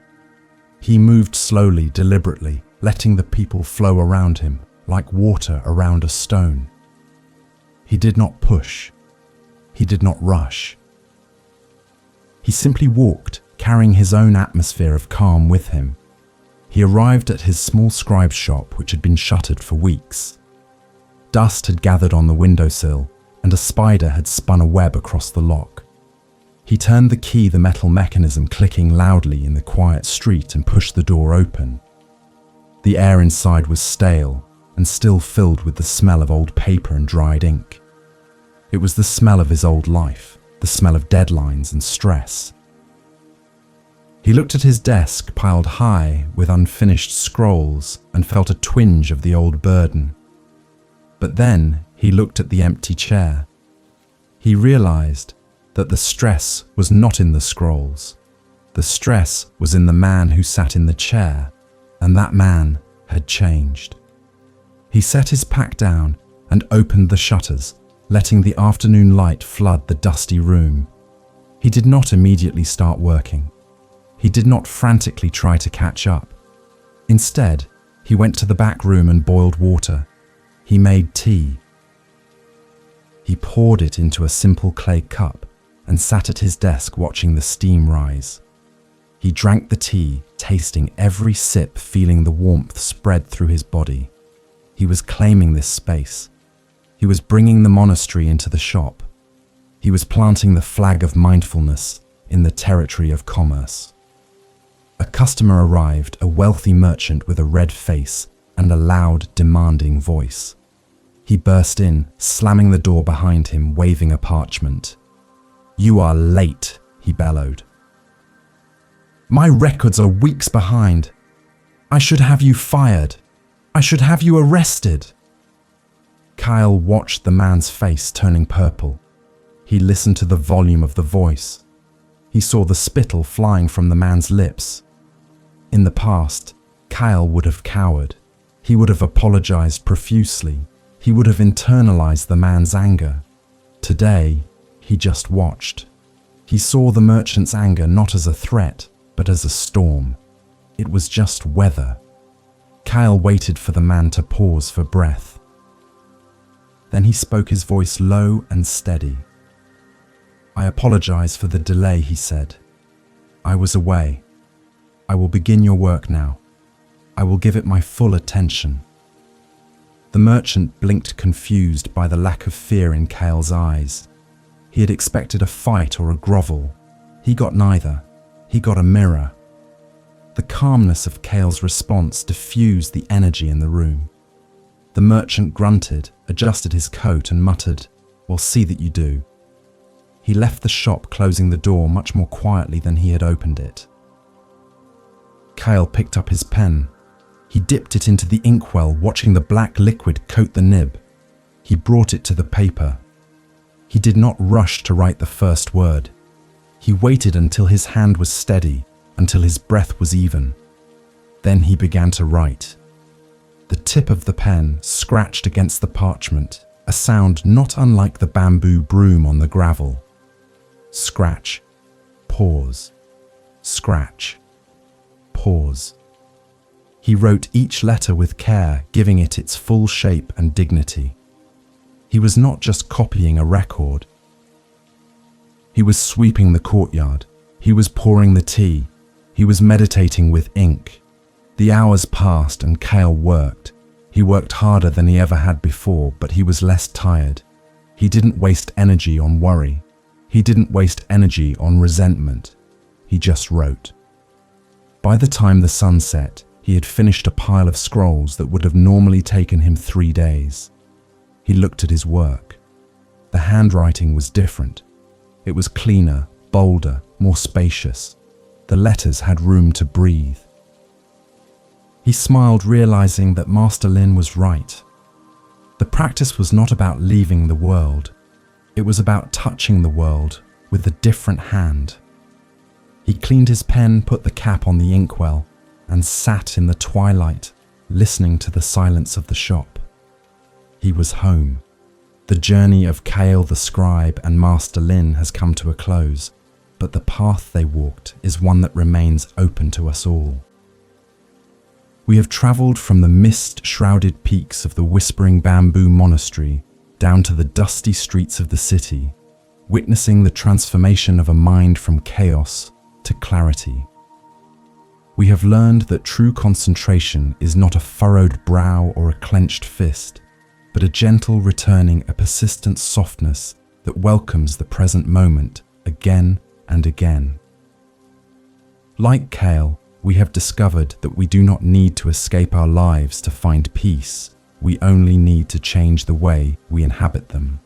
He moved slowly, deliberately, letting the people flow around him like water around a stone. He did not push. He did not rush. He simply walked, carrying his own atmosphere of calm with him, He arrived at his small scribe shop, which had been shuttered for weeks. Dust had gathered on the windowsill, and a spider had spun a web across the lock. He turned the key, the metal mechanism clicking loudly in the quiet street, and pushed the door open. The air inside was stale and still filled with the smell of old paper and dried ink. It was the smell of his old life, the smell of deadlines and stress. He looked at his desk piled high with unfinished scrolls and felt a twinge of the old burden. But then he looked at the empty chair. He realized that the stress was not in the scrolls. The stress was in the man who sat in the chair, and that man had changed. He set his pack down and opened the shutters, letting the afternoon light flood the dusty room. He did not immediately start working. He did not frantically try to catch up. Instead, he went to the back room and boiled water. He made tea. He poured it into a simple clay cup and sat at his desk watching the steam rise. He drank the tea, tasting every sip, feeling the warmth spread through his body. He was claiming this space. He was bringing the monastery into the shop. He was planting the flag of mindfulness in the territory of commerce. A customer arrived, a wealthy merchant with a red face and a loud, demanding voice. He burst in, slamming the door behind him, waving a parchment. "You are late," he bellowed. "My records are weeks behind. I should have you fired. I should have you arrested." Kyle watched the man's face turning purple. He listened to the volume of the voice. He saw the spittle flying from the man's lips. In the past, Kyle would have cowered. He would have apologized profusely. He would have internalized the man's anger. Today, he just watched. He saw the merchant's anger not as a threat, but as a storm. It was just weather. Kyle waited for the man to pause for breath. Then he spoke, his voice low and steady. "I apologize for the delay," he said. "I was away. I will begin your work now. I will give it my full attention." The merchant blinked, confused by the lack of fear in Kyle's eyes. He had expected a fight or a grovel. He got neither. He got a mirror. The calmness of Kyle's response diffused the energy in the room. The merchant grunted, adjusted his coat and muttered, "Well, see that you do." He left the shop, closing the door much more quietly than he had opened it. Kyle picked up his pen. He dipped it into the inkwell, watching the black liquid coat the nib. He brought it to the paper. He did not rush to write the first word. He waited until his hand was steady, until his breath was even. Then he began to write. The tip of the pen scratched against the parchment, a sound not unlike the bamboo broom on the gravel. Scratch, pause, scratch, pause. He wrote each letter with care, giving it its full shape and dignity. He was not just copying a record. He was sweeping the courtyard. He was pouring the tea. He was meditating with ink. The hours passed and Kyle worked. He worked harder than he ever had before, but he was less tired. He didn't waste energy on worry. He didn't waste energy on resentment. He just wrote. By the time the sun set, he had finished a pile of scrolls that would have normally taken him 3 days. He looked at his work. The handwriting was different. It was cleaner, bolder, more spacious. The letters had room to breathe. He smiled, realizing that Master Lin was right. The practice was not about leaving the world. It was about touching the world with a different hand. He cleaned his pen, put the cap on the inkwell, and sat in the twilight, listening to the silence of the shop. He was home. The journey of Kyle the scribe and Master Lin has come to a close, but the path they walked is one that remains open to us all. We have travelled from the mist-shrouded peaks of the Whispering Bamboo Monastery down to the dusty streets of the city, witnessing the transformation of a mind from chaos to clarity. We have learned that true concentration is not a furrowed brow or a clenched fist, but a gentle returning, a persistent softness that welcomes the present moment again and again. Like kale, we have discovered that we do not need to escape our lives to find peace. We only need to change the way we inhabit them.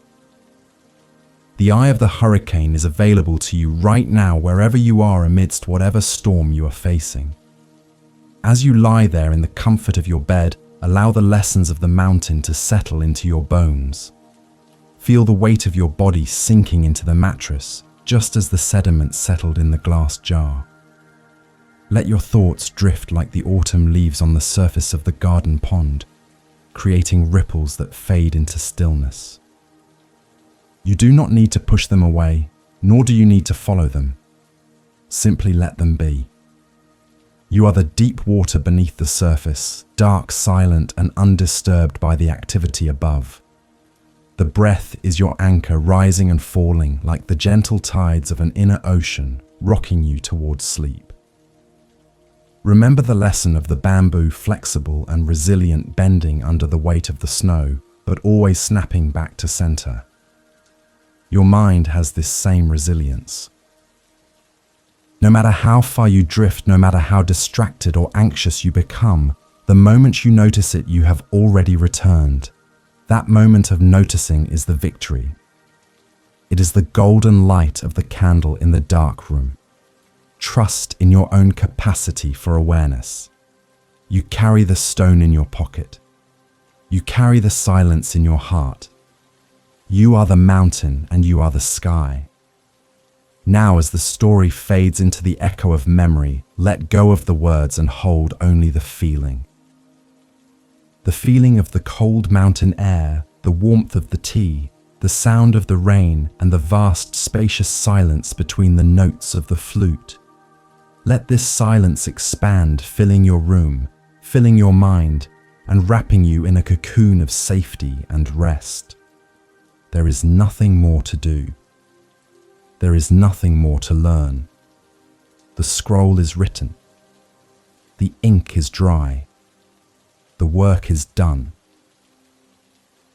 The eye of the hurricane is available to you right now wherever you are amidst whatever storm you are facing. As you lie there in the comfort of your bed, allow the lessons of the mountain to settle into your bones. Feel the weight of your body sinking into the mattress, just as the sediment settled in the glass jar. Let your thoughts drift like the autumn leaves on the surface of the garden pond, creating ripples that fade into stillness. You do not need to push them away, nor do you need to follow them. Simply let them be. You are the deep water beneath the surface, dark, silent, and undisturbed by the activity above. The breath is your anchor, rising and falling like the gentle tides of an inner ocean, rocking you towards sleep. Remember the lesson of the bamboo, flexible and resilient, bending under the weight of the snow, but always snapping back to center. Your mind has this same resilience. No matter how far you drift, no matter how distracted or anxious you become, the moment you notice it, you have already returned. That moment of noticing is the victory. It is the golden light of the candle in the dark room. Trust in your own capacity for awareness. You carry the stone in your pocket. You carry the silence in your heart. You are the mountain and you are the sky. Now, as the story fades into the echo of memory, let go of the words and hold only the feeling. The feeling of the cold mountain air, the warmth of the tea, the sound of the rain, and the vast, spacious silence between the notes of the flute. Let this silence expand, filling your room, filling your mind, and wrapping you in a cocoon of safety and rest. There is nothing more to do. There is nothing more to learn. The scroll is written. The ink is dry. The work is done.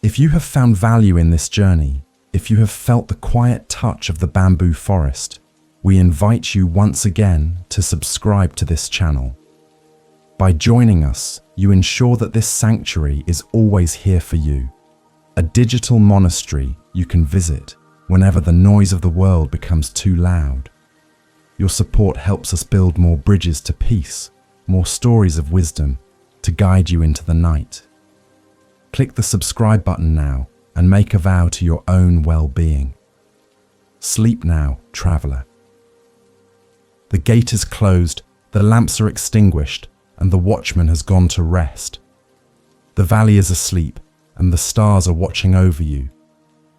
If you have found value in this journey, if you have felt the quiet touch of the bamboo forest, we invite you once again to subscribe to this channel. By joining us, you ensure that this sanctuary is always here for you, a digital monastery you can visit whenever the noise of the world becomes too loud. Your support helps us build more bridges to peace, more stories of wisdom to guide you into the night. Click the subscribe button now and make a vow to your own well-being. Sleep now, traveler. The gate is closed, the lamps are extinguished, and the watchman has gone to rest. The valley is asleep, and the stars are watching over you.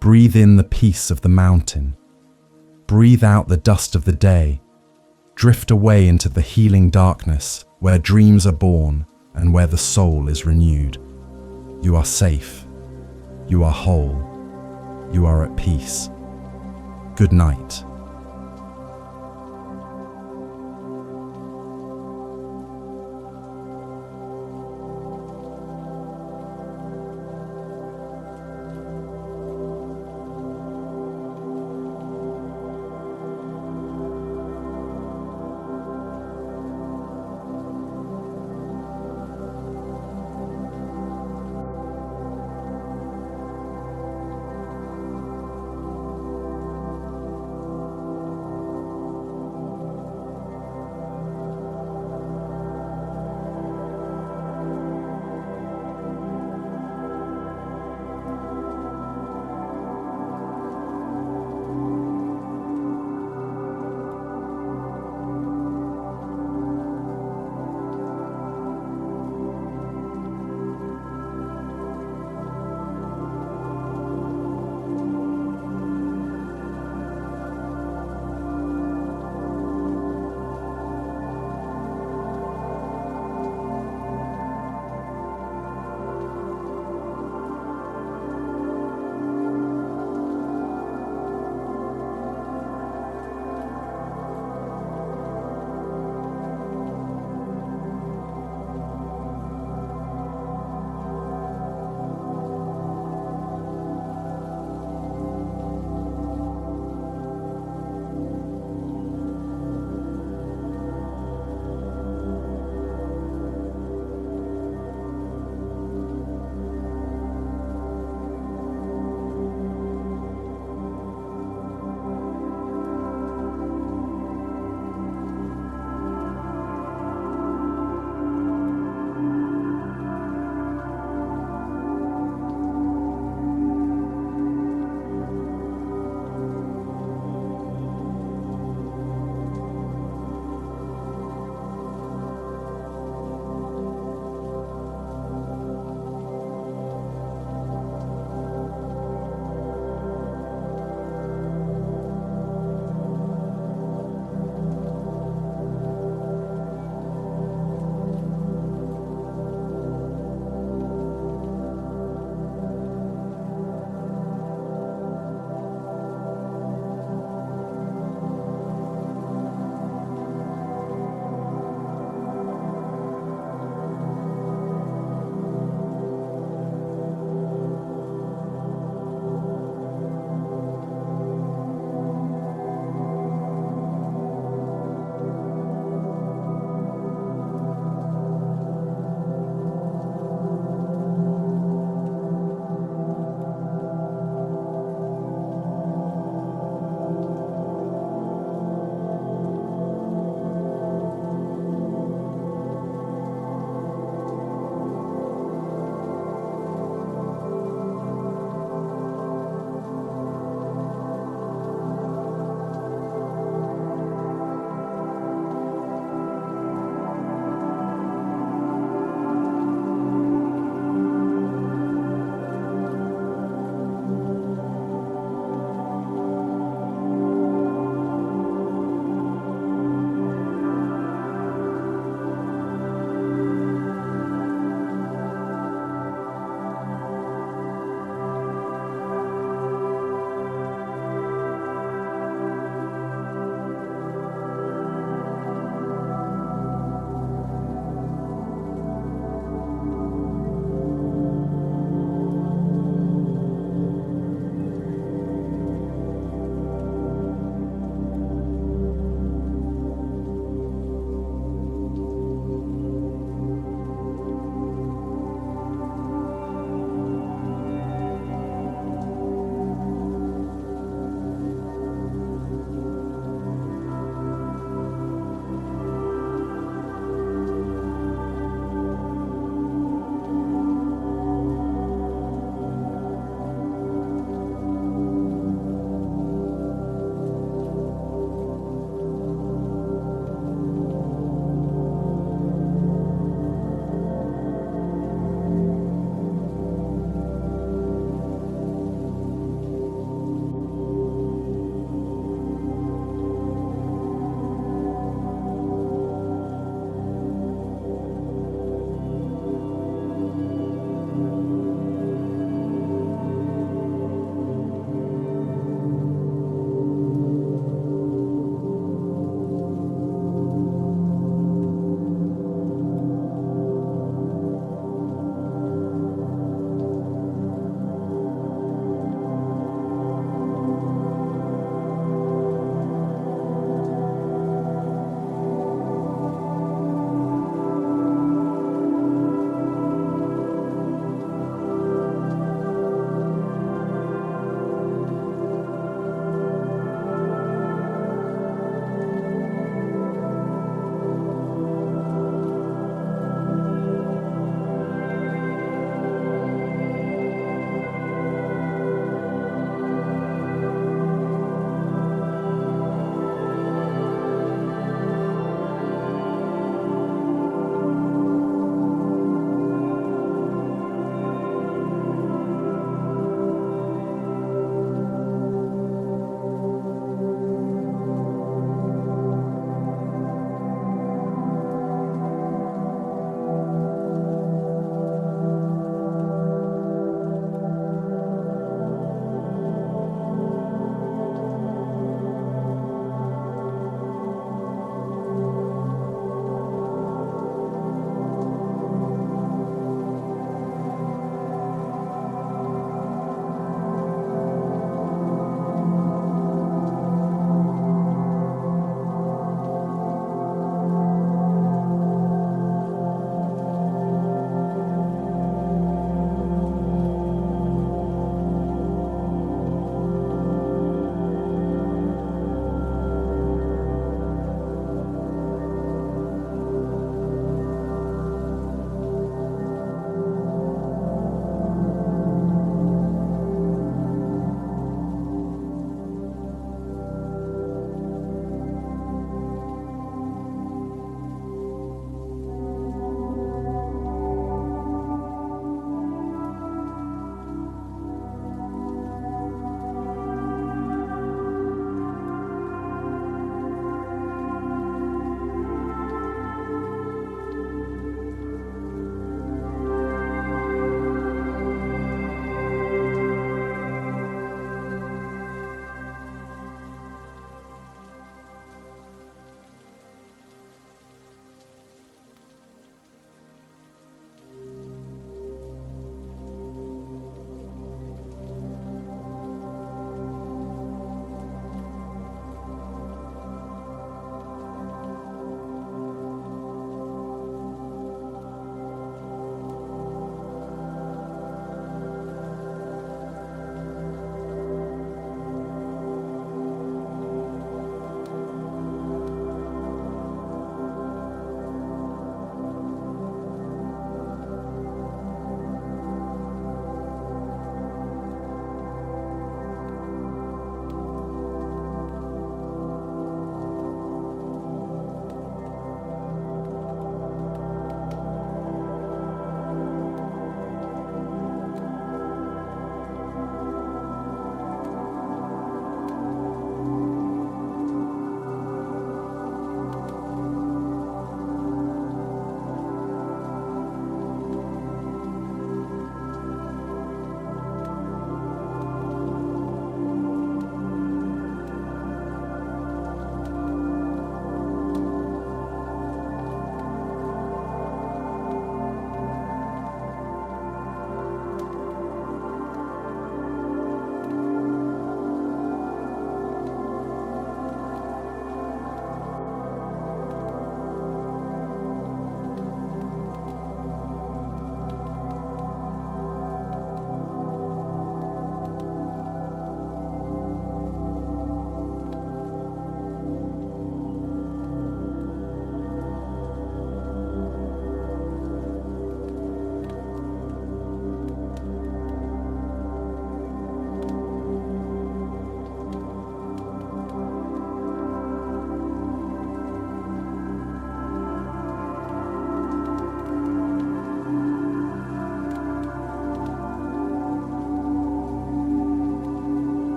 Breathe in the peace of the mountain. Breathe out the dust of the day. Drift away into the healing darkness where dreams are born and where the soul is renewed. You are safe. You are whole. You are at peace. Good night.